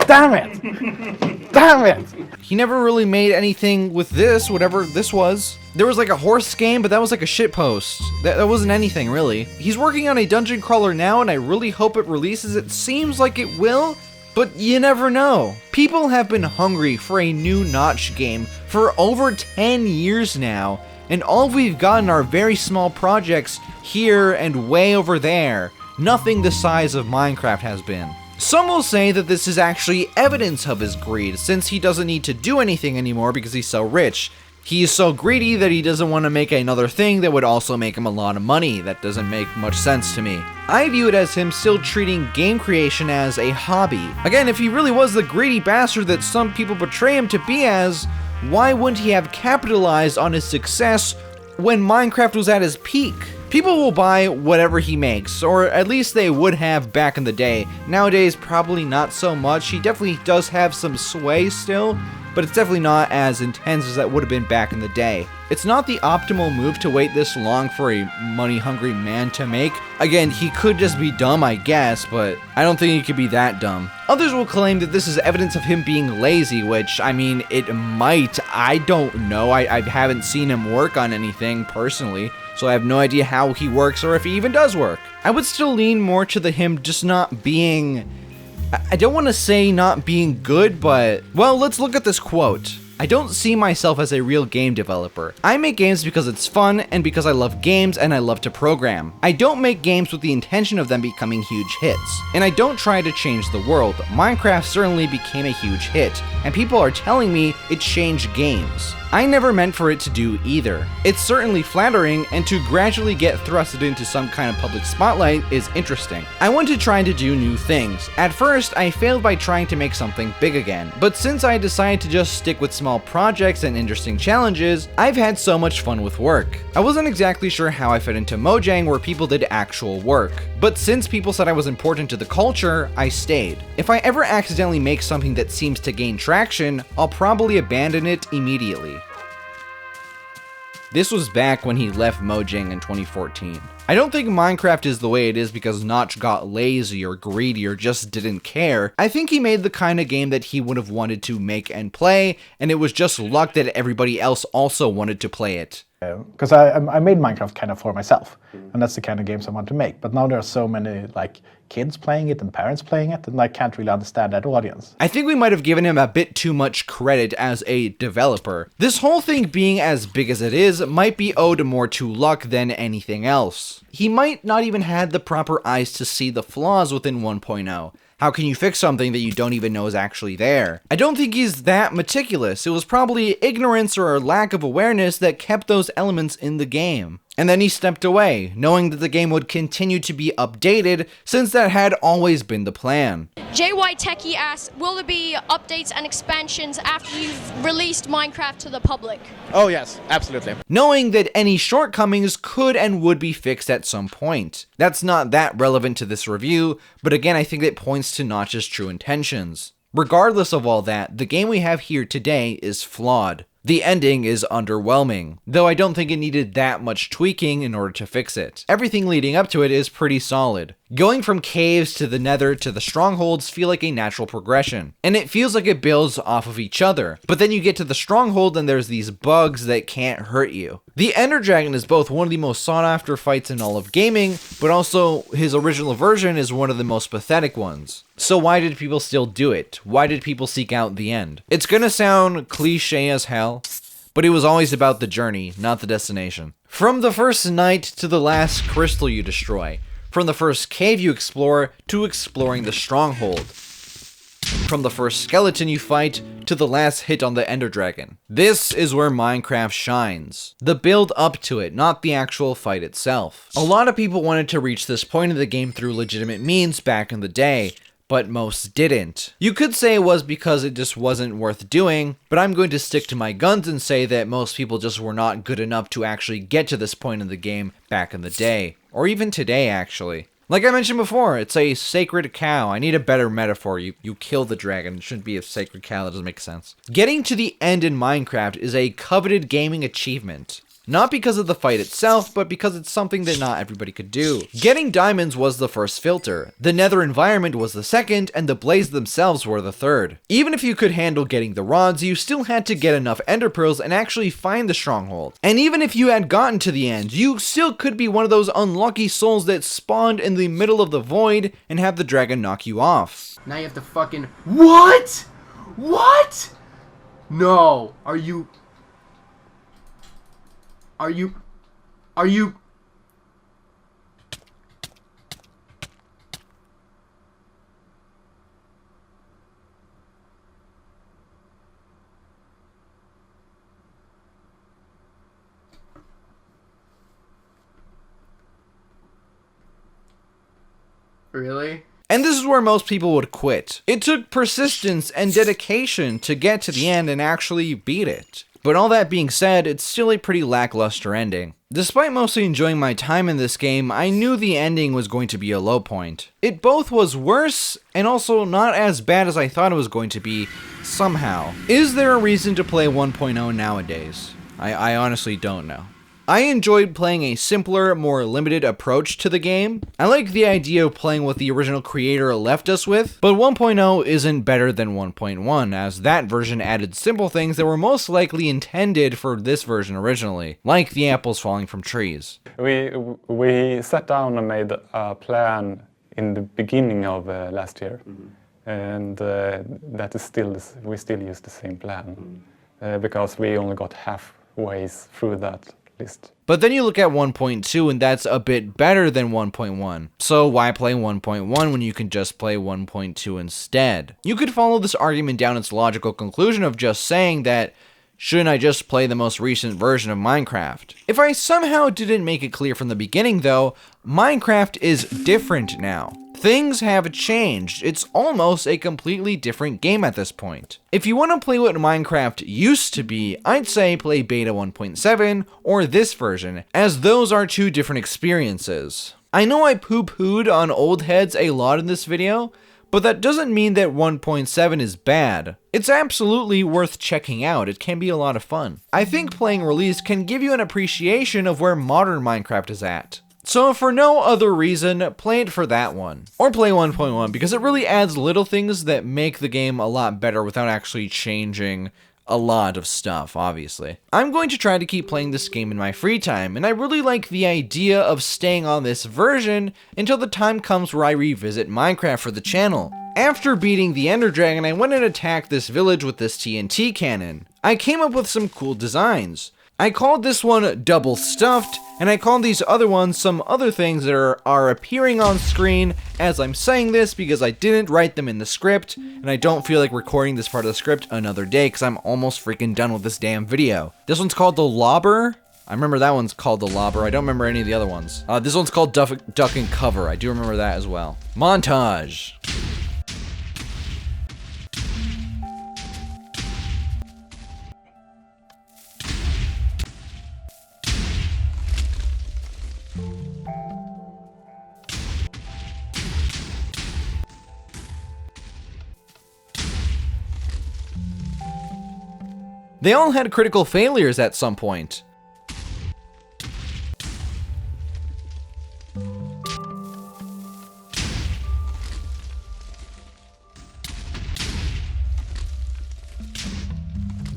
Damn it! Damn it! He never really made anything with this, whatever this was. There was like a horse game, but that was like a shitpost. That wasn't anything, really. He's working on a dungeon crawler now, and I really hope it releases. It seems like it will, but you never know. People have been hungry for a new Notch game for over 10 years now, and all we've gotten are very small projects here and way over there. Nothing the size of Minecraft has been. Some will say that this is actually evidence of his greed, since he doesn't need to do anything anymore because he's so rich. He is so greedy that he doesn't want to make another thing that would also make him a lot of money. That doesn't make much sense to me. I view it as him still treating game creation as a hobby. Again, if he really was the greedy bastard that some people portray him to be as, why wouldn't he have capitalized on his success when Minecraft was at his peak? People will buy whatever he makes, or at least they would have back in the day. Nowadays, probably not so much. He definitely does have some sway still, but it's definitely not as intense as that would have been back in the day. It's not the optimal move to wait this long for a money-hungry man to make. Again, he could just be dumb, I guess, but I don't think he could be that dumb. Others will claim that this is evidence of him being lazy, which, I mean, it might. I don't know. I haven't seen him work on anything personally, so I have no idea how he works or if he even does work. I would still lean more to the him just not being... I don't want to say not being good, but... Well, let's look at this quote. I don't see myself as a real game developer. I make games because it's fun and because I love games and I love to program. I don't make games with the intention of them becoming huge hits. And I don't try to change the world. Minecraft certainly became a huge hit, and people are telling me it changed games. I never meant for it to do either. It's certainly flattering, and to gradually get thrusted into some kind of public spotlight is interesting. I want to try to do new things. At first, I failed by trying to make something big again, but since I decided to just stick with small projects and interesting challenges, I've had so much fun with work. I wasn't exactly sure how I fit into Mojang where people did actual work, but since people said I was important to the culture, I stayed. If I ever accidentally make something that seems to gain traction, I'll probably abandon it immediately. This was back when he left Mojang in 2014. I don't think Minecraft is the way it is because Notch got lazy or greedy or just didn't care. I think he made the kind of game that he would have wanted to make and play, and it was just luck that everybody else also wanted to play it. Because I made Minecraft kind of for myself, and that's the kind of games I want to make. But now there are so many like kids playing it and parents playing it, and I can't really understand that audience. I think we might have given him a bit too much credit as a developer. This whole thing being as big as it is might be owed more to luck than anything else. He might not even had the proper eyes to see the flaws within 1.0. How can you fix something that you don't even know is actually there? I don't think he's that meticulous. It was probably ignorance or a lack of awareness that kept those elements in the game. And then he stepped away, knowing that the game would continue to be updated since that had always been the plan. JY Techie asks, will there be updates and expansions after you've released Minecraft to the public? Oh yes, absolutely. Knowing that any shortcomings could and would be fixed at some point. That's not that relevant to this review, but again I think it points to Notch's true intentions. Regardless of all that, the game we have here today is flawed. The ending is underwhelming, though I don't think it needed that much tweaking in order to fix it. Everything leading up to it is pretty solid. Going from caves to the Nether to the strongholds feel like a natural progression, and it feels like it builds off of each other. But then you get to the stronghold and there's these bugs that can't hurt you. The Ender Dragon is both one of the most sought after fights in all of gaming, but also his original version is one of the most pathetic ones. So why did people still do it? Why did people seek out the end? It's gonna sound cliche as hell, but it was always about the journey, not the destination. From the first night to the last crystal you destroy. From the first cave you explore to exploring the stronghold. From the first skeleton you fight to the last hit on the Ender Dragon. This is where Minecraft shines. The build up to it, not the actual fight itself. A lot of people wanted to reach this point of the game through legitimate means back in the day, but most didn't. You could say it was because it just wasn't worth doing, but I'm going to stick to my guns and say that most people just were not good enough to actually get to this point in the game back in the day. Or even today, actually. Like I mentioned before, it's a sacred cow. I need a better metaphor. You kill the dragon. It shouldn't be a sacred cow. That doesn't make sense. Getting to the end in Minecraft is a coveted gaming achievement. Not because of the fight itself, but because it's something that not everybody could do. Getting diamonds was the first filter, the Nether environment was the second, and the blazes themselves were the third. Even if you could handle getting the rods, you still had to get enough ender pearls and actually find the stronghold. And even if you had gotten to the end, you still could be one of those unlucky souls that spawned in the middle of the void and have the dragon knock you off. Now you have to fucking... What? What? No. Are you... Really? And this is where most people would quit. It took persistence and dedication to get to the end and actually beat it. But all that being said, it's still a pretty lackluster ending. Despite mostly enjoying my time in this game, I knew the ending was going to be a low point. It both was worse and also not as bad as I thought it was going to be, somehow. Is there a reason to play 1.0 nowadays? I honestly don't know. I enjoyed playing a simpler, more limited approach to the game. I like the idea of playing what the original creator left us with, but 1.0 isn't better than 1.1, as that version added simple things that were most likely intended for this version originally, like the apples falling from trees. We sat down and made a plan in the beginning of last year, and that is we still use the same plan, because we only got halfway through that list. But then you look at 1.2 and that's a bit better than 1.1. So why play 1.1 when you can just play 1.2 instead? You could follow this argument down its logical conclusion of just saying that, shouldn't I just play the most recent version of Minecraft? If I somehow didn't make it clear from the beginning though, Minecraft is different now. Things have changed. It's almost a completely different game at this point. If you want to play what Minecraft used to be, I'd say play Beta 1.7 or this version, as those are two different experiences. I know I poo-pooed on old heads a lot in this video, but that doesn't mean that 1.7 is bad. It's absolutely worth checking out. It can be a lot of fun. I think playing Release can give you an appreciation of where modern Minecraft is at. So for no other reason, play it for that one. Or play 1.1 because it really adds little things that make the game a lot better without actually changing a lot of stuff, obviously. I'm going to try to keep playing this game in my free time, and I really like the idea of staying on this version until the time comes where I revisit Minecraft for the channel. After beating the Ender Dragon, I went and attacked this village with this TNT cannon. I came up with some cool designs. I called this one Double Stuffed, and I called these other ones some other things that are appearing on screen as I'm saying this because I didn't write them in the script, and I don't feel like recording this part of the script another day because I'm almost freaking done with this damn video. This one's called the Lobber. I remember that one's called the Lobber. I don't remember any of the other ones. This one's called Duck and Cover. I do remember that as well. Montage. They all had critical failures at some point.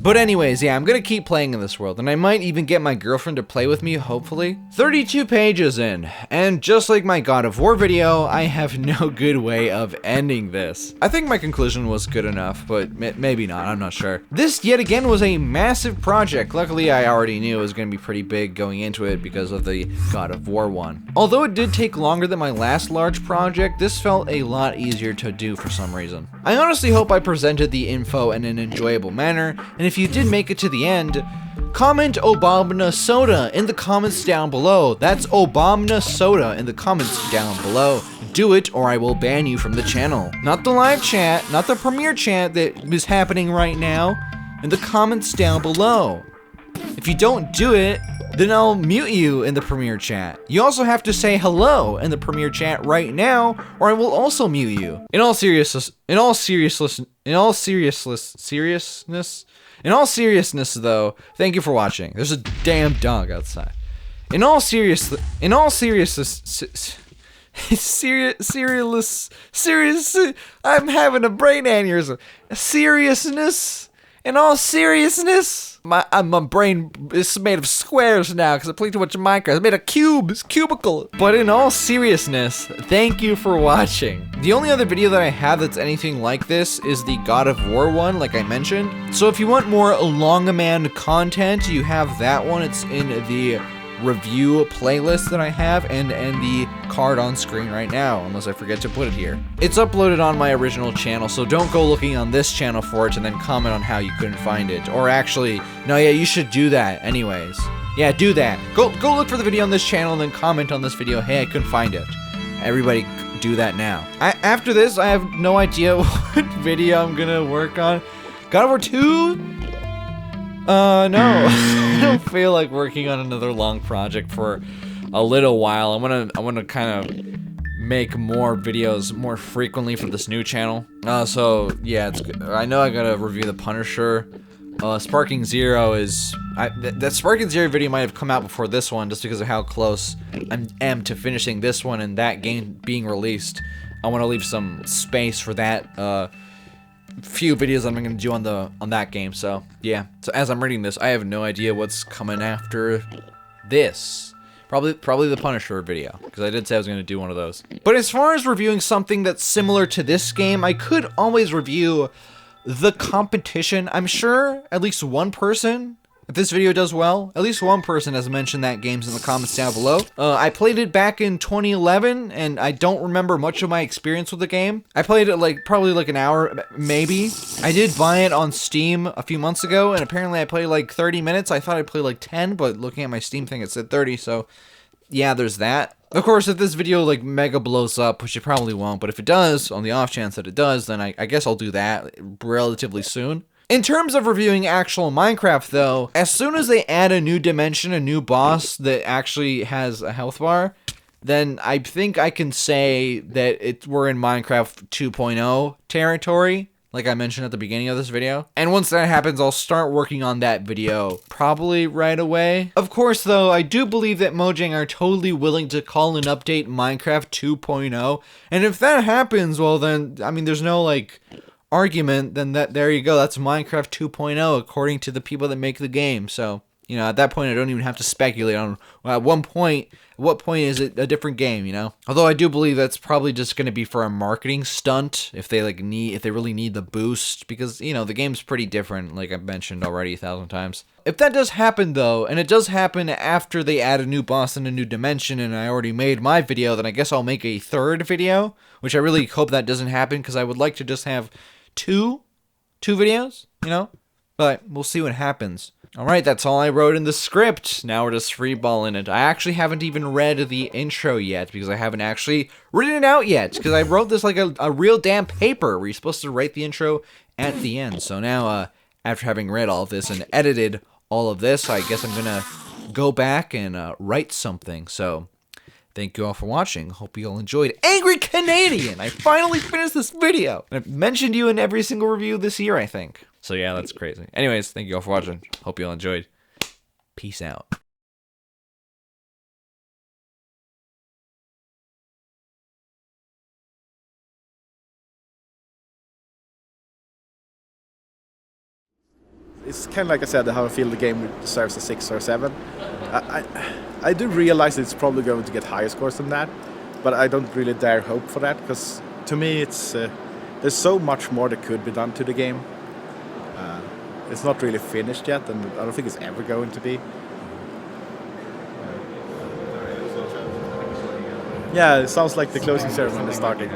But anyways, yeah, I'm gonna keep playing in this world, and I might even get my girlfriend to play with me, hopefully. 32 pages in, and just like my God of War video, I have no good way of ending this. I think my conclusion was good enough, but maybe not, I'm not sure. This, yet again, was a massive project. Luckily, I already knew it was gonna be pretty big going into it because of the God of War one. Although it did take longer than my last large project, this felt a lot easier to do for some reason. I honestly hope I presented the info in an enjoyable manner, and if you did make it to the end, comment Obama Soda in the comments down below. That's Obama Soda in the comments down below. Do it or I will ban you from the channel. Not the live chat, not the premiere chat that is happening right now. In the comments down below. If you don't do it, then I'll mute you in the premiere chat. You also have to say hello in the premiere chat right now, or I will also mute you. In all seriousness though, thank you for watching. There's a damn dog outside. Seriously, I'm having a brain aneurysm. In all seriousness, my brain is made of squares now because I played too much Minecraft. It's made of cubes, cubicle. But in all seriousness, thank you for watching. The only other video that I have that's anything like this is the God of War one, like I mentioned. So if you want more Longaman content, you have that one. It's in the review playlist that I have and the card on screen right now, unless I forget to put it here. It's uploaded on my original channel, so don't go looking on this channel for it and then comment on how you couldn't find it. Or actually, no, yeah, you should do that anyways. Yeah, do that. Go look for the video on this channel and then comment on this video, hey, I couldn't find it. Everybody do that now. After this, I have no idea what video I'm gonna work on. God of War 2? No. I don't feel like working on another long project for a little while. I wanna kind of make more videos more frequently for this new channel. So yeah, I know I gotta review the Punisher. Sparking Zero is that Sparking Zero video might have come out before this one, just because of how close I am to finishing this one and that game being released. I want to leave some space for that few videos I'm gonna do on that game. So yeah. So as I'm reading this, I have no idea what's coming after this. Probably the Punisher video, because I did say I was gonna do one of those. But as far as reviewing something that's similar to this game, I could always review the competition. I'm sure at least one person, if this video does well, at least one person has mentioned that games in the comments down below. I played it back in 2011, and I don't remember much of my experience with the game. I played it probably like an hour, maybe. I did buy it on Steam a few months ago, and apparently I played like 30 minutes. I thought I played like 10, but looking at my Steam thing, it said 30, so yeah, there's that. Of course, if this video like mega blows up, which it probably won't, but if it does, on the off chance that it does, then I guess I'll do that relatively soon. In terms of reviewing actual Minecraft though, as soon as they add a new dimension, a new boss that actually has a health bar, then I think I can say that we're in Minecraft 2.0 territory, like I mentioned at the beginning of this video. And once that happens, I'll start working on that video probably right away. Of course though, I do believe that Mojang are totally willing to call and update Minecraft 2.0. And if that happens, well then, I mean, there's no like argument, then there you go, that's Minecraft 2.0 according to the people that make the game. So, you know, at that point I don't even have to speculate on at what point is it a different game, you know? Although I do believe that's probably just going to be for a marketing stunt if they really need the boost, because, you know, the game's pretty different, like I've mentioned already 1,000 times. If that does happen though, and it does happen after they add a new boss and a new dimension, and I already made my video, then I guess I'll make a third video, which I really hope that doesn't happen, because I would like to just have two videos, you know? But we'll see what happens. Alright, that's all I wrote in the script. Now we're just freeballing it. I actually haven't even read the intro yet, because I haven't actually written it out yet, because I wrote this like a real damn paper where you're supposed to write the intro at the end. So now, after having read all of this and edited all of this, I guess I'm gonna go back and write something. So thank you all for watching. Hope you all enjoyed. Angry Canadian! I finally finished this video! And I've mentioned you in every single review this year, I think. So yeah, that's crazy. Anyways, thank you all for watching. Hope you all enjoyed. Peace out. It's kind of like I said, how I feel the game deserves a 6 or 7. I do realize it's probably going to get higher scores than that, but I don't really dare hope for that, because to me it's there's so much more that could be done to the game. It's not really finished yet, and I don't think it's ever going to be. Yeah, it sounds like the closing ceremony is starting.